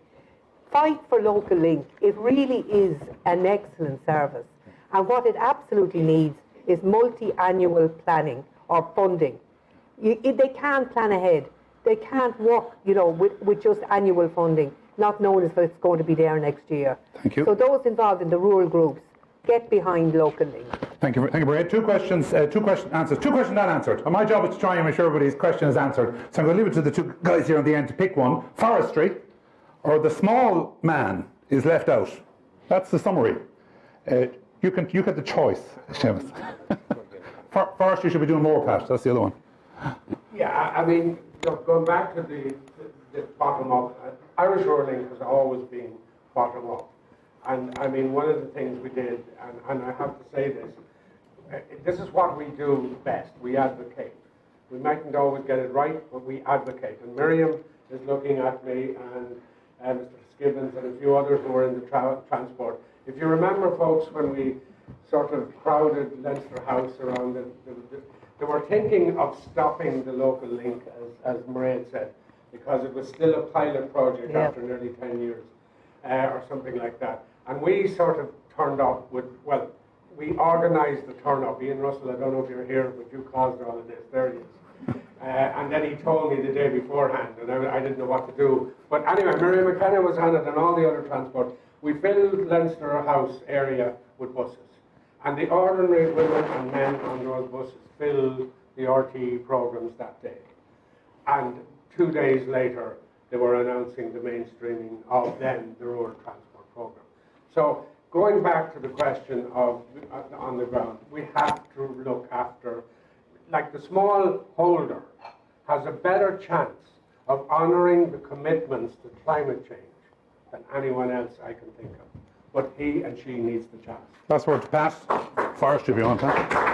Fight for local link. It really is an excellent service, and what it absolutely needs is multi-annual planning or funding. They can't plan ahead. They can't work, with just annual funding, not knowing if it's going to be there next year.
Thank you.
So those involved in the rural groups, get behind local link.
Thank you, Brad. Two questions answers. Two questions not answered. And my job is to try and make sure everybody's question is answered. So I'm going to leave it to the two guys here on the end to pick one. Forestry, or the small man is left out. That's the summary. You get the choice, Seamus. Forestry should be doing more, Pat. That's the other one.
Yeah, I mean, going back to the bottom up, Irish Rural Link has always been bottom up. And I mean, one of the things we did, and I have to say this is what we do best. We advocate. We mightn't always get it right, but we advocate. And Miriam is looking at me, and Mr. Skibbons and a few others who were in the transport. If you remember, folks, when we sort of crowded Leinster House around they were thinking of stopping the local link, as Mairead said, because it was still a pilot project after nearly 10 years, or something like that. And we sort of turned up with, we organised the turn up. Ian Russell, I don't know if you're here, but you caused all of this. There he is. And then he told me the day beforehand, and I didn't know what to do. But anyway, Miriam McKenna was on it and all the other transport. We filled Leinster House area with buses. And the ordinary women and men on those buses filled the RTE programmes that day. And 2 days later, they were announcing the mainstreaming of then the rural transport programme. So going back to the question of on the ground, we have to look after, like the small holder has a better chance of honouring the commitments to climate change than anyone else I can think of. But he and she needs the chance.
Last word to Pat. Forestry, if you want that.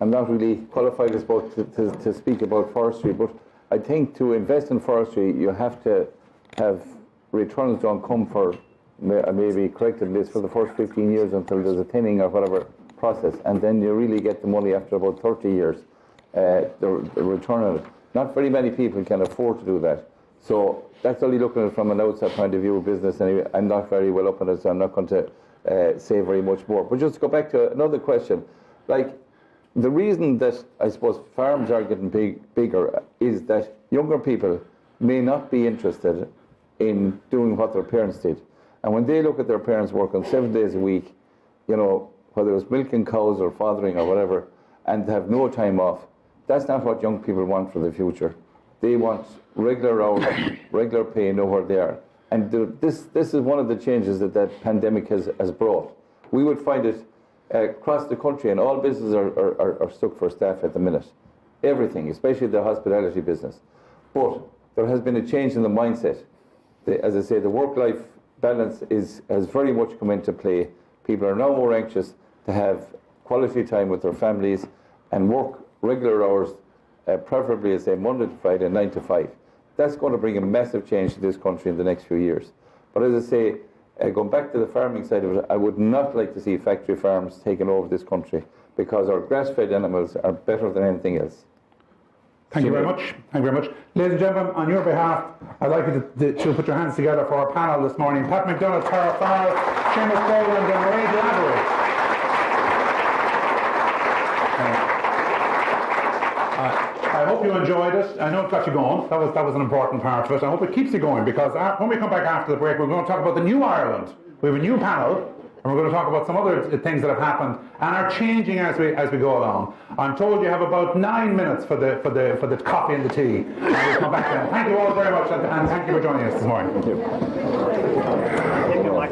I'm not really qualified, I suppose, to speak about forestry, but I think to invest in forestry, you have to have returns don't come for, I may be corrected this, for the first 15 years until there's a thinning or whatever process, and then you really get the money after about 30 years, the return on it. Not very many people can afford to do that. So that's only looking at it from an outside point of view of business. Anyway, I'm not very well up on it, so I'm not going to say very much more. But just to go back to another question, like the reason that I suppose farms are getting bigger is that younger people may not be interested in doing what their parents did. And when they look at their parents working 7 days a week, whether it's milking cows or fathering or whatever, and have no time off, that's not what young people want for the future. They want regular hours, regular pay, know where they are. And this is one of the changes that pandemic has brought. We would find it across the country, and all businesses are stuck for staff at the minute. Everything, especially the hospitality business. But there has been a change in the mindset. As I say, the work-life balance has very much come into play. People are now more anxious to have quality time with their families and work regular hours preferably, say, Monday to Friday, 9 to 5. That's going to bring a massive change to this country in the next few years. But as I say, going back to the farming side of it, I would not like to see factory farms taking over this country, because our grass-fed animals are better than anything else.
Thank you very much. Thank you very much. Ladies and gentlemen, on your behalf, I'd like you to put your hands together for our panel this morning. Pat McDonagh, Tara Farrell, Seamus Boland and Marie Lavery. I hope you enjoyed it. I know it got you going. That was an important part of it. I hope it keeps you going, because when we come back after the break, we're going to talk about the new Ireland. We have a new panel, and we're going to talk about some other things that have happened and are changing as we go along. I'm told you have about 9 minutes for the coffee and the tea. And we'll come back then. Thank you all very much, and thank you for joining us this morning. Thank you.
I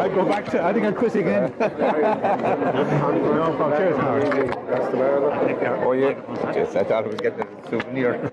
go back to, I think I'm Chris again. Cheers, Howard.
Oh yeah, yes, I thought I was getting a souvenir.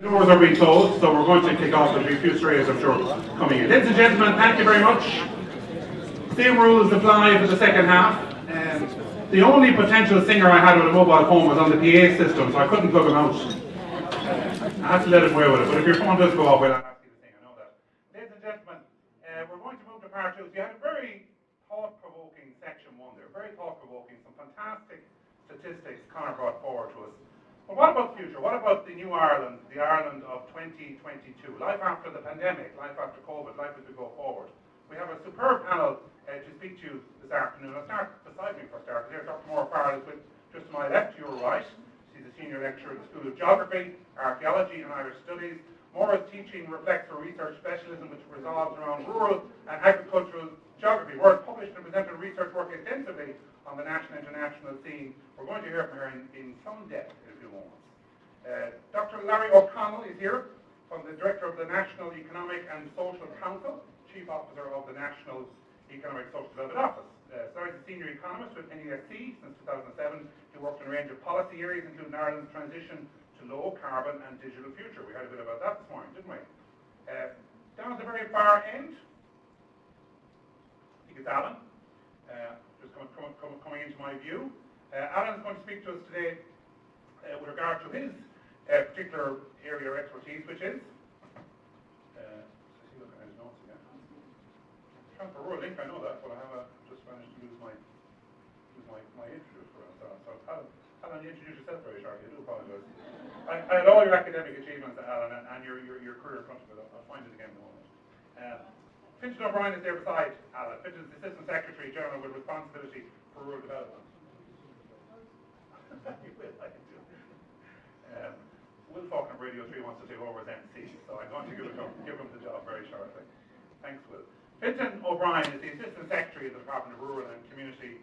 Doors are being closed, so we're going to kick off. There'll be a few strays, I'm sure, coming in. Ladies and gentlemen, thank you very much. Same rules apply for the second half. The only potential singer I had with a mobile phone was on the PA system, so I couldn't plug him out. I had to let him away with it, but if your phone does go off, well, I'll ask you to sing, I know that. Ladies and gentlemen, we're going to move to part two. So you had a very thought-provoking section one there, very thought-provoking, some fantastic statistics Conor brought forward to us. But what about the future? What about the new Ireland, the Ireland of 2022? Life after the pandemic, life after COVID, life as we go forward. We have a superb panel to speak to you this afternoon. I'll start beside me for a start. Here, Dr. Maura Farrell is with just to my left, to your right. She's a senior lecturer at the School of Geography, Archaeology and Irish Studies. Maura's teaching reflects her research specialism, which revolves around rural and agricultural geography. Maura's published and presented research work extensively on the national and international scene. We're going to hear from her in some depth in a few moments. Dr. Larry O'Connell is here, from the Director of the National Economic and Social Council, Chief Officer of the National Economic Social Development Office. Larry's a senior economist with NESC since 2007. He worked on a range of policy areas, including Ireland's transition to low carbon and digital future. We heard a bit about that this morning, didn't we? Down at the very far end, I think it's Alan, just coming into my view. Alan is going to speak to us today with regard to his particular area of expertise, which is looking at his notes again. Transfer rural link, I know that, but I have just managed to use my introduce for us. So Alan, you introduce yourself very shortly. I do apologise. I had all your academic achievements, Alan, and your career in front of me. I'll find it again in a moment. Fintan O'Brien is there beside Alan. Fintan is the Assistant Secretary General with responsibility for rural development. Will Faulkner of Radio 3 wants to take over as MC, so I'm going to give him the job very shortly. Thanks, Will. Fintan O'Brien is the Assistant Secretary of the Department of Rural and Community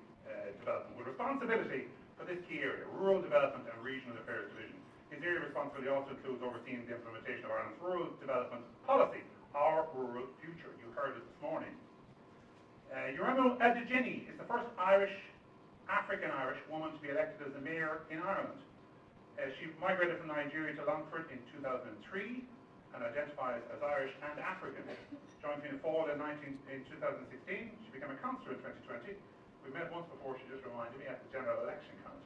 Development with responsibility for this key area, Rural Development and Regional Affairs Division. His area of responsibility also includes overseeing the implementation of Ireland's Rural Development Policy, Our Rural Future. You heard it this morning. Yuremu Adejini is the first African-Irish woman to be elected as the Mayor in Ireland. She migrated from Nigeria to Longford in 2003 and identifies as Irish and African. Joined Fianna Fáil in 2016. She became a councillor in 2020. We met once before, she just reminded me, at the general election count.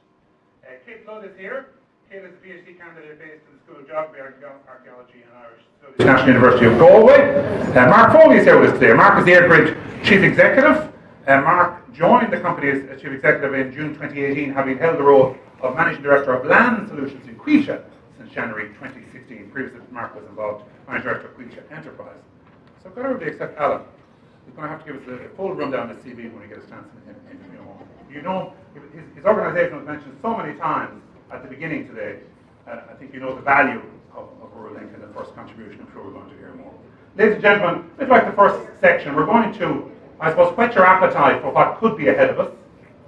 Kate Flood is here. Kate is a PhD candidate based in the School of Geography, Archaeology and Irish Studies, National University of Galway. Mark Foley is here with us today. Mark is the Airbridge Chief Executive. Mark joined the company as Chief Executive in June 2018, having held the role of Managing Director of Land Solutions in Quilcha since January 2016. Previously, Mark was involved as Managing Director of Quilcha Enterprise. So I've got everybody except Alan. He's going to have to give us a full rundown of his CV when he gets a chance in a few moments. You know, his organisation was mentioned so many times at the beginning today. I think you know the value of Rural Link and the first contribution. I'm sure we're going to hear more. Ladies and gentlemen, a bit like the first section, we're going to, I suppose, whet your appetite for what could be ahead of us.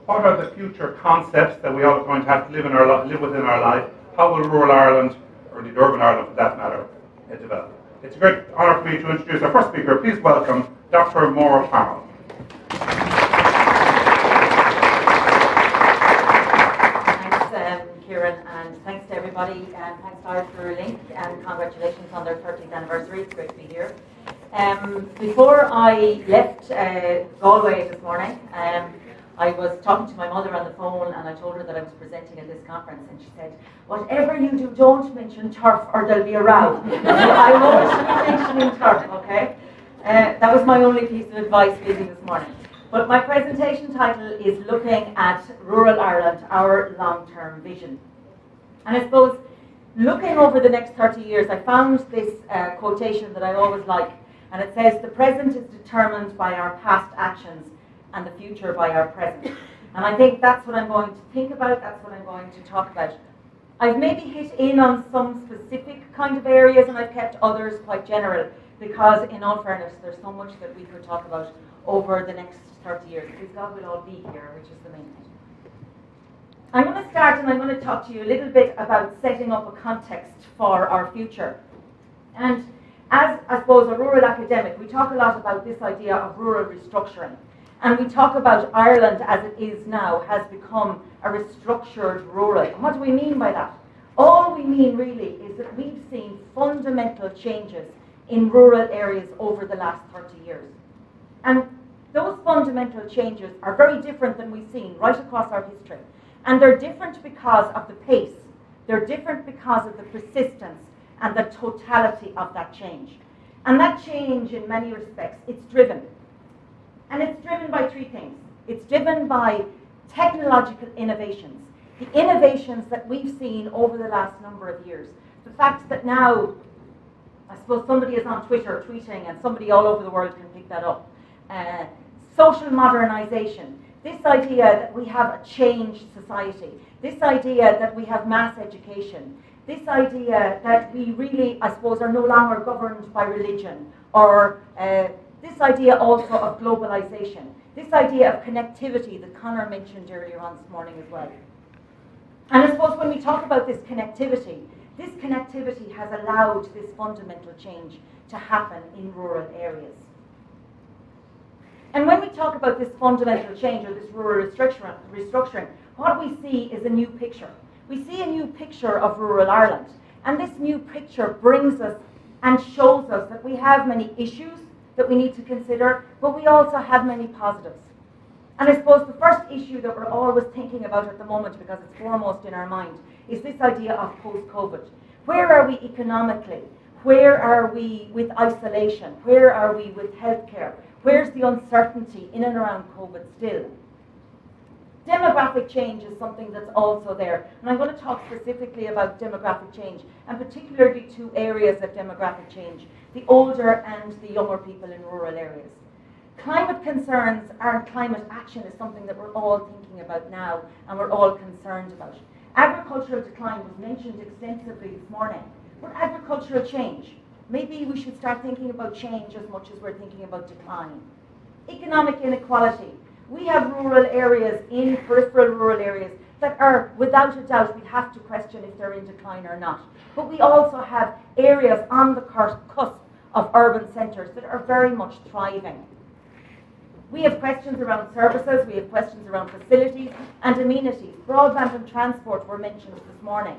What are the future concepts that we all are going to have to live within our life? How will rural Ireland, or indeed urban Ireland for that matter, develop? It's a great honour for me to introduce our first speaker. Please welcome Dr. Maura Farrell.
Thanks, Kieran, and thanks to everybody, and thanks to Irish Rural Link, and congratulations on their 30th anniversary. It's great to be here. Before I left Galway this morning, I was talking to my mother on the phone and I told her that I was presenting at this conference, and she said, whatever you do, don't mention turf or there'll be a row. So I won't be mentioning turf, okay? That was my only piece of advice leaving this morning. But my presentation title is Looking at Rural Ireland, Our Long-Term Vision. And I suppose, looking over the next 30 years, I found this quotation that I always like, and it says, the present is determined by our past actions, and the future by our present. And I think that's what I'm going to think about, that's what I'm going to talk about. I've maybe hit in on some specific kind of areas and I've kept others quite general, because in all fairness, there's so much that we could talk about over the next 30 years, because God will all be here, which is the main thing. I'm going to start and I'm going to talk to you a little bit about setting up a context for our future. And as, I suppose, a rural academic, we talk a lot about this idea of rural restructuring. And we talk about Ireland as it is now has become a restructured rural. And what do we mean by that? All we mean really is that we've seen fundamental changes in rural areas over the last 30 years. And those fundamental changes are very different than we've seen right across our history. And they're different because of the pace. They're different because of the persistence and the totality of that change. And that change, in many respects, it's driven. And it's driven by three things. It's driven by technological innovations, the innovations that we've seen over the last number of years. The fact that now, I suppose somebody is on Twitter tweeting and somebody all over the world can pick that up. Social modernization, this idea that we have a changed society, this idea that we have mass education, this idea that we really, I suppose, are no longer governed by religion, or this idea also of globalization, this idea of connectivity that Conor mentioned earlier on this morning as well. And I suppose when we talk about this connectivity has allowed this fundamental change to happen in rural areas. And when we talk about this fundamental change or this rural restructuring, what we see is a new picture. We see a new picture of rural Ireland. And this new picture brings us and shows us that we have many issues that we need to consider, but we also have many positives. And I suppose the first issue that we're always thinking about at the moment, because it's foremost in our mind, is this idea of post-COVID. Where are we economically? Where are we with isolation? Where are we with healthcare? Where's the uncertainty in and around COVID still? Demographic change is something that's also there. And I'm going to talk specifically about demographic change, and particularly two areas of demographic change, the older and the younger people in rural areas. Climate concerns and climate action is something that we're all thinking about now and we're all concerned about. Agricultural decline was mentioned extensively this morning. But agricultural change, maybe we should start thinking about change as much as we're thinking about decline. Economic inequality. We have rural areas, in peripheral rural areas, that are, without a doubt, we have to question if they're in decline or not. But we also have areas on the cusp of urban centres that are very much thriving. We have questions around services, we have questions around facilities and amenities. Broadband and transport were mentioned this morning.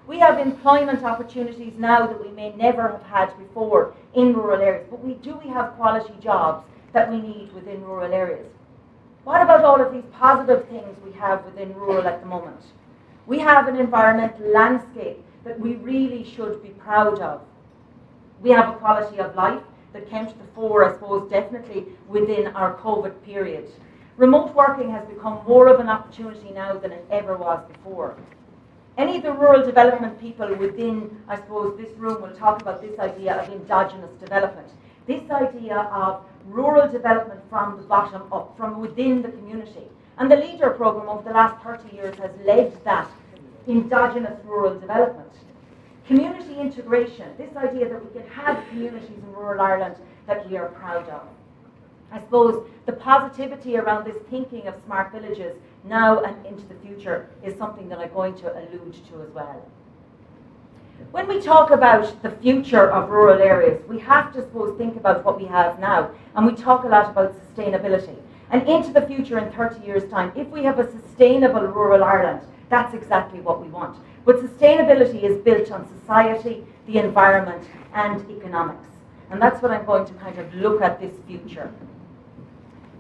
We have employment opportunities now that we may never have had before in rural areas, but we have quality jobs that we need within rural areas. What about all of these positive things we have within rural at the moment? We have an environmental landscape that we really should be proud of. We have a quality of life that came to the fore, I suppose, definitely within our COVID period. Remote working has become more of an opportunity now than it ever was before. Any of the rural development people within, I suppose, this room will talk about this idea of endogenous development. This idea of rural development from the bottom up, from within the community. And the LEADER programme over the last 30 years has led that endogenous rural development. Community integration, this idea that we can have communities in rural Ireland that we are proud of. I suppose the positivity around this thinking of smart villages now and into the future is something that I'm going to allude to as well. When we talk about the future of rural areas, we have to, suppose, think about what we have now, and we talk a lot about sustainability. And into the future, in 30 years' time, if we have a sustainable rural Ireland, that's exactly what we want. But sustainability is built on society, the environment, and economics. And that's what I'm going to kind of look at this future.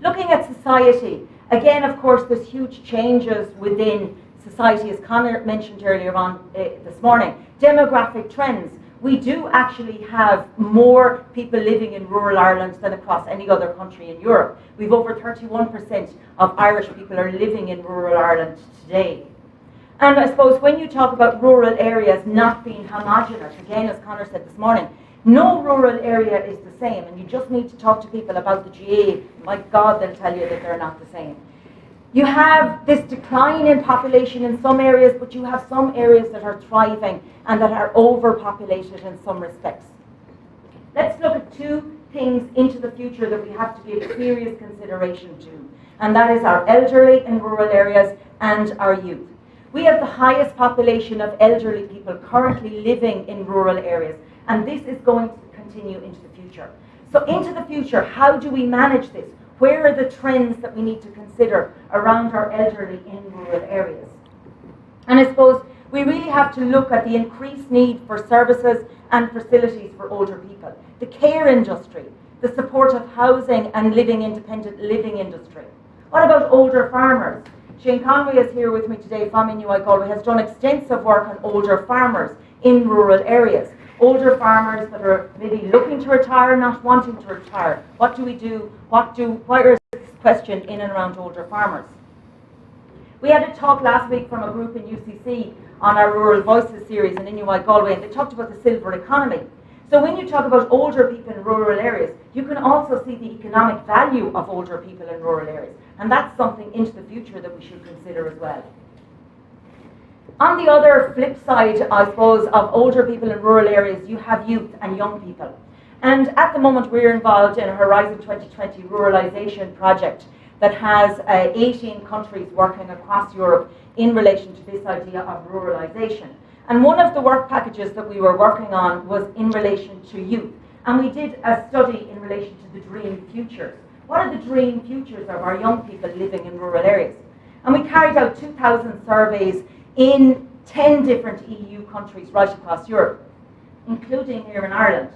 Looking at society, again, of course, there's huge changes within society, as Conor mentioned earlier on this morning. Demographic trends. We do actually have more people living in rural Ireland than across any other country in Europe. We've over 31% of Irish people are living in rural Ireland today. And I suppose when you talk about rural areas not being homogenous, again, as Conor said this morning, no rural area is the same, and you just need to talk to people about the GA. My God, they'll tell you that they're not the same. You have this decline in population in some areas, but you have some areas that are thriving and that are overpopulated in some respects. Let's look at two things into the future that we have to give serious consideration to, and that is our elderly in rural areas and our youth. We have the highest population of elderly people currently living in rural areas, and this is going to continue into the future. So into the future, how do we manage this? Where are the trends that we need to consider around our elderly in rural areas? And I suppose we really have to look at the increased need for services and facilities for older people, the care industry, the supportive housing and independent living industry. What about older farmers? Shane Conway is here with me today from Inuit Galway, has done extensive work on older farmers in rural areas. Older farmers that are maybe looking to retire, not wanting to retire. What do we do? Where is this question in and around older farmers? We had a talk last week from a group in UCC on our Rural Voices series in Inuit Galway, and they talked about the silver economy. So when you talk about older people in rural areas, you can also see the economic value of older people in rural areas. And that's something into the future that we should consider as well. On the other flip side, I suppose, of older people in rural areas, you have youth and young people. And at the moment, we're involved in a Horizon 2020 ruralisation project that has 18 countries working across Europe in relation to this idea of ruralisation. And one of the work packages that we were working on was in relation to youth. And we did a study in relation to the dream futures. What are the dream futures of our young people living in rural areas? And we carried out 2,000 surveys in 10 different EU countries right across Europe, including here in Ireland.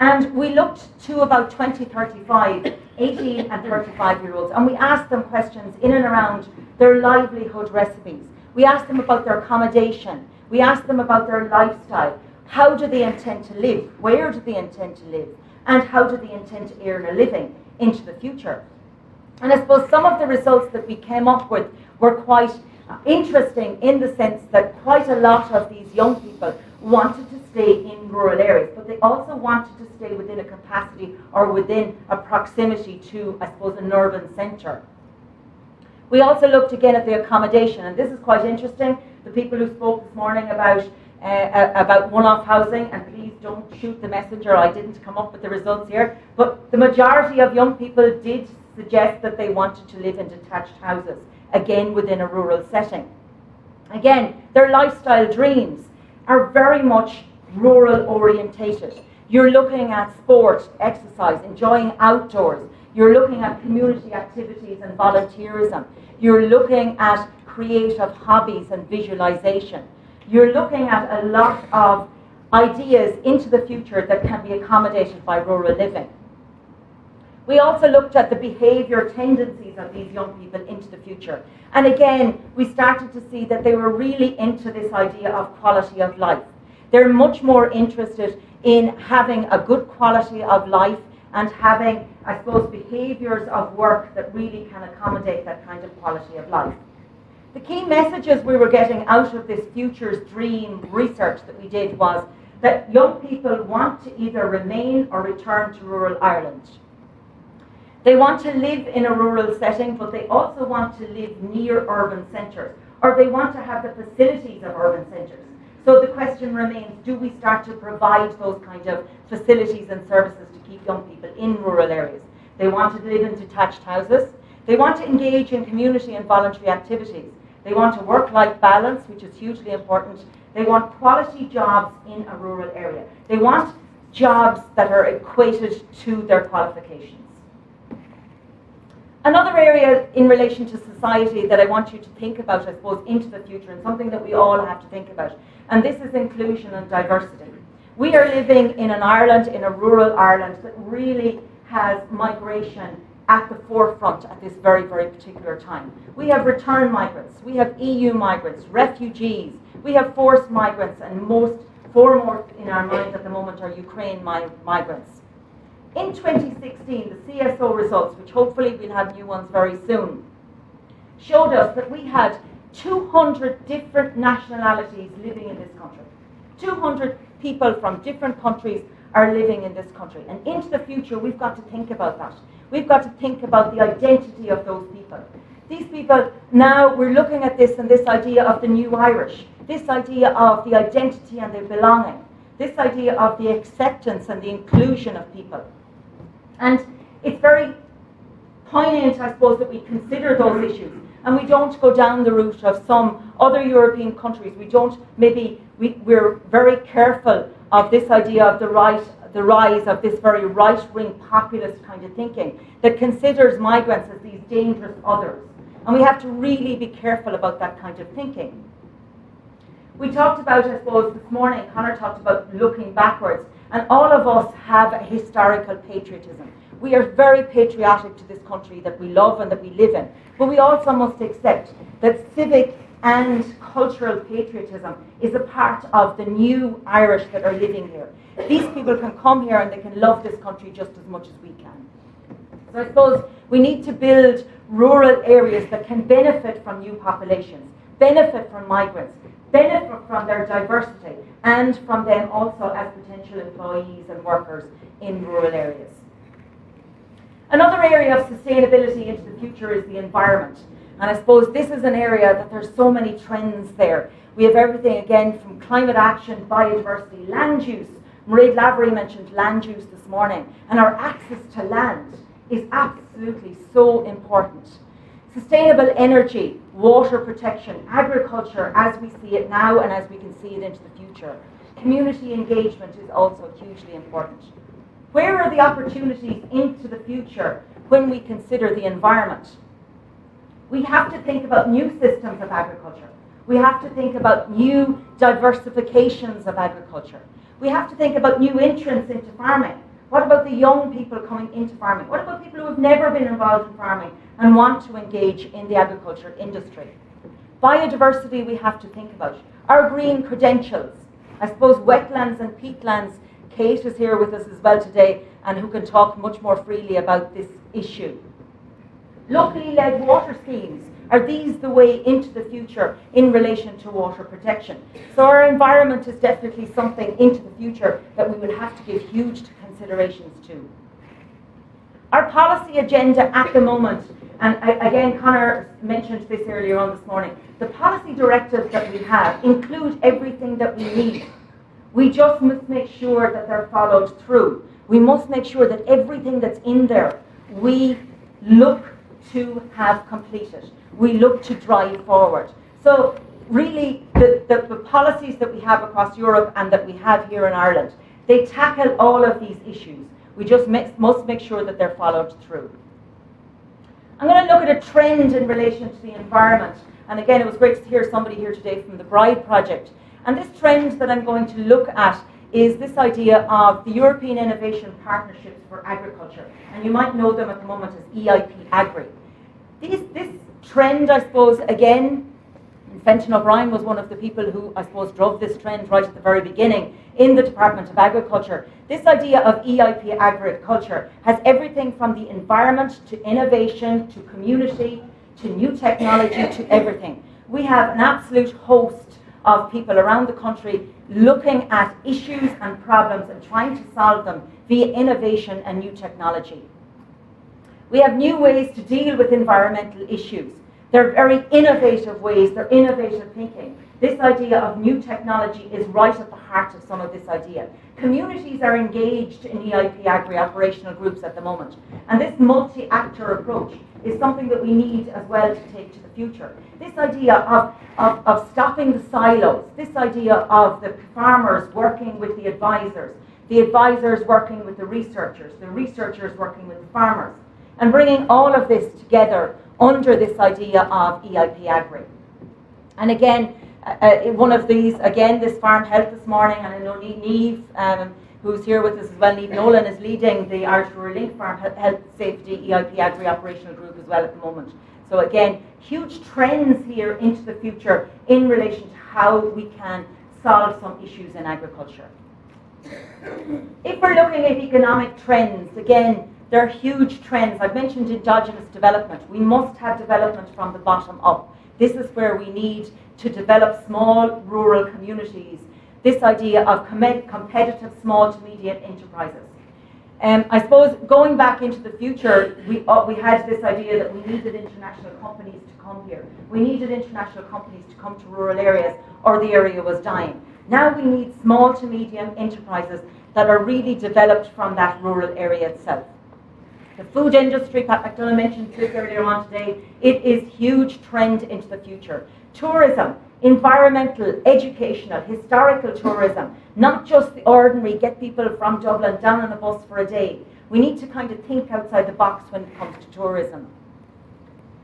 And we looked to about 20, 35, 18 and 35-year-olds, and we asked them questions in and around their livelihood recipes. We asked them about their accommodation. We asked them about their lifestyle. How do they intend to live? Where do they intend to live? And how do they intend to earn a living into the future? And I suppose some of the results that we came up with were quite interesting in the sense that quite a lot of these young people wanted to stay in rural areas, but they also wanted to stay within a capacity or within a proximity to, I suppose, an urban centre. We also looked again at the accommodation, and this is quite interesting. The people who spoke this morning about one-off housing, and please don't shoot the messenger, I didn't come up with the results here, but the majority of young people did suggest that they wanted to live in detached houses, again within a rural setting. Again, their lifestyle dreams are very much rural orientated. You're looking at sport, exercise, enjoying outdoors. You're looking at community activities and volunteerism. You're looking at creative hobbies and visualization. You're looking at a lot of ideas into the future that can be accommodated by rural living. We also looked at the behaviour tendencies of these young people into the future. And again, we started to see that they were really into this idea of quality of life. They're much more interested in having a good quality of life and having, I suppose, behaviours of work that really can accommodate that kind of quality of life. The key messages we were getting out of this Futures Dream research that we did was that young people want to either remain or return to rural Ireland. They want to live in a rural setting, but they also want to live near urban centres, or they want to have the facilities of urban centres. So the question remains, do we start to provide those kind of facilities and services to keep young people in rural areas? They want to live in detached houses. They want to engage in community and voluntary activities. They want a work-life balance, which is hugely important. They want quality jobs in a rural area. They want jobs that are equated to their qualifications. Another area in relation to society that I want you to think about, I suppose, into the future, and something that we all have to think about, and this is inclusion and diversity. We are living in an Ireland, in a rural Ireland, that really has migration at the forefront at this very, very particular time. We have return migrants, we have EU migrants, refugees, we have forced migrants, and foremost in our minds at the moment are Ukraine migrants. In 2016, the CSO results, which hopefully we'll have new ones very soon, showed us that we had 200 different nationalities living in this country. 200 people from different countries are living in this country. And into the future, we've got to think about that. We've got to think about the identity of those people. These people, now we're looking at this and this idea of the new Irish, this idea of the identity and the belonging, this idea of the acceptance and the inclusion of people. And it's very poignant, I suppose, that we consider those issues and we don't go down the route of some other European countries. We don't, we're very careful of this idea of the rise of this very right-wing populist kind of thinking that considers migrants as these dangerous others. And we have to really be careful about that kind of thinking. We talked about, I suppose, this morning, Conor talked about looking backwards, and all of us have a historical patriotism. We are very patriotic to this country that we love and that we live in, but we also must accept that civic and cultural patriotism is a part of the new Irish that are living here. These people can come here and they can love this country just as much as we can. So I suppose we need to build rural areas that can benefit from new populations, benefit from migrants, benefit from their diversity, and from them also as potential employees and workers in rural areas. Another area of sustainability into the future is the environment. And I suppose this is an area that there's so many trends there. We have everything again from climate action, biodiversity, land use. Mairead Lavery mentioned land use this morning, and our access to land is absolutely so important. Sustainable energy, water protection, agriculture as we see it now and as we can see it into the future. Community engagement is also hugely important. Where are the opportunities into the future when we consider the environment? We have to think about new systems of agriculture. We have to think about new diversifications of agriculture. We have to think about new entrants into farming. What about the young people coming into farming? What about people who have never been involved in farming and want to engage in the agriculture industry? Biodiversity we have to think about. Our green credentials. I suppose wetlands and peatlands. Kate is here with us as well today and who can talk much more freely about this issue. Locally led water schemes. Are these the way into the future in relation to water protection? So our environment is definitely something into the future that we will have to give huge considerations to. Our policy agenda at the moment, and again Conor mentioned this earlier on this morning, the policy directives that we have include everything that we need. We just must make sure that they're followed through. We must make sure that everything that's in there, we look to have completed. We look to drive forward. So really, the policies that we have across Europe and that we have here in Ireland, they tackle all of these issues. We just must make sure that they're followed through. I'm going to look at a trend in relation to the environment. And again, it was great to hear somebody here today from the Bride Project. And this trend that I'm going to look at is this idea of the European Innovation Partnerships for Agriculture. And you might know them at the moment as EIP Agri. This trend, I suppose, again, Fenton O'Brien was one of the people who, I suppose, drove this trend right at the very beginning in the Department of Agriculture. This idea of EIP Agriculture has everything from the environment to innovation to community to new technology to everything. We have an absolute host of people around the country looking at issues and problems and trying to solve them via innovation and new technology. We have new ways to deal with environmental issues. They're very innovative ways, they're innovative thinking. This idea of new technology is right at the heart of some of this idea. Communities are engaged in EIP Agri operational groups at the moment. And this multi-actor approach is something that we need as well to take to the future. This idea of stopping the silos, this idea of the farmers working with the advisors working with the researchers working with the farmers, and bringing all of this together under this idea of EIP Agri. And again, one of these, again, this Farm Health this morning, and I know Niamh, who's here with us as well, Niamh Nolan is leading the Irish Rural Link Farm Health Safety EIP Agri operational group as well at the moment. So again, huge trends here into the future in relation to how we can solve some issues in agriculture. If we're looking at economic trends, again, there are huge trends. I've mentioned endogenous development. We must have development from the bottom up. This is where we need to develop small rural communities. This idea of competitive small to medium enterprises. I suppose going back into the future, we had this idea that we needed international companies to come here. We needed international companies to come to rural areas or the area was dying. Now we need small to medium enterprises that are really developed from that rural area itself. The food industry, Pat McDonough mentioned this earlier on today, it is huge trend into the future. Tourism, environmental, educational, historical tourism, not just the ordinary, get people from Dublin down on a bus for a day. We need to kind of think outside the box when it comes to tourism.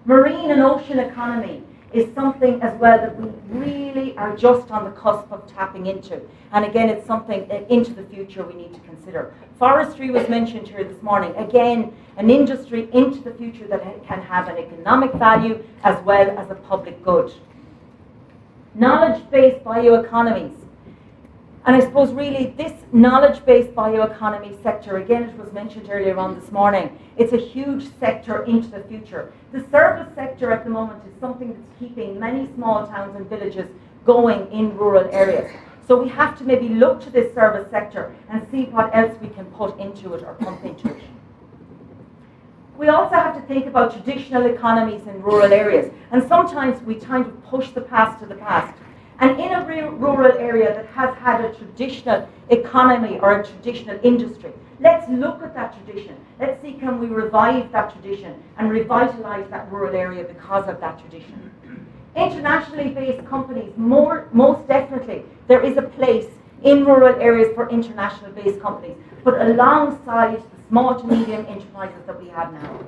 Marine and ocean economy is something as well that we really are just on the cusp of tapping into. And again, it's something into the future we need to consider. Forestry was mentioned here this morning. Again, an industry into the future that can have an economic value as well as a public good. Knowledge-based bioeconomies. And I suppose really this knowledge-based bioeconomy sector, again it was mentioned earlier on this morning, it's a huge sector into the future. The service sector at the moment is something that's keeping many small towns and villages going in rural areas. So we have to maybe look to this service sector and see what else we can put into it or pump into it. We also have to think about traditional economies in rural areas. And sometimes we kind of push the past to the past. And in a rural area that has had a traditional economy or a traditional industry, let's look at that tradition. Let's see, can we revive that tradition and revitalize that rural area because of that tradition. Internationally based companies, most definitely, there is a place in rural areas for international based companies, but alongside the small to medium enterprises that we have now.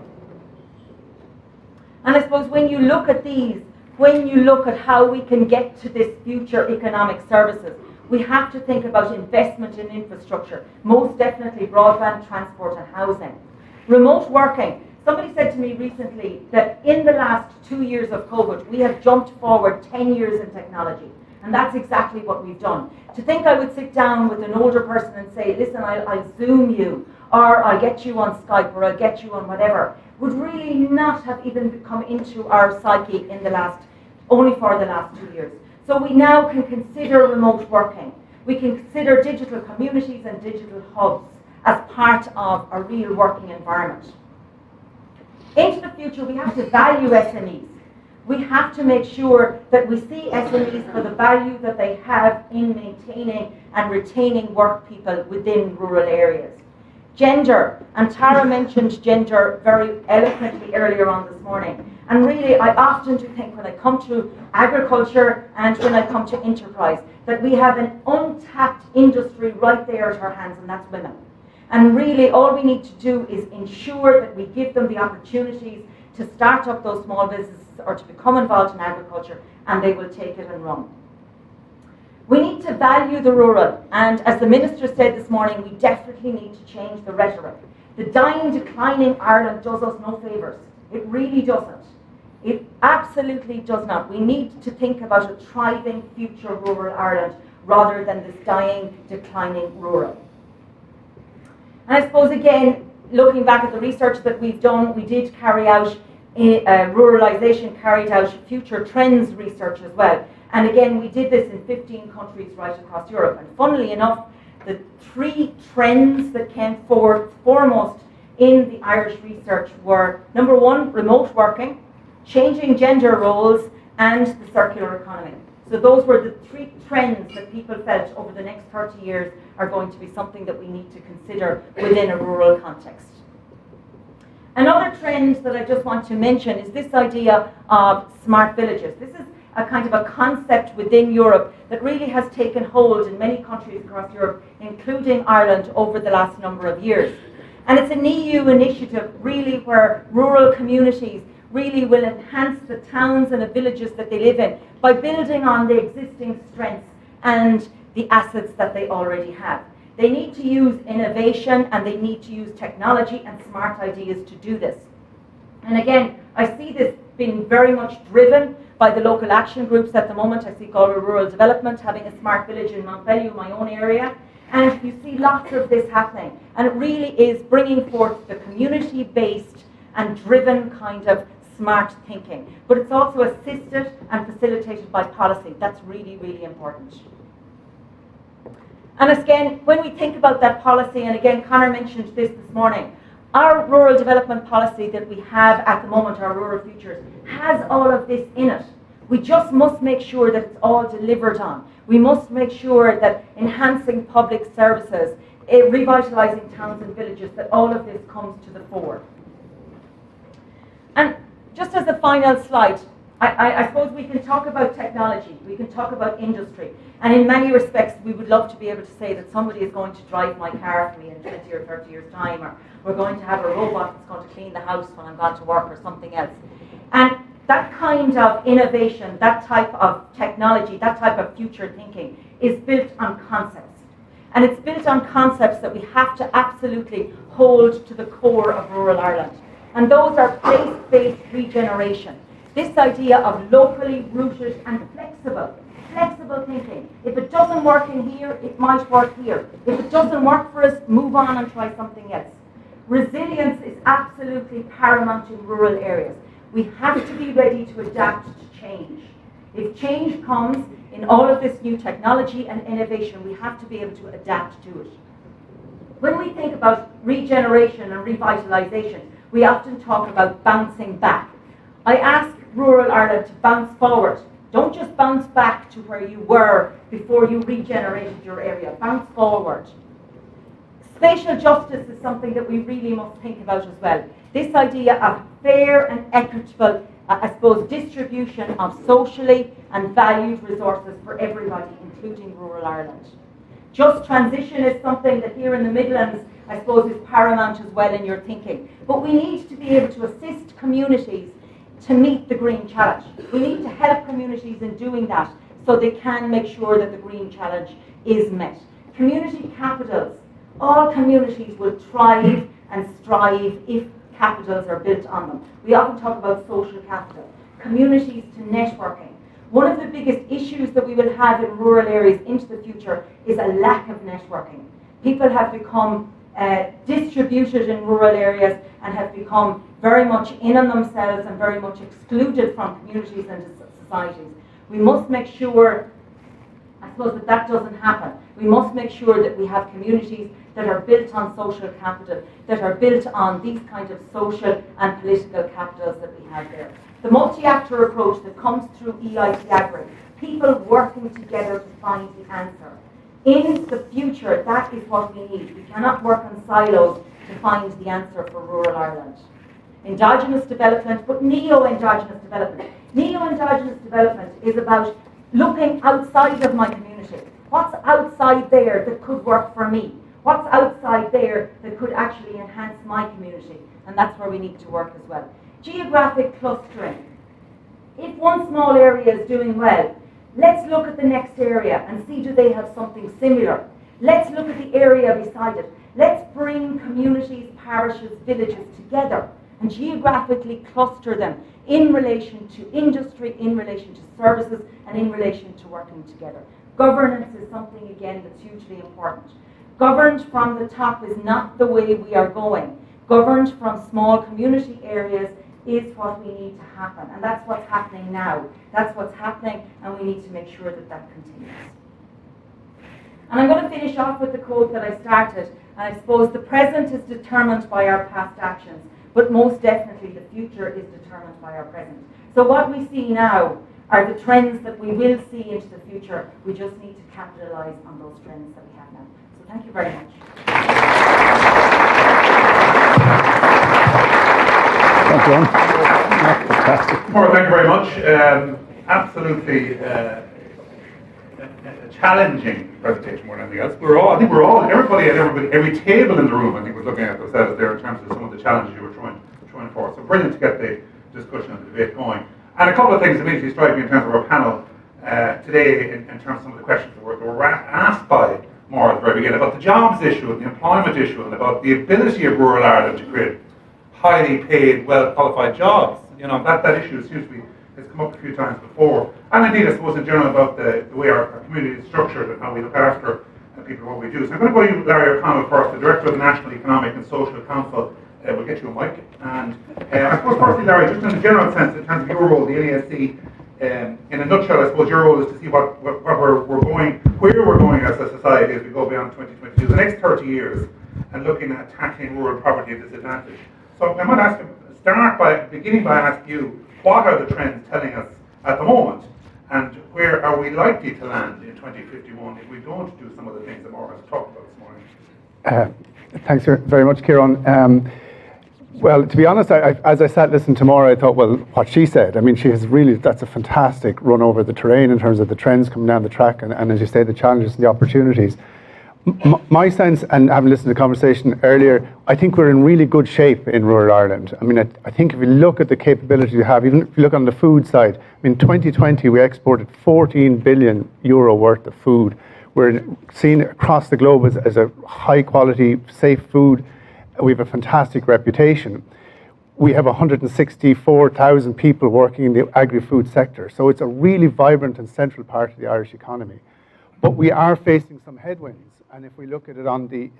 And I suppose when you look at these, when you look at how we can get to this future economic services, we have to think about investment in infrastructure, most definitely broadband, transport and housing. Remote working. Somebody said to me recently that in the last 2 years of COVID, we have jumped forward 10 years in technology. And that's exactly what we've done. To think I would sit down with an older person and say, listen, I'll Zoom you, or I'll get you on Skype, or I'll get you on whatever, would really not have even come into our psyche in only for the last 2 years. So we now can consider remote working. We can consider digital communities and digital hubs as part of a real working environment. Into the future, we have to value SMEs. We have to make sure that we see SMEs for the value that they have in maintaining and retaining work people within rural areas. Gender, and Tara mentioned gender very eloquently earlier on this morning. And really, I often do think when I come to agriculture and when I come to enterprise, that we have an untapped industry right there at our hands, and that's women. And really, all we need to do is ensure that we give them the opportunities to start up those small businesses or to become involved in agriculture, and they will take it and run. We need to value the rural, and as the Minister said this morning, we definitely need to change the rhetoric. The dying, declining Ireland does us no favours. It really doesn't. It absolutely does not. We need to think about a thriving future rural Ireland rather than this dying, declining rural. And I suppose again, looking back at the research that we've done, we did carry out ruralisation carried out future trends research as well. And again, we did this in 15 countries right across Europe. And funnily enough, the 3 trends that came foremost in the Irish research were, number 1, remote working, changing gender roles, and the circular economy. So those were the 3 trends that people felt over the next 30 years are going to be something that we need to consider within a rural context. Another trend that I just want to mention is this idea of smart villages. This is a kind of a concept within Europe that really has taken hold in many countries across Europe, including Ireland, over the last number of years. And it's an EU initiative really where rural communities really will enhance the towns and the villages that they live in by building on the existing strengths and the assets that they already have. They need to use innovation and they need to use technology and smart ideas to do this. And again, I see this being very much driven by the local action groups at the moment. I see Galway Rural Development having a smart village in Montbellew, my own area. And you see lots of this happening. And it really is bringing forth the community-based and driven kind of smart thinking. But it's also assisted and facilitated by policy. That's really, really important. And again, when we think about that policy, and again, Conor mentioned this morning, our rural development policy that we have at the moment, our Rural Futures, has all of this in it. We just must make sure that it's all delivered on. We must make sure that enhancing public services, revitalising towns and villages, that all of this comes to the fore. And just as a final slide, I suppose we can talk about technology, we can talk about industry, and in many respects we would love to be able to say that somebody is going to drive my car for me in 20 or 30 years' time, or we're going to have a robot that's going to clean the house when I'm gone to work, or something else. And that kind of innovation, that type of technology, that type of future thinking is built on concepts. And it's built on concepts that we have to absolutely hold to the core of rural Ireland. And those are place-based regeneration. This idea of locally rooted and flexible thinking. If it doesn't work in here, it might work here. If it doesn't work for us, move on and try something else. Resilience is absolutely paramount in rural areas. We have to be ready to adapt to change. If change comes in all of this new technology and innovation, we have to be able to adapt to it. When we think about regeneration and revitalisation, we often talk about bouncing back. I ask rural Ireland to bounce forward. Don't just bounce back to where you were before you regenerated your area. Bounce forward. Spatial justice is something that we really must think about as well. This idea of fair and equitable, I suppose, distribution of socially and valued resources for everybody, including rural Ireland. Just transition is something that here in the Midlands, I suppose, is paramount as well in your thinking. But we need to be able to assist communities to meet the green challenge. We need to help communities in doing that so they can make sure that the green challenge is met. Community capitals. All communities will thrive and strive if capitals are built on them. We often talk about social capital. Communities to networking. One of the biggest issues that we will have in rural areas into the future is a lack of networking. People have become distributed in rural areas and have become very much in on themselves and very much excluded from communities and societies. We must make sure, I suppose, that that doesn't happen. We must make sure that we have communities that are built on social capital, that are built on these kinds of social and political capitals that we have there. The multi-actor approach that comes through EIT Agri, people working together to find the answer. In the future, that is what we need. We cannot work in silos to find the answer for rural Ireland. Endogenous development, but neo-endogenous development. Neo-endogenous development is about looking outside of my community. What's outside there that could work for me? What's outside there that could actually enhance my community? And that's where we need to work as well. Geographic clustering. If one small area is doing well, let's look at the next area and see do they have something similar. Let's look at the area beside it. Let's bring communities, parishes, villages together and geographically cluster them in relation to industry, in relation to services, and in relation to working together. Governance is something, again, that's hugely important. Governed from the top is not the way we are going. Governed from small community areas is what we need to happen. And that's what's happening now. That's what's happening, and we need to make sure that that continues. And I'm going to finish off with the quote that I started. And I suppose the present is determined by our past actions, but most definitely the future is determined by our present. So what we see now are the trends that we will see into the future. We just need to capitalise on those trends that we have now. So thank you very much.
Thank you, Fantastic. Maura, thank you very much. Absolutely a challenging presentation more than anything else. Everybody at every table in the room, I think, was looking at themselves there in terms of some of the challenges you were throwing forward. So brilliant to get the discussion and the debate going. And a couple of things immediately strike me in terms of our panel today, in terms of some of the questions that were asked by Maura at the very beginning about the jobs issue and the employment issue and about the ability of rural Ireland to create highly paid, well-qualified jobs. You know, that issue seems to be, has come up a few times before. And indeed, I suppose in general about the way our community is structured and how we look after people, what we do. So I'm going to go to you, Larry O'Connell, first, the Director of the National Economic and Social Council. We'll get you a mic. And I suppose firstly, Larry, just in a general sense, in terms of your role, the NASC, in a nutshell, I suppose your role is to see where we're going as a society as we go beyond 2022, the next 30 years, and looking at tackling rural poverty and disadvantage. So I might beginning by asking you, what are the trends telling us at the moment, and where are we likely to land in 2051 if we don't do some of the things that Maura has talked about this morning?
Thanks very much, Kieran. Well, to be honest, as I sat listening to Maura, I thought, well, what she said, I mean, that's a fantastic run over the terrain in terms of the trends coming down the track, and as you say, the challenges and the opportunities. My sense, and having listened to the conversation earlier, I think we're in really good shape in rural Ireland. I mean, I think if you look at the capability we have, even if you look on the food side, I mean, 2020 we exported 14 billion euro worth of food. We're seen across the globe as a high quality, safe food. We have a fantastic reputation. We have 164,000 people working in the agri-food sector. So it's a really vibrant and central part of the Irish economy. But we are facing some headwinds. And if we look at it on the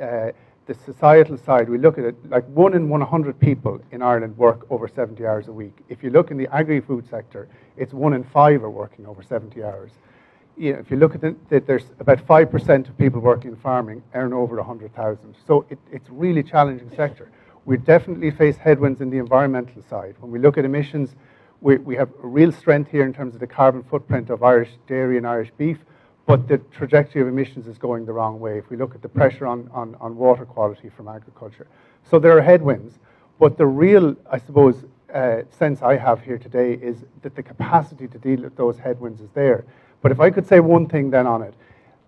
societal side, we look at it like 1 in 100 people in Ireland work over 70 hours a week. If you look in the agri-food sector, it's 1 in 5 are working over 70 hours. You know, if you look at it, there's about 5% of people working in farming earn over 100,000. So it's a really challenging sector. We definitely face headwinds in the environmental side. When we look at emissions, we have a real strength here in terms of the carbon footprint of Irish dairy and Irish beef, but the trajectory of emissions is going the wrong way if we look at the pressure on water quality from agriculture. So there are headwinds, but the real, I suppose, sense I have here today is that the capacity to deal with those headwinds is there. But if I could say one thing then on it,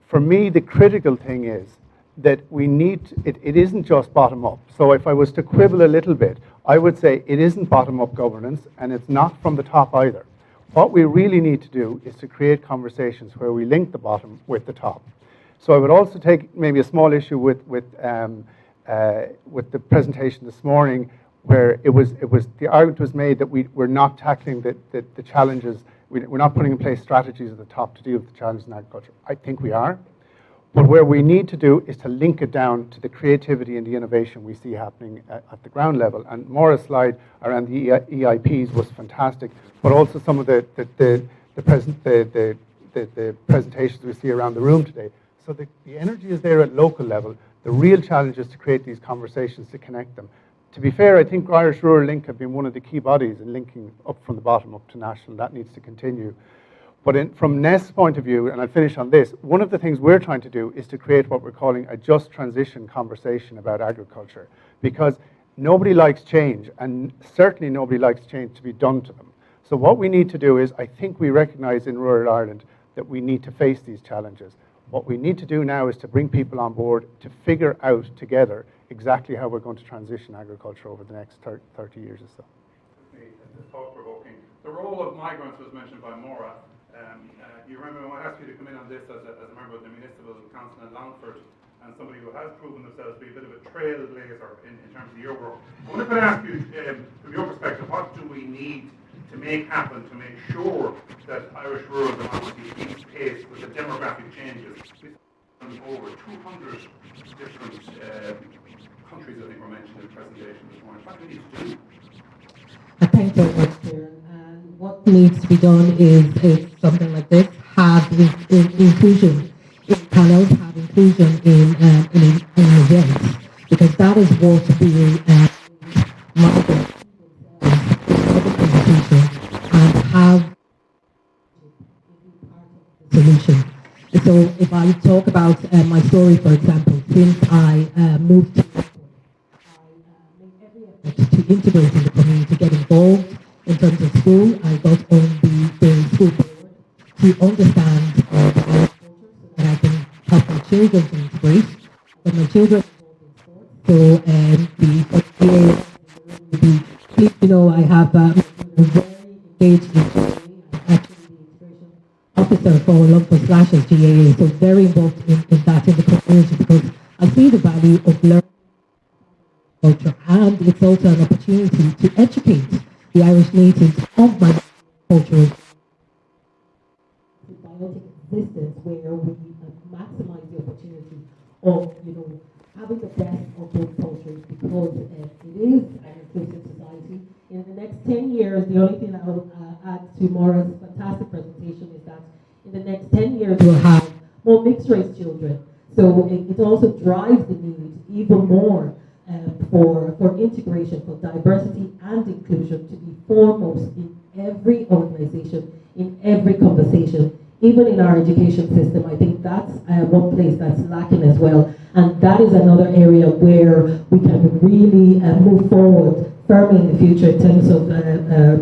for me the critical thing is that we need, it isn't just bottom up. So if I was to quibble a little bit, I would say it isn't bottom up governance and it's not from the top either. What we really need to do is to create conversations where we link the bottom with the top. So I would also take maybe a small issue with the presentation this morning, where the argument was made that we're not tackling the challenges, we're not putting in place strategies at the top to deal with the challenges in agriculture. I think we are. But where we need to do is to link it down to the creativity and the innovation we see happening at the ground level. And Maura's slide around the EIPs was fantastic, but also some of the presentations we see around the room today. So the energy is there at local level. The real challenge is to create these conversations, to connect them. To be fair, I think Irish Rural Link have been one of the key bodies in linking up from the bottom up to national. That needs to continue. But from Nest's point of view, and I'll finish on this, one of the things we're trying to do is to create what we're calling a just transition conversation about agriculture. Because nobody likes change, and certainly nobody likes change to be done to them. So what we need to do is, I think we recognise in rural Ireland that we need to face these challenges. What we need to do now is to bring people on board to figure out together exactly how we're going to transition agriculture over the next 30 years or so.
It's thought-provoking. The role of migrants was mentioned by Maura. You remember when I asked you to come in on this as a member of the Municipal Council in Longford, and somebody who has proven themselves to be a bit of a trailblazer in terms of your work. I wonder if I could ask you, from your perspective, what do we need to make happen to make sure that Irish rural democracy keeps pace with the demographic changes? Over 200 different countries, I think, were mentioned in the presentation this morning. What do we need to do?
Thanks very much, Kieran. And what needs to be done is something like this: have inclusion in panels, have inclusion in events, because that is what the migrant and have the solution. So if I talk about my story, for example, since I moved to to integrate in the community, get involved in terms of school. I got on the school board to understand the culture so that I can help my children to integrate. But my children so I have very engaged in actually the integration officer for Longford Slashes GAA, so very involved in that in the community, because I see the value of learning culture, and it's also an opportunity to educate the Irish natives of my culture. Symbiotic existence where we maximize the opportunity of, having the best of both cultures, because it is an inclusive society. In the next 10 years, the only thing I will add to Maura's fantastic presentation is that in the next 10 years we'll have more mixed-race children. So it also drives the need even more for integration, for diversity and inclusion to be foremost in every organization, in every conversation, even in our education system. I think that's one place that's lacking as well. And that is another area where we can really move forward firmly in the future in terms of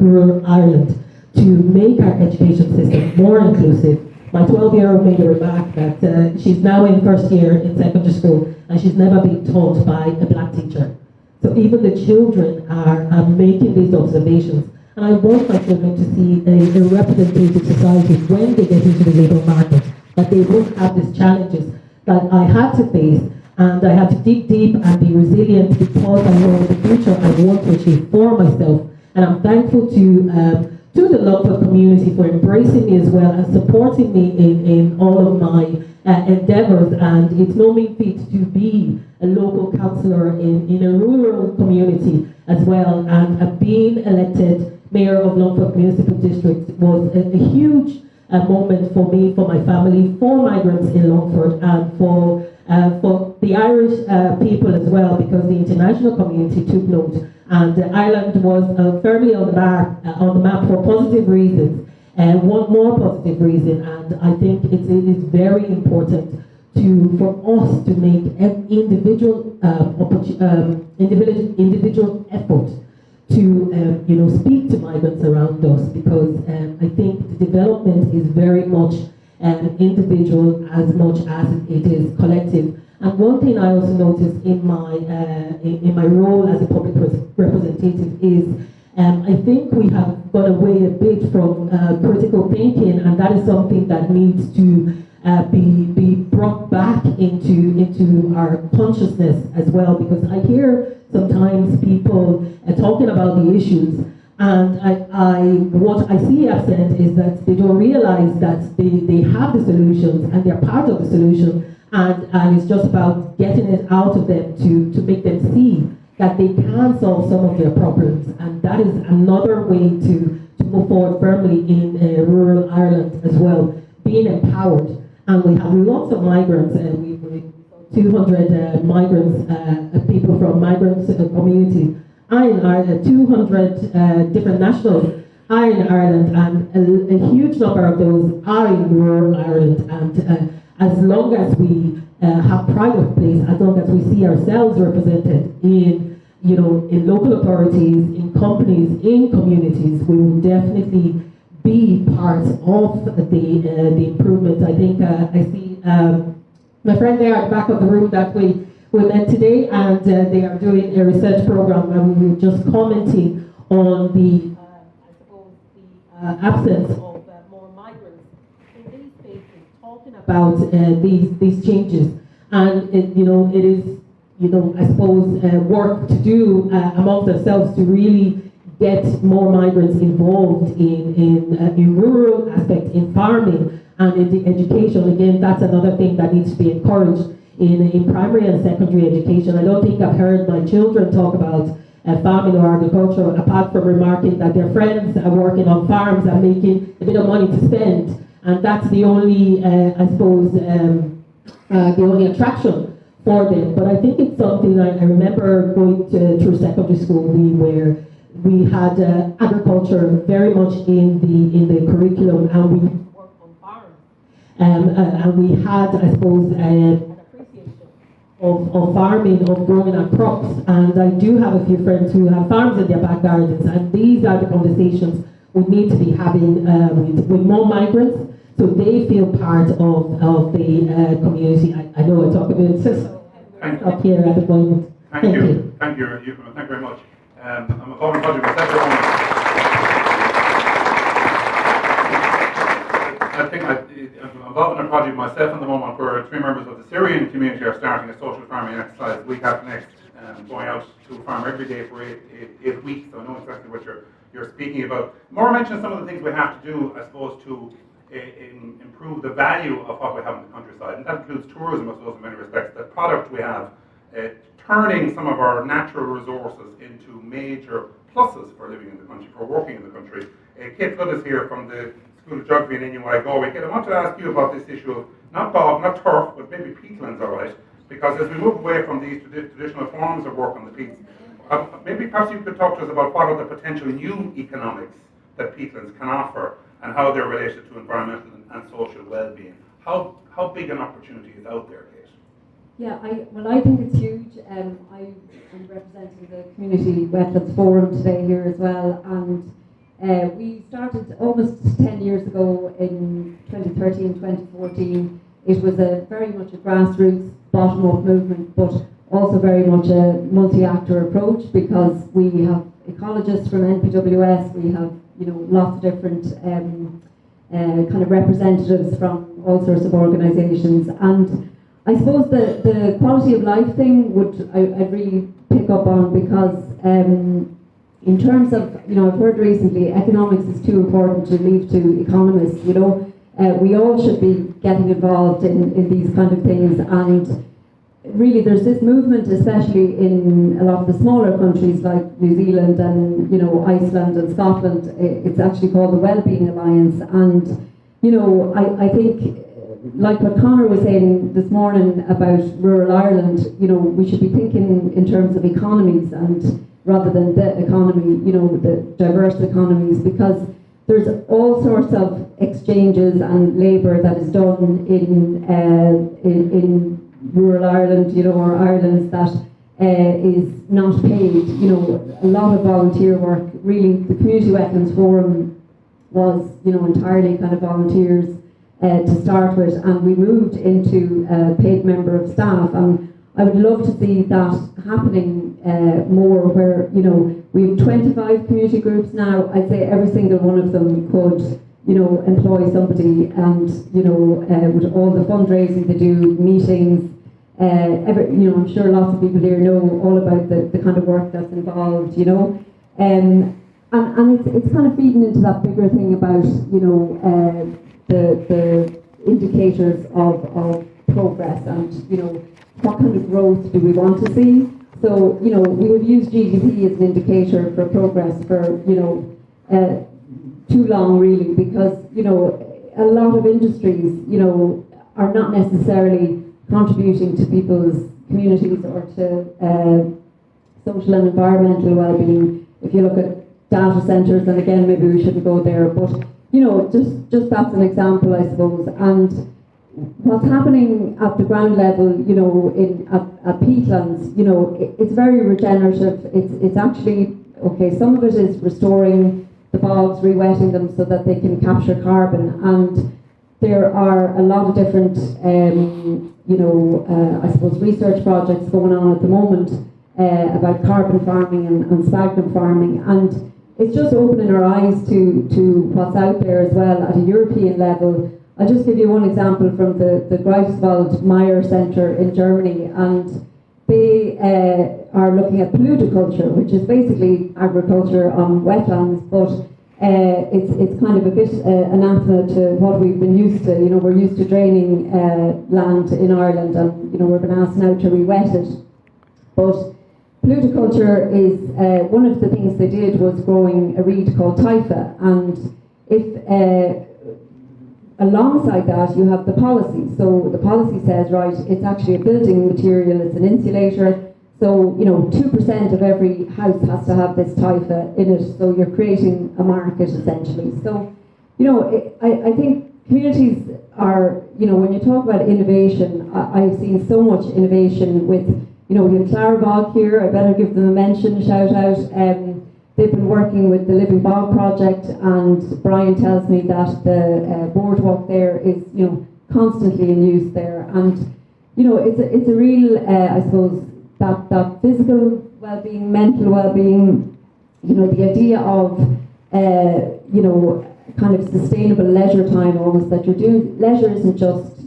rural Ireland, to make our education system more inclusive, My 12-year-old made a remark that she's now in first year in secondary school and she's never been taught by a black teacher. So even the children are making these observations. And I want my children to see a representative society when they get into the labour market, that they won't have these challenges that I had to face, and I had to dig deep and be resilient because I know the future I want to achieve for myself. And I'm thankful to the Longford community for embracing me as well and supporting me in all of my endeavours. And it's no mean feat to be a local councillor in a rural community as well. And being elected Mayor of Longford Municipal District was a huge moment for me, for my family, for migrants in Longford, and for the Irish people as well, because the international community took note. And Ireland was firmly on the map for positive reasons, and one more positive reason. And I think it is very important for us to make an individual effort to speak to migrants around us, because I think the development is very much individual as much as it is collective. And one thing I also noticed in my role as a public representative is I think we have got away a bit from critical thinking, and that is something that needs to be brought back into our consciousness as well, because I hear sometimes people talking about the issues, and what I see absent is that they don't realize that they have the solutions and they're part of the solution, and it's just about getting it out of them to make them see that they can solve some of their problems. And that is another way to move forward firmly in rural Ireland as well, being empowered. And we have lots of migrants, we 200 migrants, people from migrant communities are in Ireland, 200 different nationals are in Ireland, and a huge number of those are in rural Ireland. And as long as we have pride of place, as long as we see ourselves represented in local authorities, in companies, in communities, we will definitely be part of the improvement. I think I see my friend there at the back of the room that we met today, and they are doing a research program, and we were just commenting on the absence of more migrants in these spaces, talking about these changes. And it is I suppose work to do amongst ourselves to really get more migrants involved in rural aspects, in farming, and in the education. Again, that's another thing that needs to be encouraged in primary and secondary education. I don't think I've heard my children talk about farming or agriculture, apart from remarking that their friends are working on farms and making a bit of money to spend. And that's the only, I suppose, the only attraction for them. But I think it's something I remember going through secondary school, we had agriculture very much in the curriculum, and we worked on farms, and we had, I suppose, an appreciation of farming, of growing our crops. And I do have a few friends who have farms in their back gardens, and these are the conversations we need to be having with more migrants, so they feel part of the community. I know I talk a bit up here at the moment.
Thank you. Thank you very much. I'm involved in a project myself at the moment. I think I'm involved in a project myself at the moment where 3 members of the Syrian community are starting a social farming exercise week after next, going out to a farm every day for eight weeks. So I know exactly what you're speaking about. Maura mentioned some of the things we have to do, I suppose, to improve the value of what we have in the countryside, and that includes tourism, I suppose, in many respects. The product we have, turning some of our natural resources into major pluses for living in the country, for working in the country. Kate Flood is here from the School of Geography in NUI Galway. Kate, I want to ask you about this issue of not bog, not turf, but maybe peatlands, all right? Because as we move away from these traditional forms of work on the peats, maybe perhaps you could talk to us about what are the potential new economics that peatlands can offer, and how they're related to environmental and social well-being. How big an opportunity is out there, Kate?
Yeah, I think it's huge. I'm representing the Community Wetlands Forum today here as well, and We started almost 10 years ago in 2013, 2014. It was very much a grassroots, bottom-up movement, but also very much a multi-actor approach, because we have ecologists from NPWS, we have lots of different kind of representatives from all sorts of organisations, and I suppose the quality of life thing I'd really pick up on, because in terms of, I've heard recently economics is too important to leave to economists. We all should be getting involved in these kind of things, and really there's this movement, especially in a lot of the smaller countries like New Zealand and Iceland and Scotland. It's actually called the Wellbeing Alliance, and I think, like what Conor was saying this morning about rural Ireland, we should be thinking in terms of economies, and rather than the economy, the diverse economies, because there's all sorts of exchanges and labour that is done in rural Ireland, or Ireland, that is not paid. A lot of volunteer work. Really, the Community Wetlands Forum was, entirely kind of volunteers to start with, and we moved into a paid member of staff, and I would love to see that happening more, where we have 25 community groups now. I'd say every single one of them could employ somebody, and with all the fundraising they do, meetings, I'm sure lots of people here know all about the kind of work that's involved, and it's kind of feeding into that bigger thing about the indicators of progress, and what kind of growth do we want to see. So we have used GDP as an indicator for progress for too long, really, because a lot of industries are not necessarily contributing to people's communities or to social and environmental well-being. If you look at data centres, and again, maybe we shouldn't go there, but just that's an example, I suppose. And what's happening at the ground level, at peatlands, it's very regenerative. It's actually, some of it is restoring the bogs, re-wetting them so that they can capture carbon, and there are a lot of different, I suppose, research projects going on at the moment about carbon farming and sphagnum farming, and it's just opening our eyes to what's out there as well at a European level. I'll just give you one example from the Greifswald Meyer Centre in Germany, and they are looking at pluviculture, which is basically agriculture on wetlands, but it's kind of a bit anathema to what we've been used to. We're used to draining land in Ireland, and we're being asked now to re-wet it. But pluviculture is one of the things they did was growing a reed called Typha, and if alongside that you have the policy. So the policy says, right, it's actually a building material, it's an insulator. So 2% of every house has to have this Typha in it. So you're creating a market essentially. So I think communities are, when you talk about innovation, I've seen so much innovation with, we have Clarabog here. I better give them a mention, shout out. They've been working with the Living Bog project, and Brian tells me that the boardwalk there is, constantly in use there, and it's a real, I suppose, that physical well-being, mental well-being, the idea of, kind of sustainable leisure time almost that you're doing. Leisure isn't just,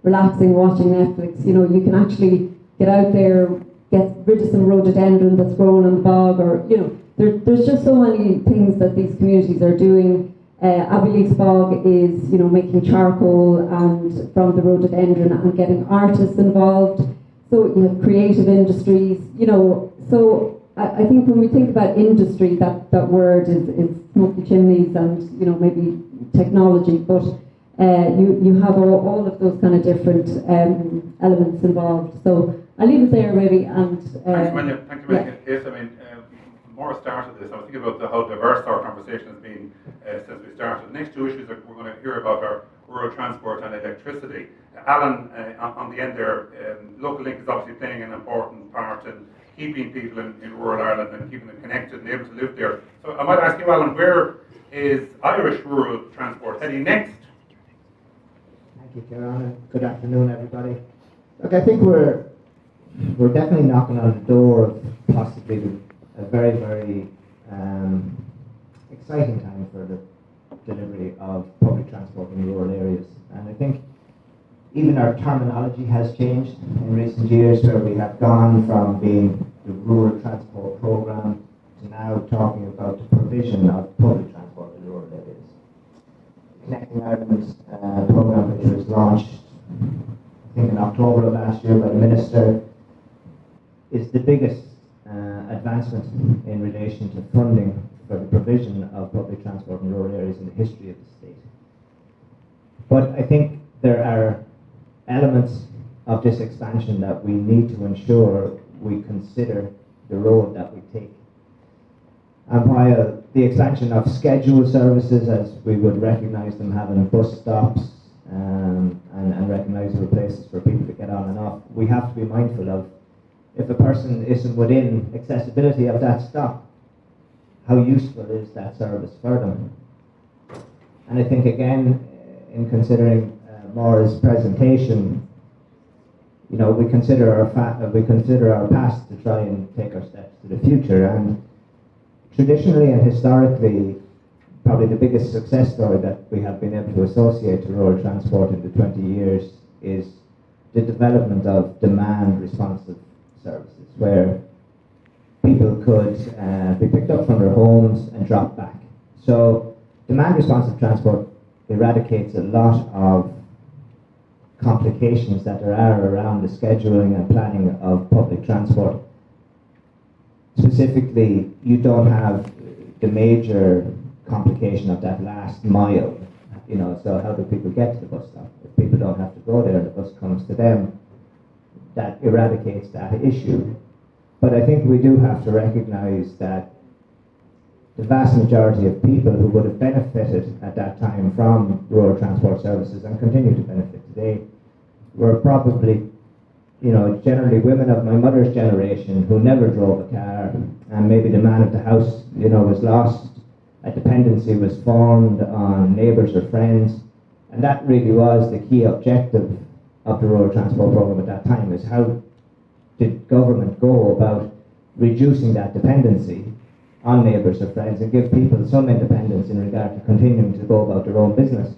relaxing, watching Netflix. You can actually get out there, get rid of some rhododendron that's grown on the bog, or, there's just so many things that these communities are doing. Abbeyleaks Bog is, making charcoal and from the rhododendron and getting artists involved. So you have creative industries, so I think when we think about industry, that word is smoky chimneys and, maybe technology, but you have all of those kind of different elements involved. So I'll leave it there, really. And
thanks, Amelia. Thank you for making a case. I mean, before I started this, I was thinking about how diverse our conversation has been since we started. The next two issues that we're going to hear about are rural transport and electricity. Alan, on the end there, Local Link is obviously playing an important part in keeping people in rural Ireland and keeping them connected and able to live there. So I might ask you, Alan, where is Irish rural transport heading next?
Thank you, Kieran. Good afternoon, everybody. Look, I think we're definitely knocking on the door of possibly a very, very exciting time for the delivery of public transport in rural areas. And I think even our terminology has changed in recent years, where we have gone from being the rural transport programme to now talking about the provision of public transport in rural areas. Connecting Ireland programme, which was launched, I think in October of last year by the Minister, is the biggest advancement in relation to funding for the provision of public transport in rural areas in the history of the state. But I think there are elements of this expansion that we need to ensure we consider the road that we take. And while the expansion of scheduled services, as we would recognise them having bus stops and recognisable places for people to get on and off, we have to be mindful of, if a person isn't within accessibility of that stop, how useful is that service for them? And I think, again, in considering Maura's presentation, you know, we consider our past to try and take our steps to the future. And traditionally and historically, probably the biggest success story that we have been able to associate to rural transport in the 20 years is the development of demand-responsive services, where people could be picked up from their homes and dropped back. So demand-responsive transport eradicates a lot of complications that there are around the scheduling and planning of public transport. Specifically, you don't have the major complication of that last mile. You know, so how do people get to the bus stop? If people don't have to go there, the bus comes to them. That eradicates that issue. But I think we do have to recognise that the vast majority of people who would have benefited at that time from rural transport services and continue to benefit today were probably, you know, generally women of my mother's generation who never drove a car, and maybe the man of the house, you know, was lost. A dependency was formed on neighbours or friends, and that really was the key objective of the rural transport programme at that time, is how did government go about reducing that dependency on neighbours or friends and give people some independence in regard to continuing to go about their own business.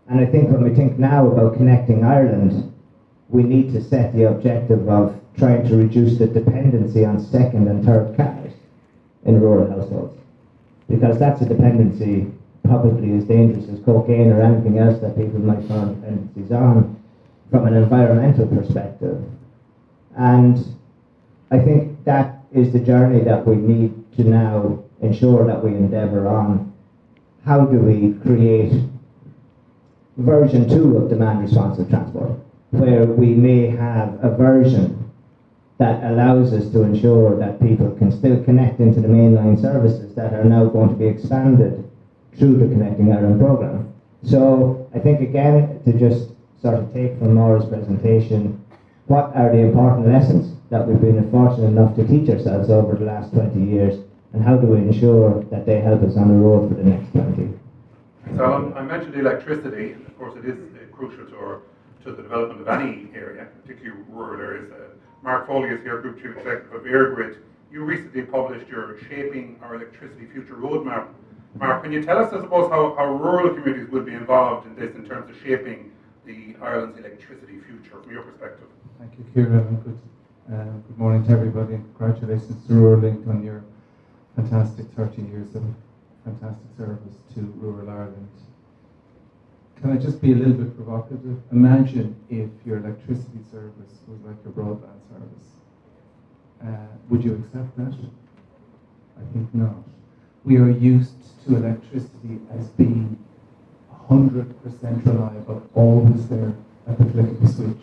And I think when we think now about connecting Ireland, we need to set the objective of trying to reduce the dependency on second and third cars in rural households, because that's a dependency probably as dangerous as cocaine or anything else that people might find dependencies on from an environmental perspective. And I think that is the journey that we need to now ensure that we endeavour on. How do we create version 2 of demand responsive transport, where we may have a version that allows us to ensure that people can still connect into the mainline services that are now going to be expanded through the Connecting Ireland programme. So I think, again, to just sort of take from Maura's presentation, what are the important lessons that we've been fortunate enough to teach ourselves over the last 20 years, and how do we ensure that they help us on the road for the next 20?
So I mentioned electricity. Of course, it is crucial to the development of any area, particularly rural areas. Mark Foley is here, Group Chief Executive of EirGrid. You recently published your Shaping Our Electricity Future Roadmap. Mark, can you tell us, I suppose, how rural communities will be involved in this in terms of shaping Ireland's electricity future from your perspective?
Thank you, Kieran, and good morning to everybody, and congratulations to Rural Link on your fantastic 30 years of fantastic service to rural Ireland. Can I just be a little bit provocative? Imagine if your electricity service was like your broadband service. Would you accept that? I think not. We are used to electricity as being 100% reliable, always there at the flick of a switch.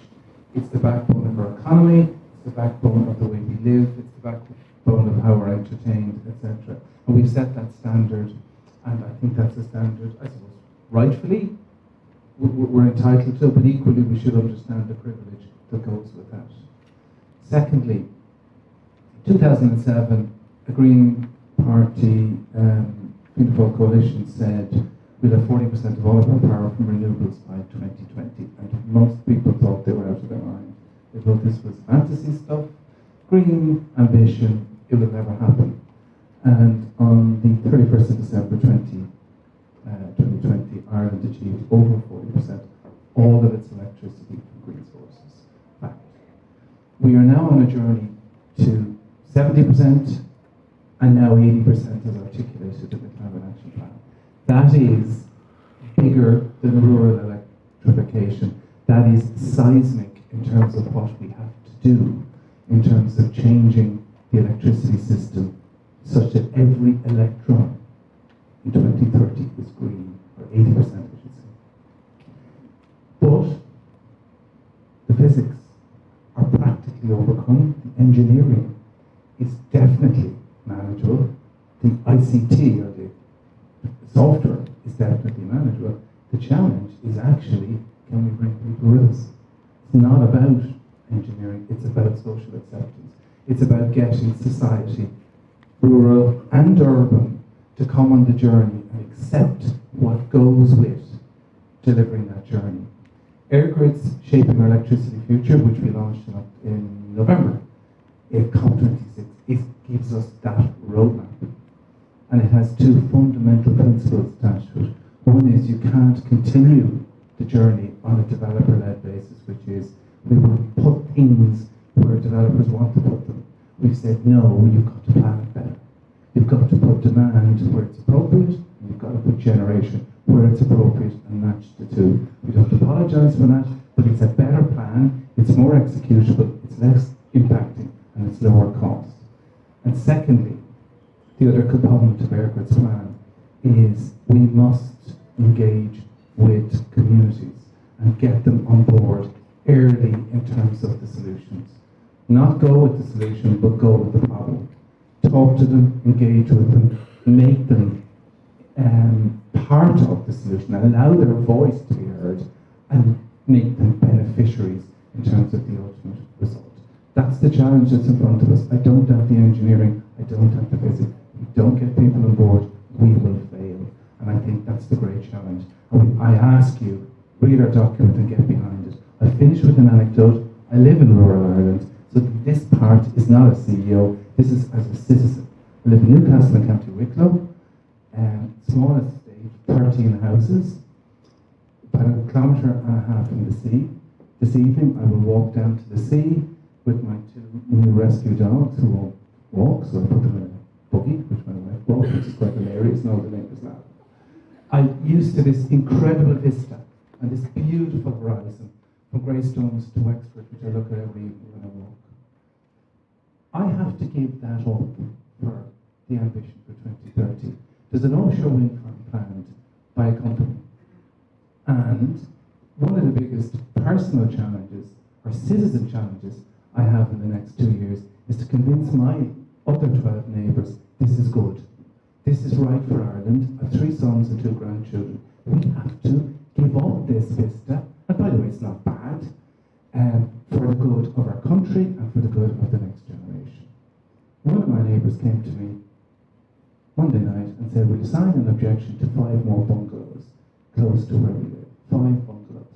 It's the backbone of our economy, it's the backbone of the way we live, it's the backbone of how we're entertained, etc. And we've set that standard, and I think that's a standard, I suppose, rightfully, we're entitled to, but equally we should understand the privilege that goes with that. Secondly, 2007, a Green Party Fianna Fáil coalition said we'll have 40% of all of our power from renewables by 2020, and most people thought they were out of their mind. They thought this was fantasy stuff, green ambition, it will never happen. And on the 31st of December 2020, Ireland achieved over 40% all of its electricity from green sources. Fact. We are now on a journey to 70%, and now 80% as articulated in the Climate Action Plan. That is bigger than rural electrification. That is seismic in terms of what we have to do in terms of changing the electricity system such that every electron in 2030 is green, or 80% I should say. But the physics are practically overcome. The engineering is definitely manageable. The ICT, or the software, is definitely manageable. The challenge is actually, can we bring people with us? It's not about engineering, it's about social acceptance. It's about getting society, rural and urban, to come on the journey and accept what goes with delivering that journey. EirGrid's Shaping Our Electricity Future, which we launched in November, COP26, it gives us that roadmap. And it has two fundamental principles attached to it. One is you can't continue the journey on a developer-led basis, which is we will put things where developers want to put them. We've said, no, you've got to plan it better. You've got to put demand where it's appropriate, and you've got to put generation where it's appropriate and match the two. We don't apologise for that, but it's a better plan, it's more executable, it's less impacting, and it's lower cost. And secondly, the other component of EirGrid's plan is we must engage with communities and get them on board early in terms of the solutions. Not go with the solution, but go with the problem. Talk to them, engage with them, make them part of the solution, and allow their voice to be heard, and make them beneficiaries in terms of the ultimate result. That's the challenge that's in front of us. I don't have the engineering, I don't have the physics. If we don't get people on board, we will fail. And I think that's the great challenge. I ask you, read our document and get behind it. I'll finish with an anecdote. I live in rural Ireland, so this part is not a CEO, this is as a citizen. I live in Newcastle in County Wicklow, small estate, 13 houses, about a kilometre and a half from the sea. This evening I will walk down to the sea with my two new rescue dogs who won't walk, so I put them in a buggy, which my wife walks, which is quite hilarious, and all the neighbours laugh. I'm used to this incredible vista and this beautiful horizon from Greystones to Wexford, which I look at every evening when I walk. I have to give that up for the ambition for 2030. There's an offshore wind farm planned by a company. And one of the biggest personal challenges, or citizen challenges, I have in the next 2 years is to convince my other 12 neighbours this is good. This is right for Ireland. I have 3 sons and 2 grandchildren. We have to give up this vista. And by the way, it's not bad, for the good of our country and for the good of the next generation. One of my neighbours came to me Monday night and said, will you sign an objection to 5 more bungalows close to where we live? 5 bungalows.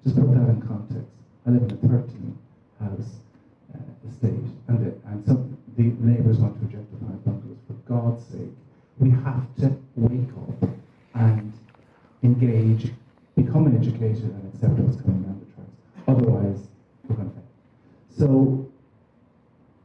Just put that in context. I live in a 13-house estate, and some the neighbours want to reject the 5 bungalows. For God's sake, we have to wake up and engage, become educated, and accept what's coming down the tracks. Otherwise, we're going to fail. So,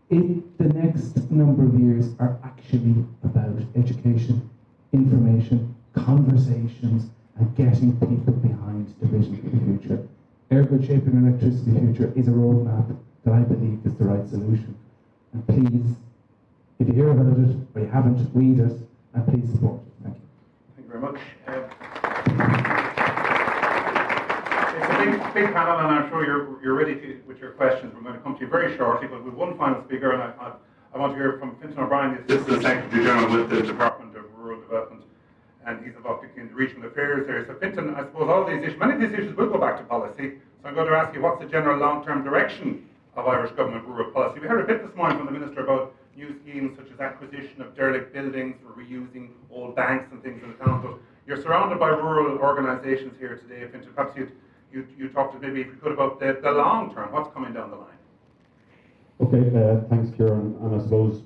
the next number of years are actually about education, information, conversations, and getting people behind the vision for the future. EirGrid Shaping Our Electricity Future is a roadmap that I believe is the right solution. And please, if you hear about it or you haven't, read it, and please support it. Thank you.
Thank you very much. It's a big panel, and I'm sure you're ready with your questions. We're going to come to you very shortly, but with one final speaker, and I want to hear from Fintan O'Brien, the Assistant Secretary General with the Department of Rural Development, and he's involved in the regional affairs there. So Fintan, I suppose all these issues, many of these issues will go back to policy, so I'm going to ask you, what's the general long-term direction of Irish government rural policy. We heard a bit this morning from the Minister about new schemes such as acquisition of derelict buildings for reusing old banks and things in the council. You're surrounded by rural organisations here today. Perhaps you talked maybe if you could about the long term, what's coming down the line?
Okay, thanks, Kieran. And I suppose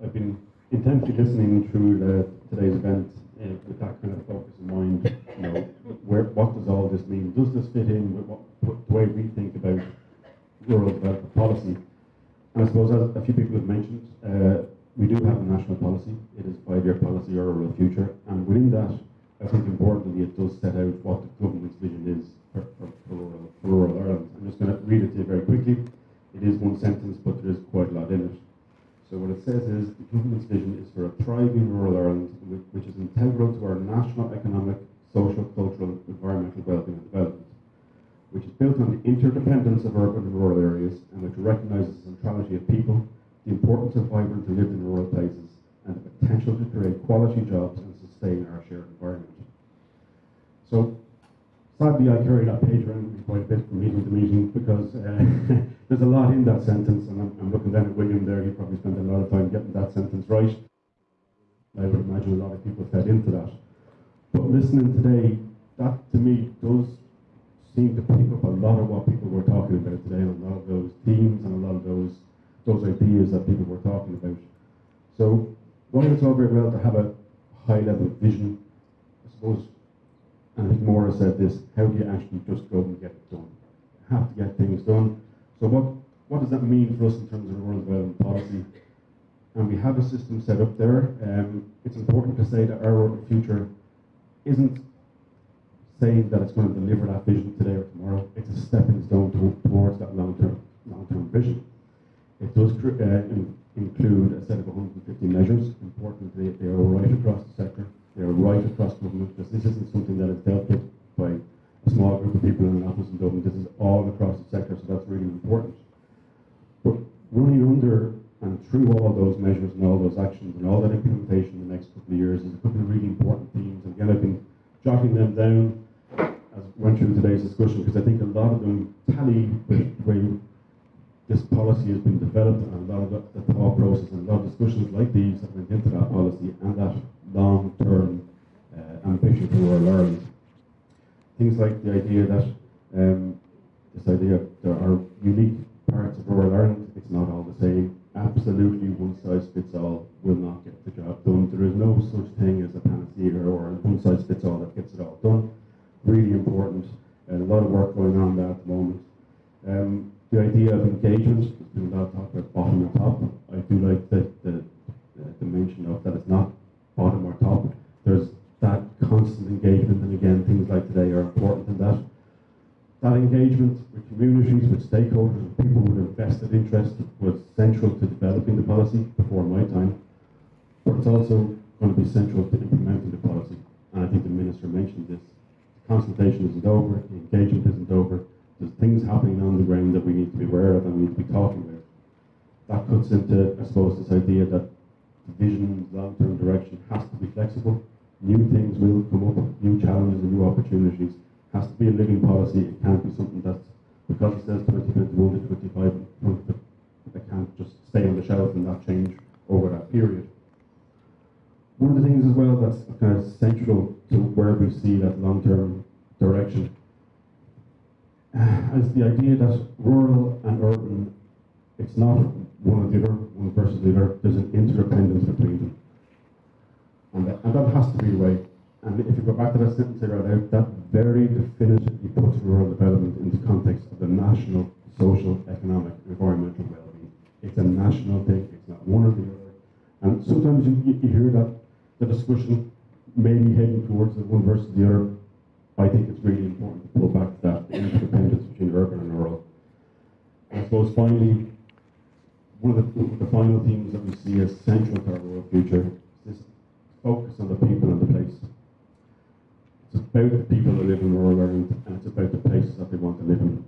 I've been intensely listening through today's event with that kind of focus in mind. You know, what does all this mean? Does this fit in with the way we think about rural development policy? And I suppose, as a few people have mentioned, we do have a national policy. It is a 5-year policy, our rural future, and within that, I think importantly, it does set out what the government's vision is for rural Ireland. I'm just going to read it to you very quickly. It is one sentence, but there is quite a lot in it. So what it says is, the government's vision is for a thriving rural Ireland, which is integral to our national economic, social, cultural, environmental well-being and development, which is built on the interdependence of urban and rural areas, and which recognises the centrality of people, the importance of vibrant and lived in rural places, and the potential to create quality jobs and sustain our shared environment. So, sadly, I carry that page around with me quite a bit from meeting to meeting, because there's a lot in that sentence, and I'm looking down at William there. He probably spent a lot of time getting that sentence right. I would imagine a lot of people fed into that. But listening today, that to me does seem to pick up a lot of what people were talking about today, and a lot of those themes and a lot of those ideas that people were talking about. So while it's all very well to have a high level of vision, I suppose, and I think Maura said this, how do you actually just go and get it done? You have to get things done. So what does that mean for us in terms of rural development policy? And we have a system set up there. It's important to say that our rural future isn't saying that it's going to deliver that vision today or tomorrow. It's a stepping stone towards that long-term vision. It does include a set of 150 measures. Importantly, they are right across the sector. They are right across government, because this isn't something that is dealt with by a small group of people in an office in Dublin. This is all across the sector, so that's really important. But running under and through all those measures and all those actions and all that implementation in the next couple of years is a couple of really important themes. And again, I've been jotting them down as we went through today's discussion, because I think a lot of them tally with the way this policy has been developed, and a lot of the thought process and a lot of discussions like these that went into that policy and that long-term ambition for rural Ireland. Things like the idea that this idea there are unique parts of rural Ireland, it's not all the same. Absolutely one size fits all will not get the job done. There is no such thing as a panacea or a one size fits all that gets it all done. Really important, and a lot of work going on there at the moment. The idea of engagement, there's been a lot of talk about bottom or top. I do like the mention of that it's not bottom or top. There's that constant engagement, and again, things like today are important in that. That engagement with communities, with stakeholders, with people with a vested interest was central to developing the policy before my time, but it's also going to be central to implementing the policy. And I think the Minister mentioned this. The consultation isn't over, the engagement isn't over. There's things happening on the ground that we need to be aware of and we need to be talking about. That cuts into, I suppose, this idea that the vision, long-term direction has to be flexible. New things will come up, new challenges and new opportunities. It has to be a living policy. It can't be something that's, because it says 2021 to 25, that can't just stay on the shelf and not change over that period. One of the things as well that's kind of central to where we see that long-term direction is the idea that rural and urban, it's not one or the other, one versus the other, there's an interdependence between them. And that has to be the way. And if you go back to that sentence I read out, that very definitively puts rural development into context of the national, social, economic, environmental well-being. It's a national thing, it's not one or the other. And sometimes you hear that the discussion may be heading towards the one versus the other. I think it's really important to pull back to that, the interdependence between urban and rural. And I suppose finally, one of the final themes that we see as central to our rural future is this focus on the people and the place. It's about the people that live in rural Ireland, and it's about the places that they want to live in.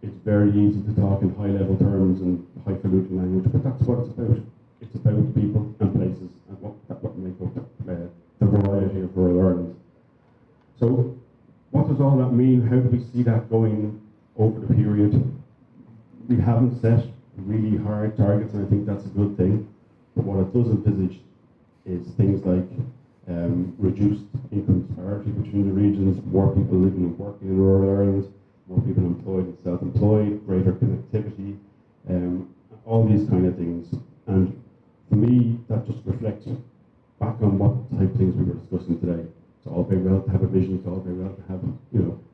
It's very easy to talk in high-level terms and highfalutin language, but that's what it's about. It's about people and places, and what make up the variety of rural Ireland. So, what does all that mean? How do we see that going over the period? we haven't set really hard targets, and I think that's a good thing. But what it does envisage is things like reduced income disparity between the regions, more people living and working in rural Ireland, more people employed and self-employed, greater connectivity, all these kind of things. And for me, that just reflects back on what type of things we were discussing today. It's all very well to have a vision, it's all very well to have,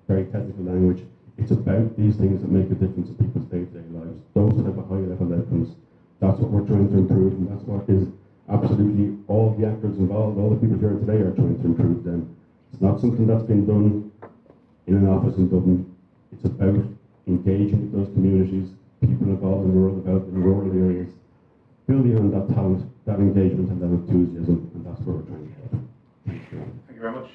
very technical language. It's about these things that make a difference in people's day-to-day lives. Those type of high-level outcomes, that's what we're trying to improve, and that's what is absolutely all the actors involved, all the people here today are trying to improve them. It's not something that's been done in an office in Dublin. It's about engaging with those communities, people involved in rural development, in rural areas, building on that talent, that engagement and that enthusiasm, and that's where we're trying to get. Thank you.
Thank you very much.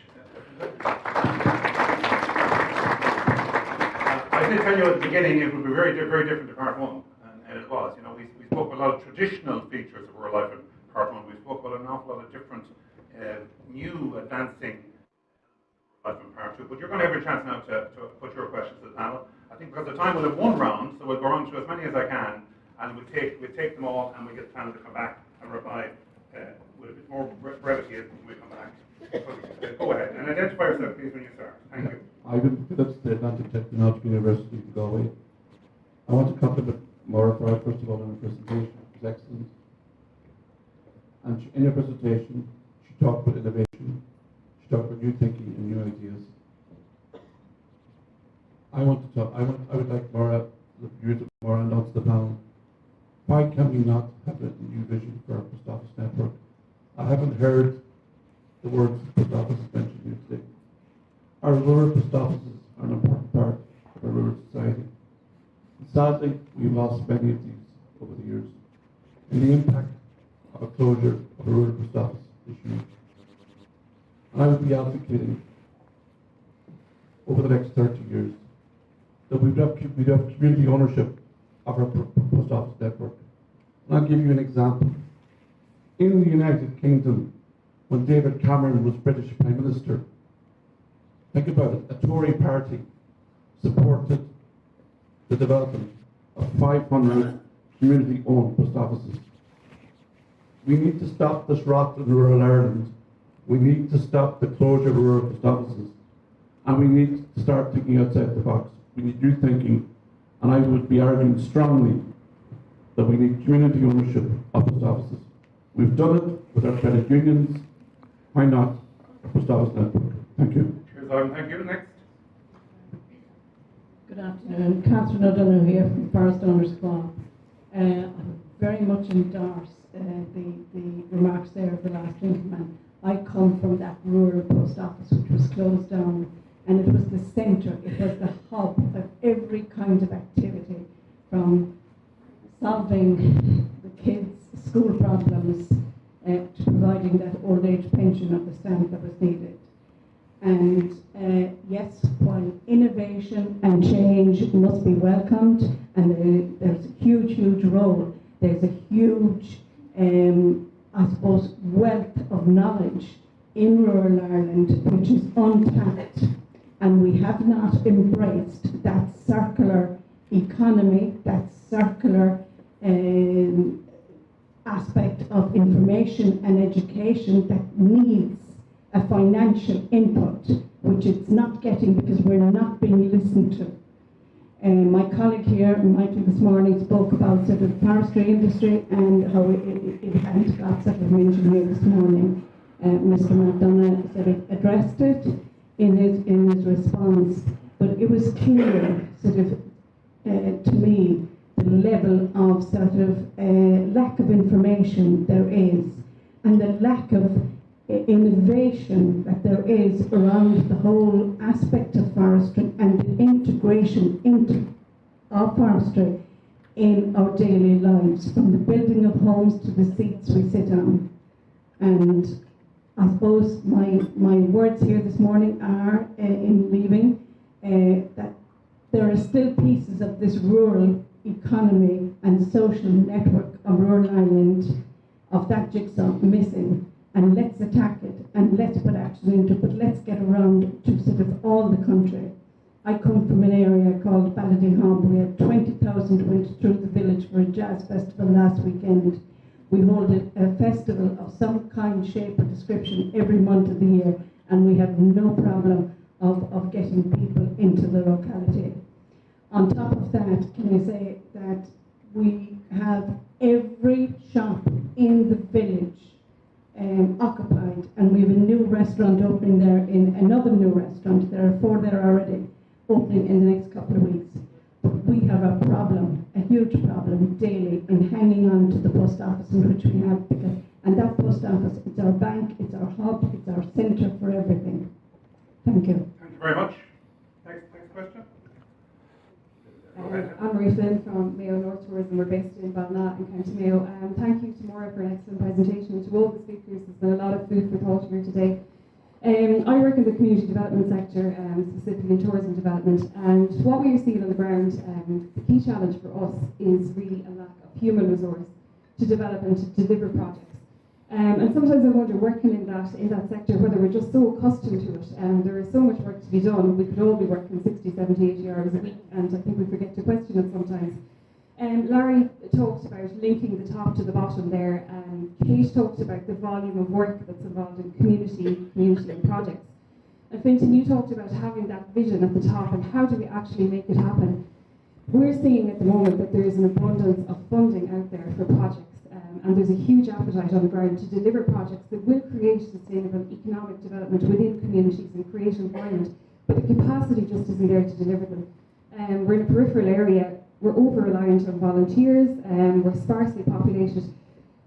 I did tell you at the beginning it would be very different to part one, and it was. We spoke about a lot of traditional features of rural life in part one. We spoke about an awful lot of different new advancing life in part two. But you're going to have your chance now to put your questions to the panel. I think because of time we'll have one round, so we'll go on to as many as I can, and we'll take them all, and we get the panel to come back and reply with a bit more brevity as we come back. Go ahead and identify yourself, please, when you start. Thank you.
Ivan Phillips, the Atlantic Technological University of Galway. I want to compliment Maura Fry, first of all, on her presentation. It was excellent. And in her presentation, she talked about innovation. She talked about new thinking and new ideas. I would like Maura, Maura and also the panel. Why can we not have a new vision for our post office network? I haven't heard the words post office mentioned here today. Our rural post offices are an important part of our rural society. And sadly, we've lost many of these over the years. And the impact of a closure of a rural post office is huge. And I would be advocating over the next 30 years that we'd have community ownership of our post office network. And I'll give you an example. In the United Kingdom, when David Cameron was British Prime Minister, think about it, a Tory party supported the development of 500 community-owned post offices. We need to stop this rot in rural Ireland. We need to stop the closure of rural post offices. And we need to start thinking outside the box. We need new thinking. And I would be arguing strongly that we need community ownership of post offices. We've done it with our credit unions. Why not a post office network? Thank you.
Cheers, Ivan. Thank you. Next.
Good afternoon. Catherine O'Donoghue here from Forest Owners Co-op. I very much endorse the remarks there of the last gentleman. I come from that rural post office which was closed down, and it was the centre, it was the hub of every kind of activity, from solving the kids' school problems to providing that old age pension of the stamp that was needed. And yes, while innovation and change must be welcomed, and there's a huge role, there's a huge, I suppose, wealth of knowledge in rural Ireland which is untapped, and we have not embraced that circular economy, that circular aspect of information and education that needs a financial input, which it's not getting because we're not being listened to. My colleague here, Michael, this morning spoke about sort of forestry industry and how it hadn't got sort of mentioned here this morning. Mr. McDonough sort of addressed it in his response, but it was clear sort of to me the level of sort of lack of information there is, and the lack of innovation that there is around the whole aspect of forestry and the integration of forestry in our daily lives, from the building of homes to the seats we sit on. And I suppose my words here this morning are, in leaving, that there are still pieces of this rural economy and social network of rural Ireland, of that jigsaw missing. And let's attack it, and let's put action into it, but let's get around to sort of all the country.
I come from an area called Balladinham. We had 20,000 went through the village for a jazz festival last weekend. We hold a festival of some kind, shape or description every month of the year, and we have no problem of getting people into the locality. On top of that, can I say that we have every shop in the village occupied, and we have a new restaurant opening there, in another new restaurant. There are 4 there already, opening in the next couple of weeks. But we have a problem, a huge problem daily in hanging on to the post office in which we have, and that post office, it's our bank, it's our hub, it's our centre for everything. Thank you.
Thank you very much. Next question.
I'm Marie Flynn from Mayo North Tourism. We're based in Ballina in County Mayo. Thank you to Maura for an excellent presentation, and to all the speakers. There's been a lot of food for thought here today. I work in the community development sector, specifically in tourism development, and what we are seeing on the ground, the key challenge for us is really a lack of human resource to develop and to deliver projects. And sometimes I wonder, working in that sector, whether we're just so accustomed to it. There is so much work to be done. We could all be working 60, 70, 80 hours a week, and I think we forget to question it sometimes. Larry talked about linking the top to the bottom there. Kate talked about the volume of work that's involved in community and projects. And Fintan, you talked about having that vision at the top, and how do we actually make it happen? We're seeing at the moment that there is an abundance of funding out there for projects. And there's a huge appetite on the ground to deliver projects that will create sustainable economic development within communities and create employment, but the capacity just isn't there to deliver them. We're in a peripheral area, we're over-reliant on volunteers, we're sparsely populated,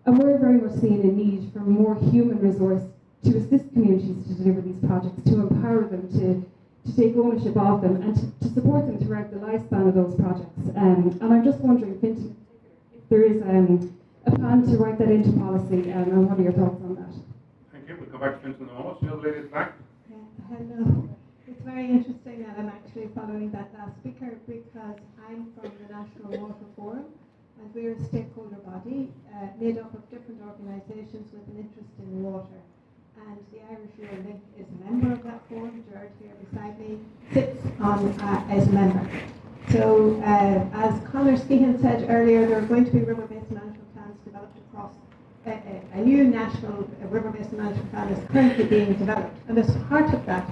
and we're very much seeing a need for more human resource to assist communities to deliver these projects, to empower them, to take ownership of them, and to support them throughout the lifespan of those projects. And I'm just wondering, Fintan, if there is a plan to write that into policy, and what are your thoughts on that?
Thank you. We'll come back to Fintan in a moment. The other lady at the back.
Hello. It's very interesting that I'm actually following that last speaker, because I'm from the National Water Forum, and we're a stakeholder body made up of different organisations with an interest in water. And the Irish Rural Link is a member of that forum. Jared here beside me sits on as a member. So as Conor Skehan said earlier, there are going to be river-based management plans developed across a new national river-based management plan is currently being developed. And as part of that,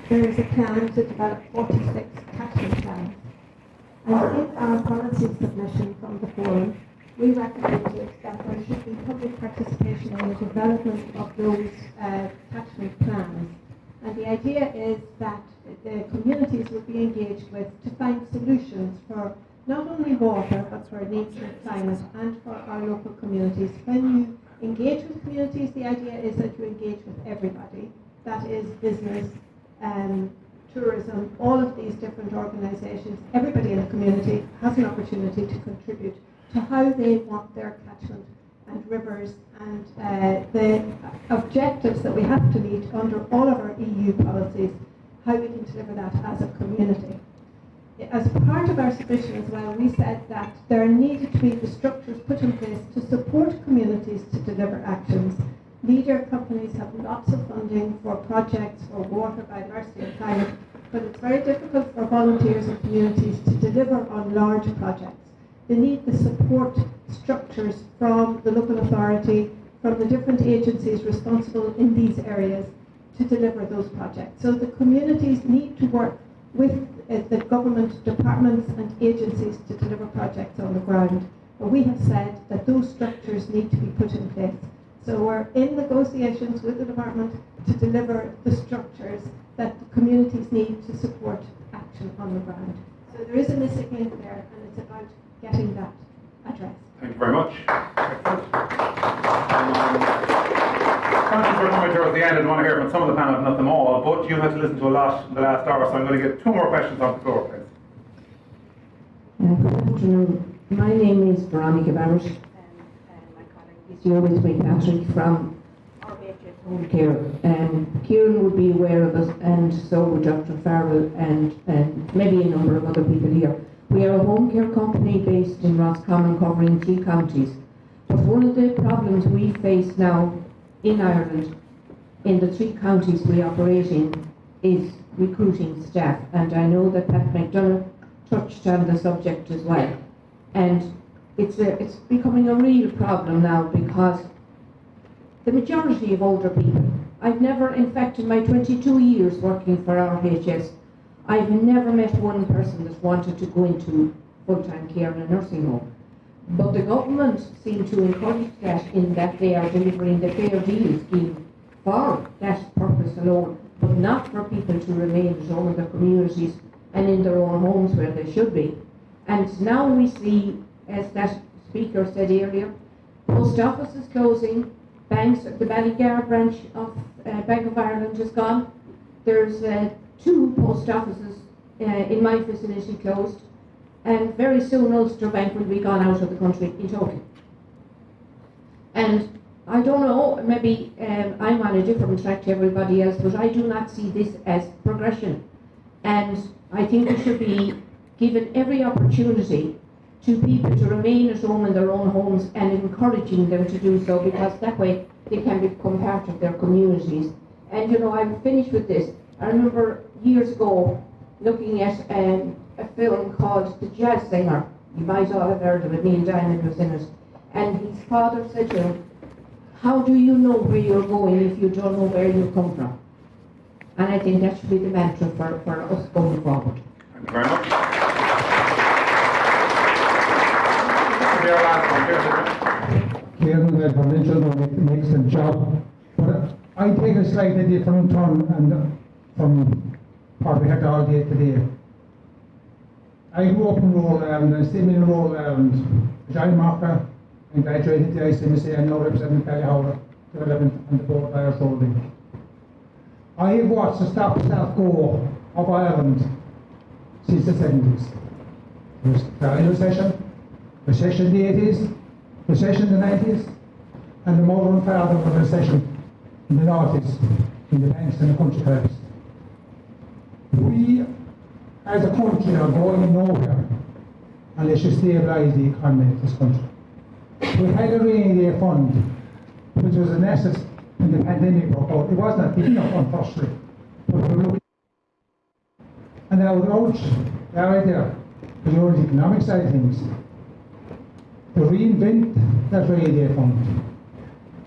there is a plan to develop 46 catchment plans. And in our policy submission from the forum, we recommended that there should be public participation in the development of those catchment plans. And the idea is that the communities will be engaged with to find solutions for not only water, but for needs and climate, and for our local communities. When you engage with communities, the idea is that you engage with everybody. That is business, tourism, all of these different organisations. Everybody in the community has an opportunity to contribute to how they want their catchment and rivers and the objectives that we have to meet under all of our EU policies, how we can deliver that as a community. As part of our submission as well, we said that there needed to be the structures put in place to support communities to deliver actions. Leader companies have lots of funding for projects for water, biodiversity and climate, but it's very difficult for volunteers and communities to deliver on large projects. They need the support structures from the local authority, from the different agencies responsible in these areas to deliver those projects. So the communities need to work with the government departments and agencies to deliver projects on the ground. But we have said that those structures need to be put in place. So we're in negotiations with the department to deliver the structures that the communities need to support action on the ground. So there is a missing link there, and it's about getting that addressed.
Thank you very much. Thank you for coming towards the end. I don't want to hear from some of the panel, not them all, but you had to listen to a lot in the last hour, so I'm going to get 2 more questions on the floor, please.
Good afternoon. My name is Veronica Barrett, and my colleague is here with me, Patrick, from RBHS Home Care. Kieran would be aware of us, and so would Dr. Farrell, and maybe a number of other people here. We are a home care company based in Roscommon, covering 3 counties. But one of the problems we face now in Ireland, in the 3 counties we operate in, is recruiting staff, and I know that Pat McDonough touched on the subject as well. And it's becoming a real problem now, because the majority of older people, I've never, in fact, in my 22 years working for RHS, I've never met one person that wanted to go into full-time care in a nursing home. But the government seem to encourage that, in that they are delivering the Fair Deal scheme for that purpose alone, but not for people to remain at home in their communities and in their own homes where they should be. And now we see, as that speaker said earlier, post offices closing, banks, the Ballygar branch of Bank of Ireland is gone. There's 2 post offices in my vicinity closed, and very soon Ulster Bank will be gone out of the country in total. And I don't know, maybe I'm on a different track to everybody else, but I do not see this as progression. And I think we should be given every opportunity to people to remain at home in their own homes, and encouraging them to do so, because that way they can become part of their communities. And you know, I'm finished with this. I remember years ago looking at a film called The Jazz Singer. You might all have heard of it. Neil Diamond was in it. And his father said to him, "How do you know where you're going if you don't know where you come from?" And I think that should be the mantra for us going forward.
Thank you very much.
Kieran Red from Lynchell makes an excellent job. But I take a slightly different turn, and from what we had all day today. I grew up in rural Ireland, and still in rural Ireland. Johnny Marker, and graduated the ICMC, and now representing Ballyhowler Development and the Board of Irish Holding. I have watched the stop-start go of Ireland since the 70s. There was the recession in the 80s, recession in the 90s, and the mother and father of the recession in the 90s, in the banks and the country collapsed. We, as a country, are going nowhere unless you stabilise the economy of this country. We had a rainy day fund, which was an asset when the pandemic broke out. It wasn't a big enough fund, firstly, but we were looking. And now, without that right there, the economic side of things, to reinvent that rainy day fund,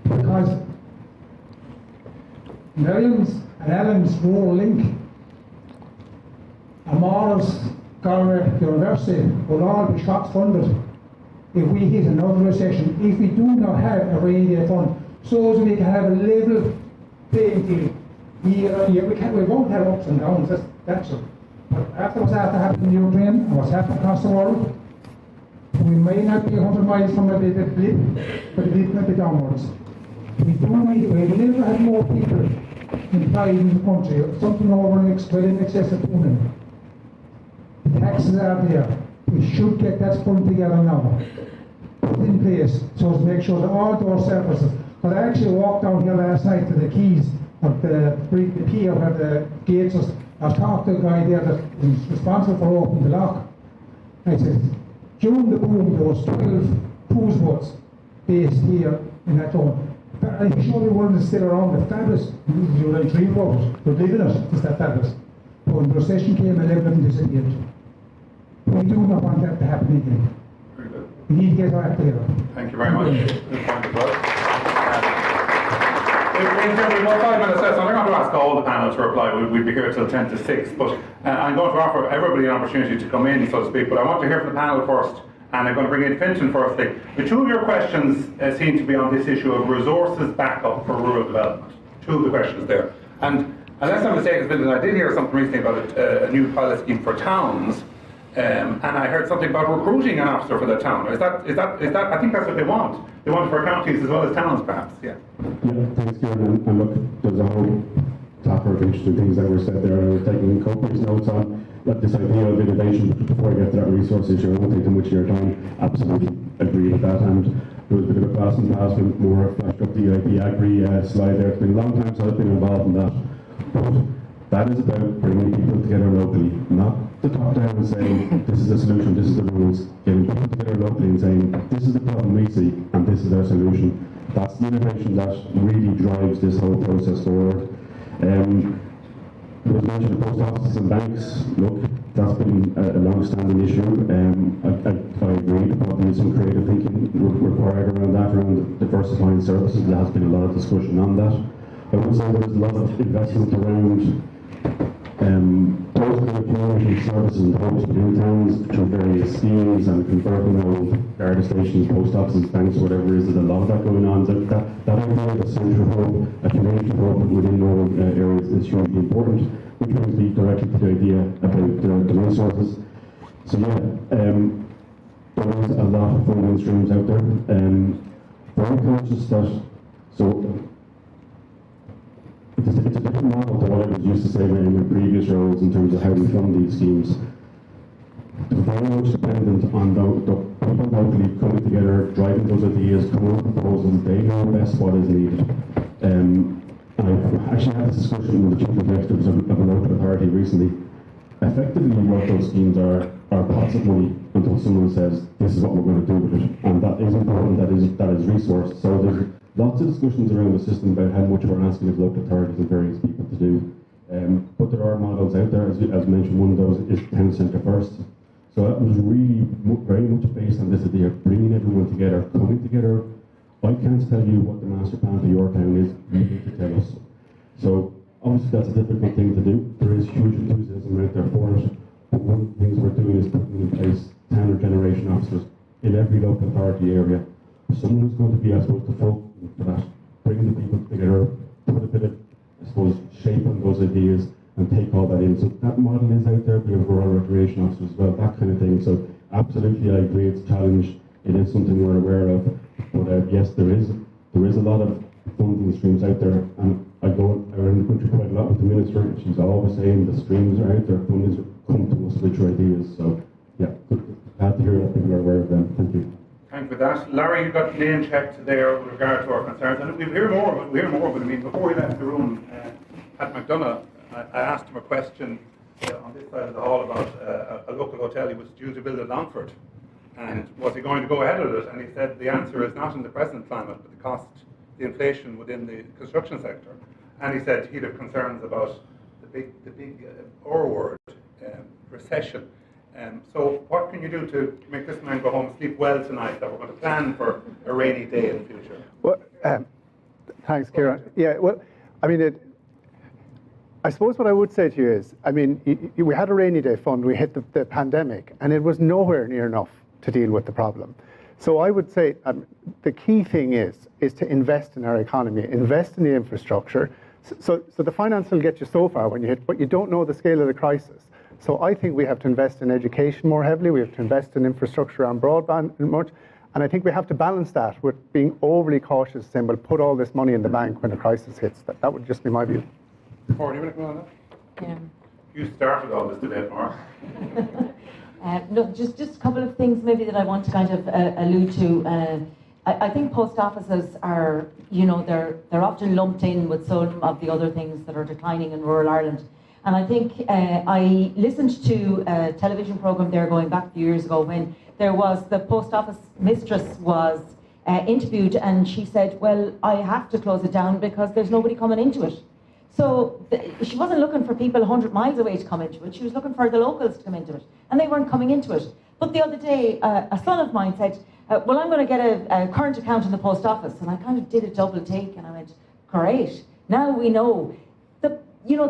because Miriam's and Alan's rural link, and Morris, Galway University will all be shock funded if we hit another recession, if we do not have a rainy day fund, so as we can have a level playing field year on year. We won't have ups and downs, that's it. But after what's after happening in Ukraine and what's happening across the world, we may not be 100 miles from a bit of blip, but a blip might be downwards. We will never have more people employed in the country, something over in excess of 2 million. The taxes are there. We should get that fund together now, put in place, so as to make sure that all those services. Because I actually walked down here last night to the quays of the pier where the gates was. I talked to a guy there that was responsible for opening the lock. I said, during the boom, there was 12 cruise boats based here in that zone. I'm sure the one is still around. The fabulous, you like dream about it. We're living it. It's that fabulous. But when the recession came, 11 of them disappeared. We do not want that to happen again.
Very good.
We need to get our act together.
Thank you very much. Good point as well. In terms of about 5 minutes left, I'm not going to ask all the panel to reply. We'll be here till 10 to 6, but I'm going to offer everybody an opportunity to come in, so to speak. But I want to hear from the panel first, and I'm going to bring in Fintan firstly. The 2 of your questions seem to be on this issue of resources backup for rural development. 2 of the questions there. And unless I'm mistaken, Fintan, I did hear something recently about a new pilot scheme for towns. And I heard something about recruiting an officer for the town. Is that? I think that's what they want. They want it for counties as well as towns, perhaps. Yeah.
Yeah, thanks, Kieran. And look, there's a whole plethora of interesting things that were said there. I was taking copious notes on this idea of innovation. Before I get to that resource issue, I won't take too much of your time. Absolutely agree with that. And there was a bit of a class in the past when more flashed up the EIP Agri slide there. It's been a long time since I've been involved in that. But that is about bringing people together locally, not to top down and saying, this is the solution, this is the rules. Getting people together locally and saying, this is the problem we see, and this is our solution. That's the innovation that really drives this whole process forward. There was mention of post offices and banks. Look, that's been a long-standing issue. I agree that probably some creative thinking required around that, around diversifying services. There has been a lot of discussion on that. I would say there is a lot of investment around those kind of community services and hubs within towns through various schemes and converting old guard stations, post offices, banks, whatever it is. There's a lot of that going on. That idea of a central hub, a community hub within rural areas is hugely important, which brings me directly to the idea about the resources. So yeah, there is a lot of funding streams out there. Very conscious that, so it's a different model to what I was used to saying in my previous roles in terms of how we fund these schemes. It's very much dependent on the people locally coming together, driving those ideas, coming up with proposals. They know best what is needed. And I've actually had this discussion with the chief executives of a local authority recently. Effectively, what those schemes are pots of money until someone says, this is what we're going to do with it. And that is important, that is resourced. So there's lots of discussions around the system about how much we're asking of local authorities and various people to do. But there are models out there, as mentioned, one of those is Town Centre First. So that was really very much based on this idea of bringing everyone together, coming together. I can't tell you what the master plan for your town is, you need to tell us. So obviously that's a difficult thing to do. There is huge enthusiasm out there for it. But one of the things we're doing is putting in place town regeneration officers in every local authority area. Someone who's going to be, I suppose, the focal for that, bringing the people together, put a bit of, I suppose, shape on those ideas and take all that in. So that model is out there. We have rural recreation officers as well, that kind of thing. So absolutely, I agree, it's a challenge. It is something we're aware of. But yes, there is a lot of funding streams out there, and I go around the country quite a lot with the minister, and she's always saying the streams are out there, funders come to us with your ideas. So yeah, glad to hear that people are aware of them. Thank you.
Thank you for that. Larry, you got name checked there with regard to our concerns, and we'll hear more of it. I mean, before he left the room, Pat McDonough, I asked him a question on this side of the hall about a local hotel he was due to build at Longford, and was he going to go ahead with it? And he said the answer is not in the present climate, but the cost, the inflation within the construction sector. And he said he'd have concerns about the big R word, recession. So what can you do to make this man go home and sleep well tonight, that we're going to plan for a rainy day in the future?
Well, thanks, Kieran. Yeah, well, I mean, I suppose what I would say to you is, I mean, we had a rainy day fund, we hit the pandemic, and it was nowhere near enough to deal with the problem. So I would say the key thing is to invest in our economy, invest in the infrastructure. So the finance will get you so far when you hit, but you don't know the scale of the crisis. So I think we have to invest in education more heavily. We have to invest in infrastructure and broadband much. And I think we have to balance that with being overly cautious, saying we'll put all this money in the bank when the crisis hits. That would just be my view.
Maura, do you want to come on that? You started all this debate, Maura.
No, just a couple of things maybe that I want to kind of allude to. I think post offices are, they're often lumped in with some of the other things that are declining in rural Ireland. And I think I listened to a television programme there going back a few years ago when there was the post office mistress was interviewed, and she said, well, I have to close it down because there's nobody coming into it. So she wasn't looking for people 100 miles away to come into it. She was looking for the locals to come into it, and they weren't coming into it. But the other day, a son of mine said, well, I'm going to get a current account in the post office. And I kind of did a double take, and I went, great. Now we know that,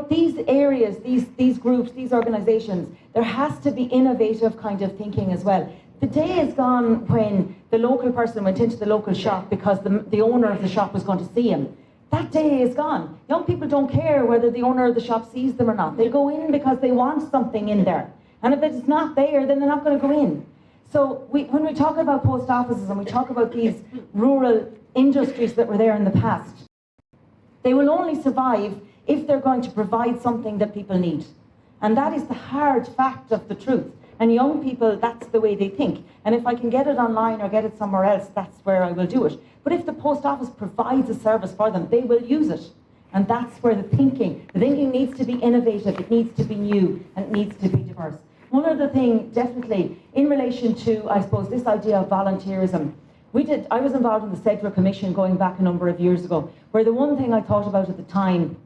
these areas, these groups, these organisations, there has to be innovative kind of thinking as well. The day is gone when the local person went into the local shop because the owner of the shop was going to see him. That day is gone. Young people don't care whether the owner of the shop sees them or not. They go in because they want something in there. And if it's not there, then they're not going to go in. So when we talk about post offices and we talk about these rural industries that were there in the past, they will only survive if they're going to provide something that people need. And that is the hard fact of the truth. And young people, that's the way they think. And if I can get it online or get it somewhere else, that's where I will do it. But if the post office provides a service for them, they will use it. And that's where the thinking needs to be innovative, it needs to be new, and it needs to be diverse. One other thing, definitely, in relation to, I suppose, this idea of volunteerism. I was involved in the CEDRA Commission going back a number of years ago, where the one thing I thought about at the time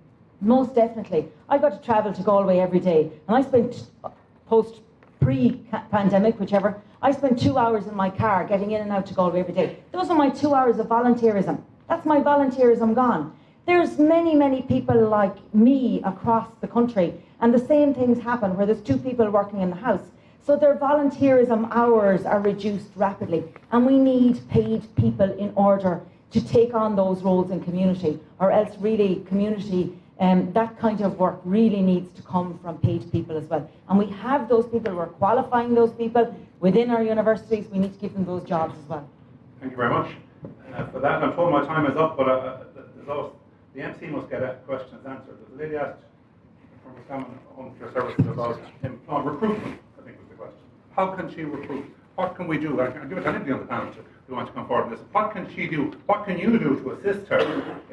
Most definitely. I got to travel to Galway every day, and I spent, pre-pandemic, whichever, I spent 2 hours in my car getting in and out to Galway every day. Those are my 2 hours of volunteerism. That's my volunteerism gone. There's many, many people like me across the country, and the same things happen where there's 2 people working in the house. So their volunteerism hours are reduced rapidly, and we need paid people in order to take on those roles in community, or else really community, that kind of work really needs to come from paid people as well. And we have those people, we're qualifying those people within our universities, we need to give them those jobs as well.
Thank you very much for that. I'm told my time is up, but the MC must get questions answered. The lady asked from Wisconsin Home Care Services about recruitment, I think was the question. How can she recruit? What can we do? I'll give it to anybody on the panel who wants to come forward with this. What can she do? What can you do to assist her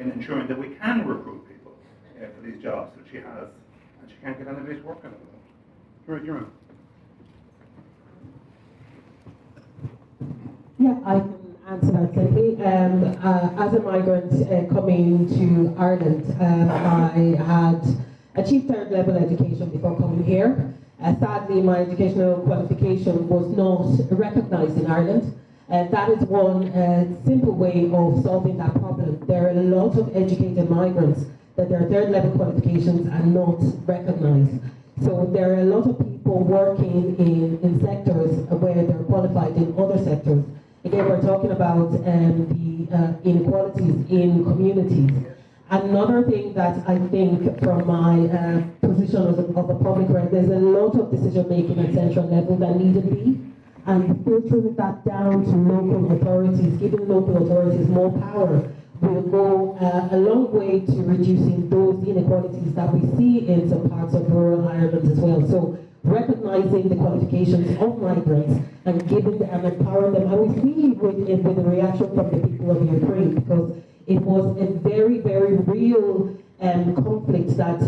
in ensuring that we can recruit people for these jobs that she has and she can't get anybody to work in it? You're in.
Yeah, I can answer that simply. As a migrant coming to Ireland, I had achieved third level education before coming here. Sadly, my educational qualification was not recognised in Ireland. That is one simple way of solving that problem. There are a lot of educated migrants that their third level qualifications are not recognised. So there are a lot of people working in sectors where they're qualified in other sectors. Again, we're talking about the inequalities in communities. Another thing that I think from my position of a public rep, there's a lot of decision making at central level that need to be, and filtering that down to local authorities, giving local authorities more power will go a long way to reducing those inequalities that we see in some parts of rural Ireland as well. So recognizing the qualifications of migrants and giving them and empowering them. And we see with the reaction from the people of Ukraine, because it was a very, very real conflict that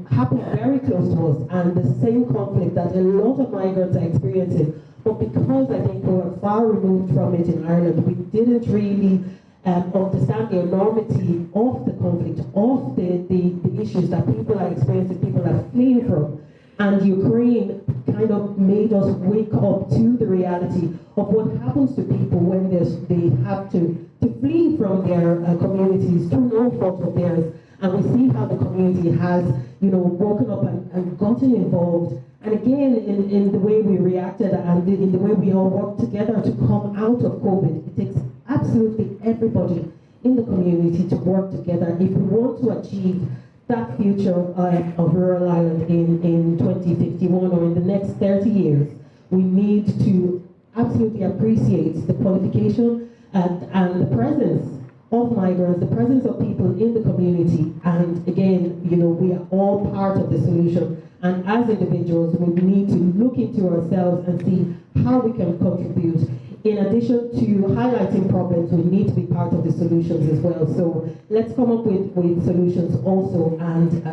happened very close to us, and the same conflict that a lot of migrants are experiencing. But because I think we were far removed from it in Ireland, we didn't really understand the enormity of the conflict, of the issues that people are experiencing, people are fleeing from. And Ukraine kind of made us wake up to the reality of what happens to people when they have to flee from their communities through no fault of theirs. And we see how the community has, woken up and gotten involved. And again, in the way we reacted and in the way we all worked together to come out of COVID, it takes absolutely everybody in the community to work together if we want to achieve that future of rural Ireland in 2051 or in the next 30 years. We need to absolutely appreciate the qualification and the presence of migrants, the presence of people in the community. And again, we are all part of the solution. And as individuals, we need to look into ourselves and see how we can contribute. In addition to highlighting problems, we need to be part of the solutions as well. So let's come up with solutions also, and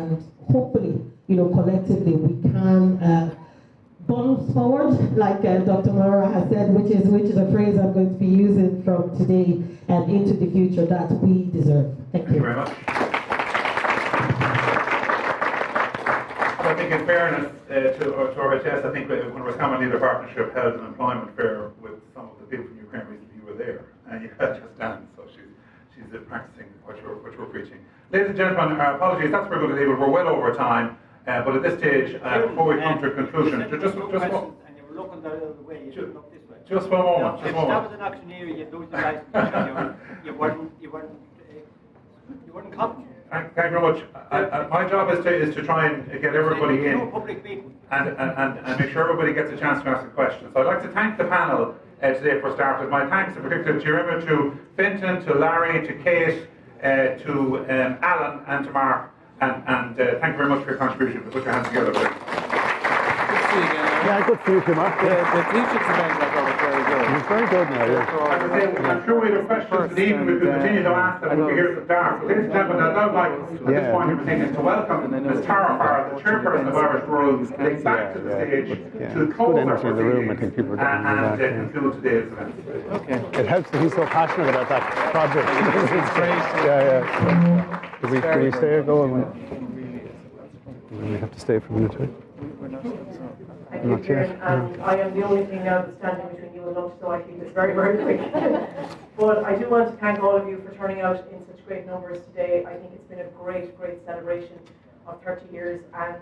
hopefully, collectively we can bounce forward, like Dr. Mara has said, which is a phrase I'm going to be using from today and into the future that we deserve. Thank you
very much. I think in fairness to RHS, I think when Roscommon Leader Partnership held an employment fair with some of the people from Ukraine recently, you were there, and you had just done, so she's practicing what you're preaching. Ladies and gentlemen, apologies, that's where we're going to leave it. We're well over time, but at this stage, before we come to a conclusion, just
and you were looking the other way, you should look this way.
Just one moment,
If that was an auctioneer, you'd lose the license. You weren't confident.
Thank you very much. My job is to try and get everybody in and make sure everybody gets a chance to ask a question. So I'd like to thank the panel today for starters. My thanks in particular to Jeremy, to Fintan, to Larry, to Kate, to Alan and to Mark. And thank you very much for your contribution. Put your hands together, please.
Yeah, good for you, Mark.
The teaching event I thought was very good.
It's very good now, yeah.
I'm sure we have questions this evening. We could continue to ask them. We'll be here at the dark. Ladies and gentlemen, I'd now like, at this point in the meeting, is to welcome Ms. Tara Farr, the chairperson of Irish Rural, back to the stage to close our proceedings and conclude today's event.
Okay. It helps that he's so passionate about that project.
It's great.
Yeah. Did we stay or go? We have to stay for a minute.
Thank you,
Not
Kieran.
yet.
And I am the only thing now that's standing between you and lunch, so I keep this very, very quick. But I do want to thank all of you for turning out in such great numbers today. I think it's been a great, great celebration of 30 years, and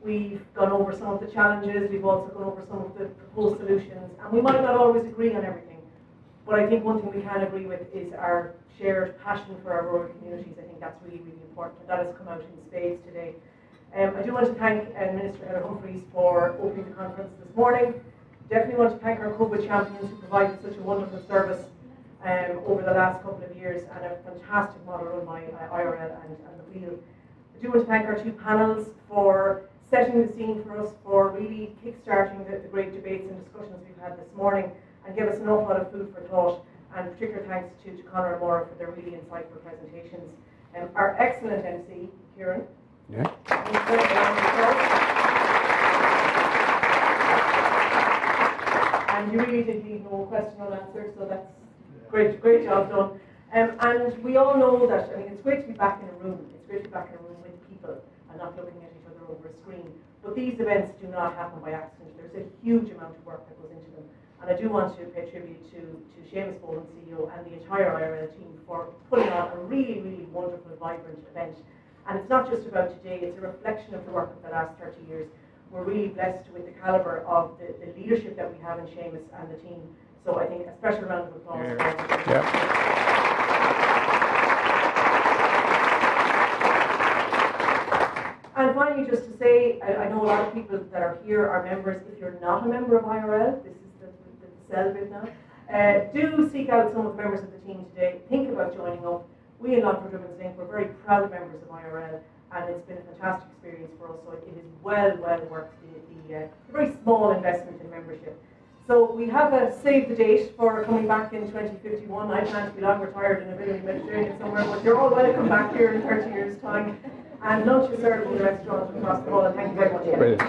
we've gone over some of the challenges, we've also gone over some of the proposed solutions, and we might not always agree on everything. But I think one thing we can agree with is our shared passion for our rural communities. I think that's really, really important, and that has come out in spades today. I do want to thank Minister Heather Humphreys for opening the conference this morning. Definitely want to thank our COVID champions who provided such a wonderful service over the last couple of years, and a fantastic model run by IRL and the Wheel. I do want to thank our two panels for setting the scene for us, for really kick-starting the great debates and discussions we've had this morning, and give us an awful lot of food for thought. And particular thanks to Conor and Maura for their really insightful presentations. Our excellent MC, Kieran.
Yeah.
And you really did leave no question unanswered, so that's great job done. And we all know that, I mean, it's great to be back in a room. It's great to be back in a room with people and not looking at each other over a screen. But these events do not happen by accident. There's a huge amount of work that goes into them. And I do want to pay tribute to Seamus Boland, CEO, and the entire IRL team for putting on a really, really wonderful, vibrant event. And it's not just about today, it's a reflection of the work of the last 30 years. We're really blessed with the calibre of the leadership that we have in Seamus and the team. So I think a special round of applause. And finally, just to say, I know a lot of people that are here are members. If you're not a member of IRL, this is the sell bit now, do seek out some of the members of the team today. Think about joining up. We in Longford Women's Link, we're very proud members of IRL, and it's been a fantastic experience for us, so it is well worth the very small investment in membership. So we have a save the date for coming back in 2051. I plan to be long retired in a bit of the Mediterranean somewhere, but you're all welcome back here in 30 years' time. And lunch is served in the restaurant across the hall, and thank you very much.
Brilliant.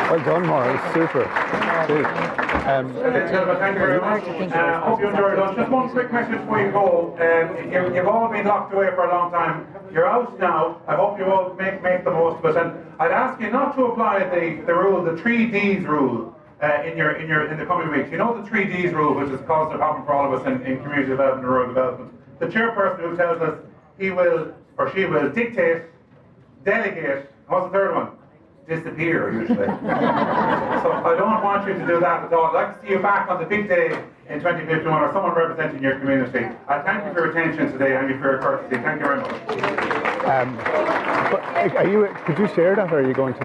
Well done, Maura. It's super.
Ladies and gentlemen, thank you very much. Hope you enjoyed lunch. Just one quick message before you go. You've all been locked away for a long time. You're out now. I hope you all make the most of it. And I'd ask you not to apply the rule, the 3Ds rule, in the coming weeks. You know the 3Ds rule, which has caused a problem for all of us in community development and rural development. The chairperson who tells us he will or she will dictate, delegate. What's the third one? Disappear, usually. So I don't want you to do that at all. I'd like to see you back on the big day in 2051 or someone representing your community. I thank you for your attention today and for your courtesy. Thank you very much.
But could you share that, or are you going to?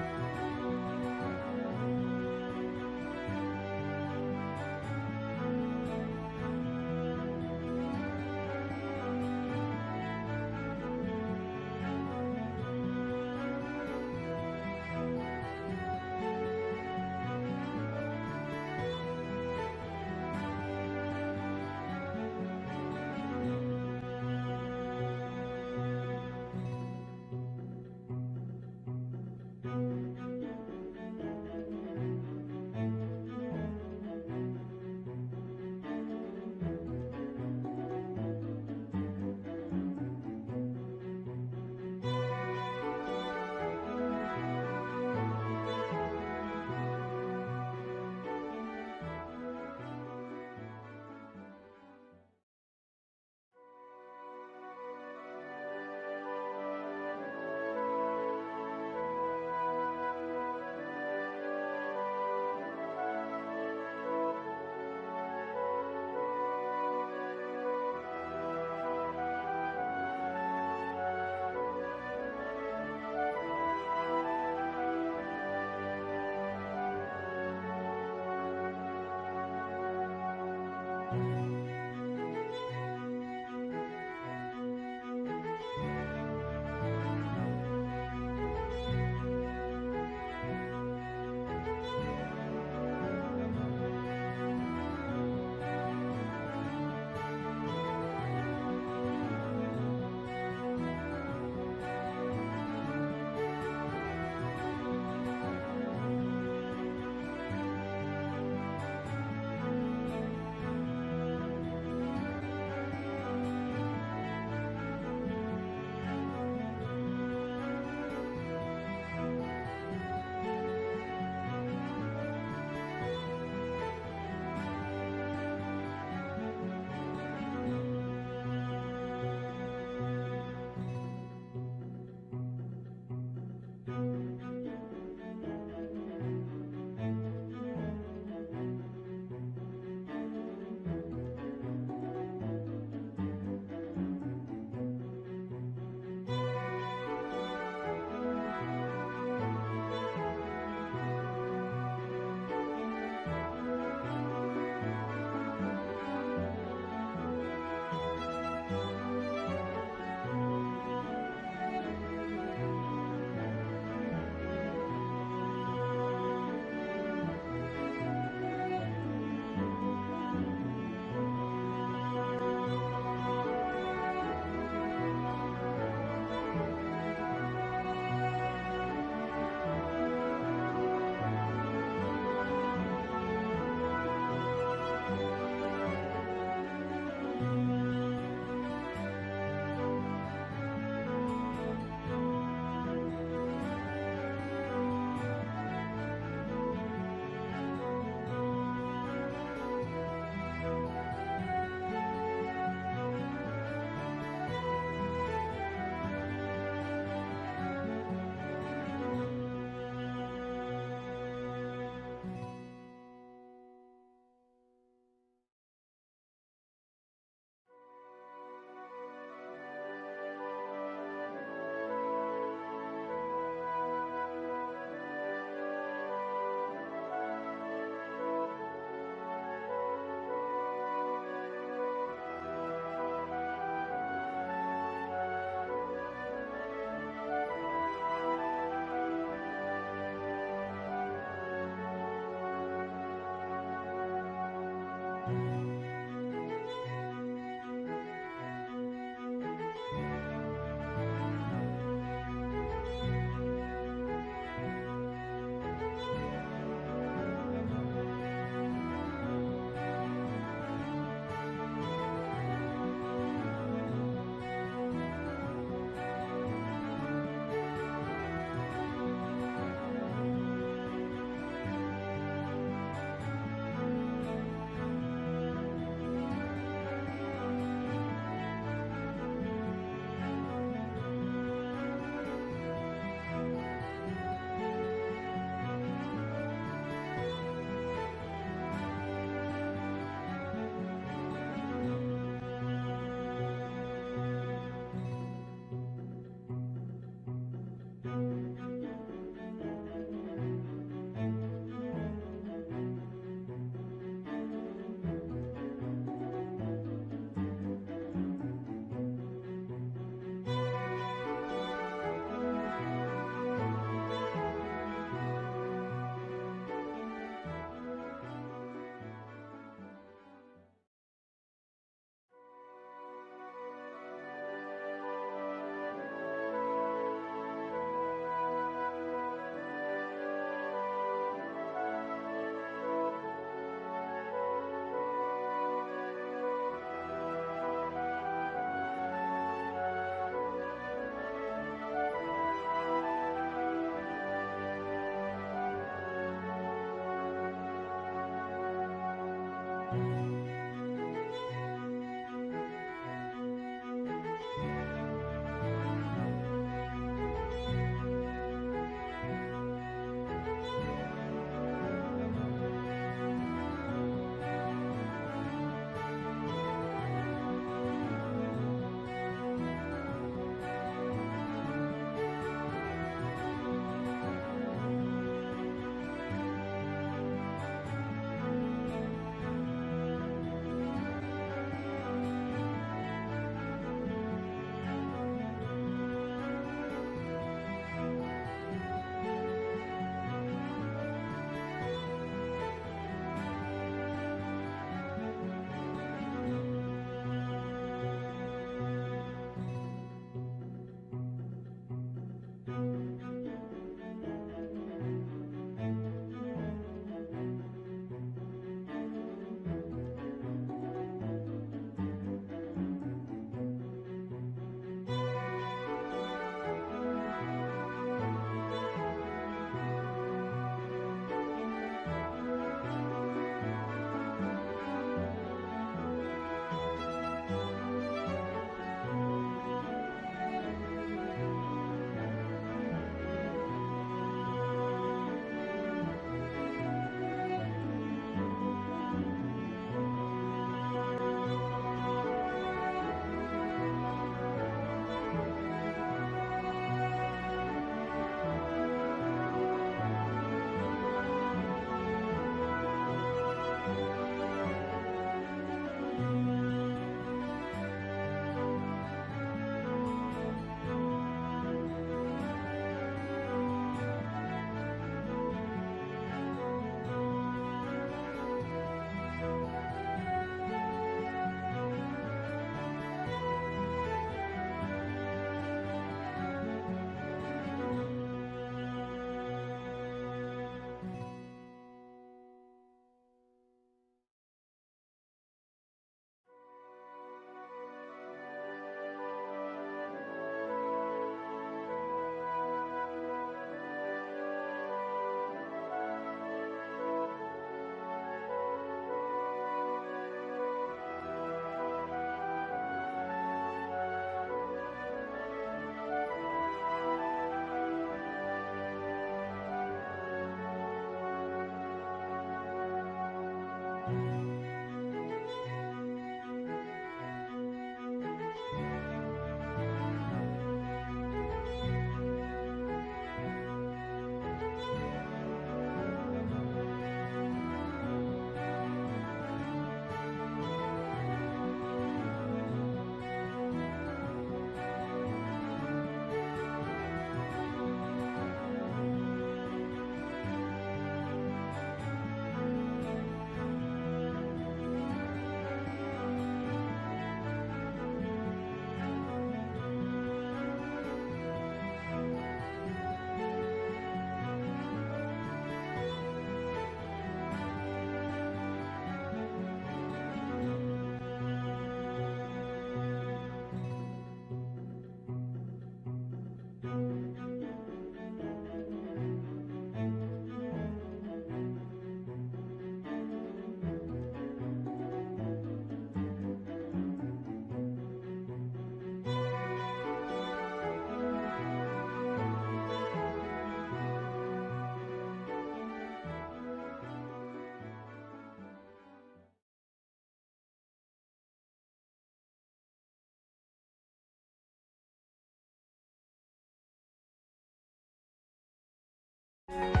you.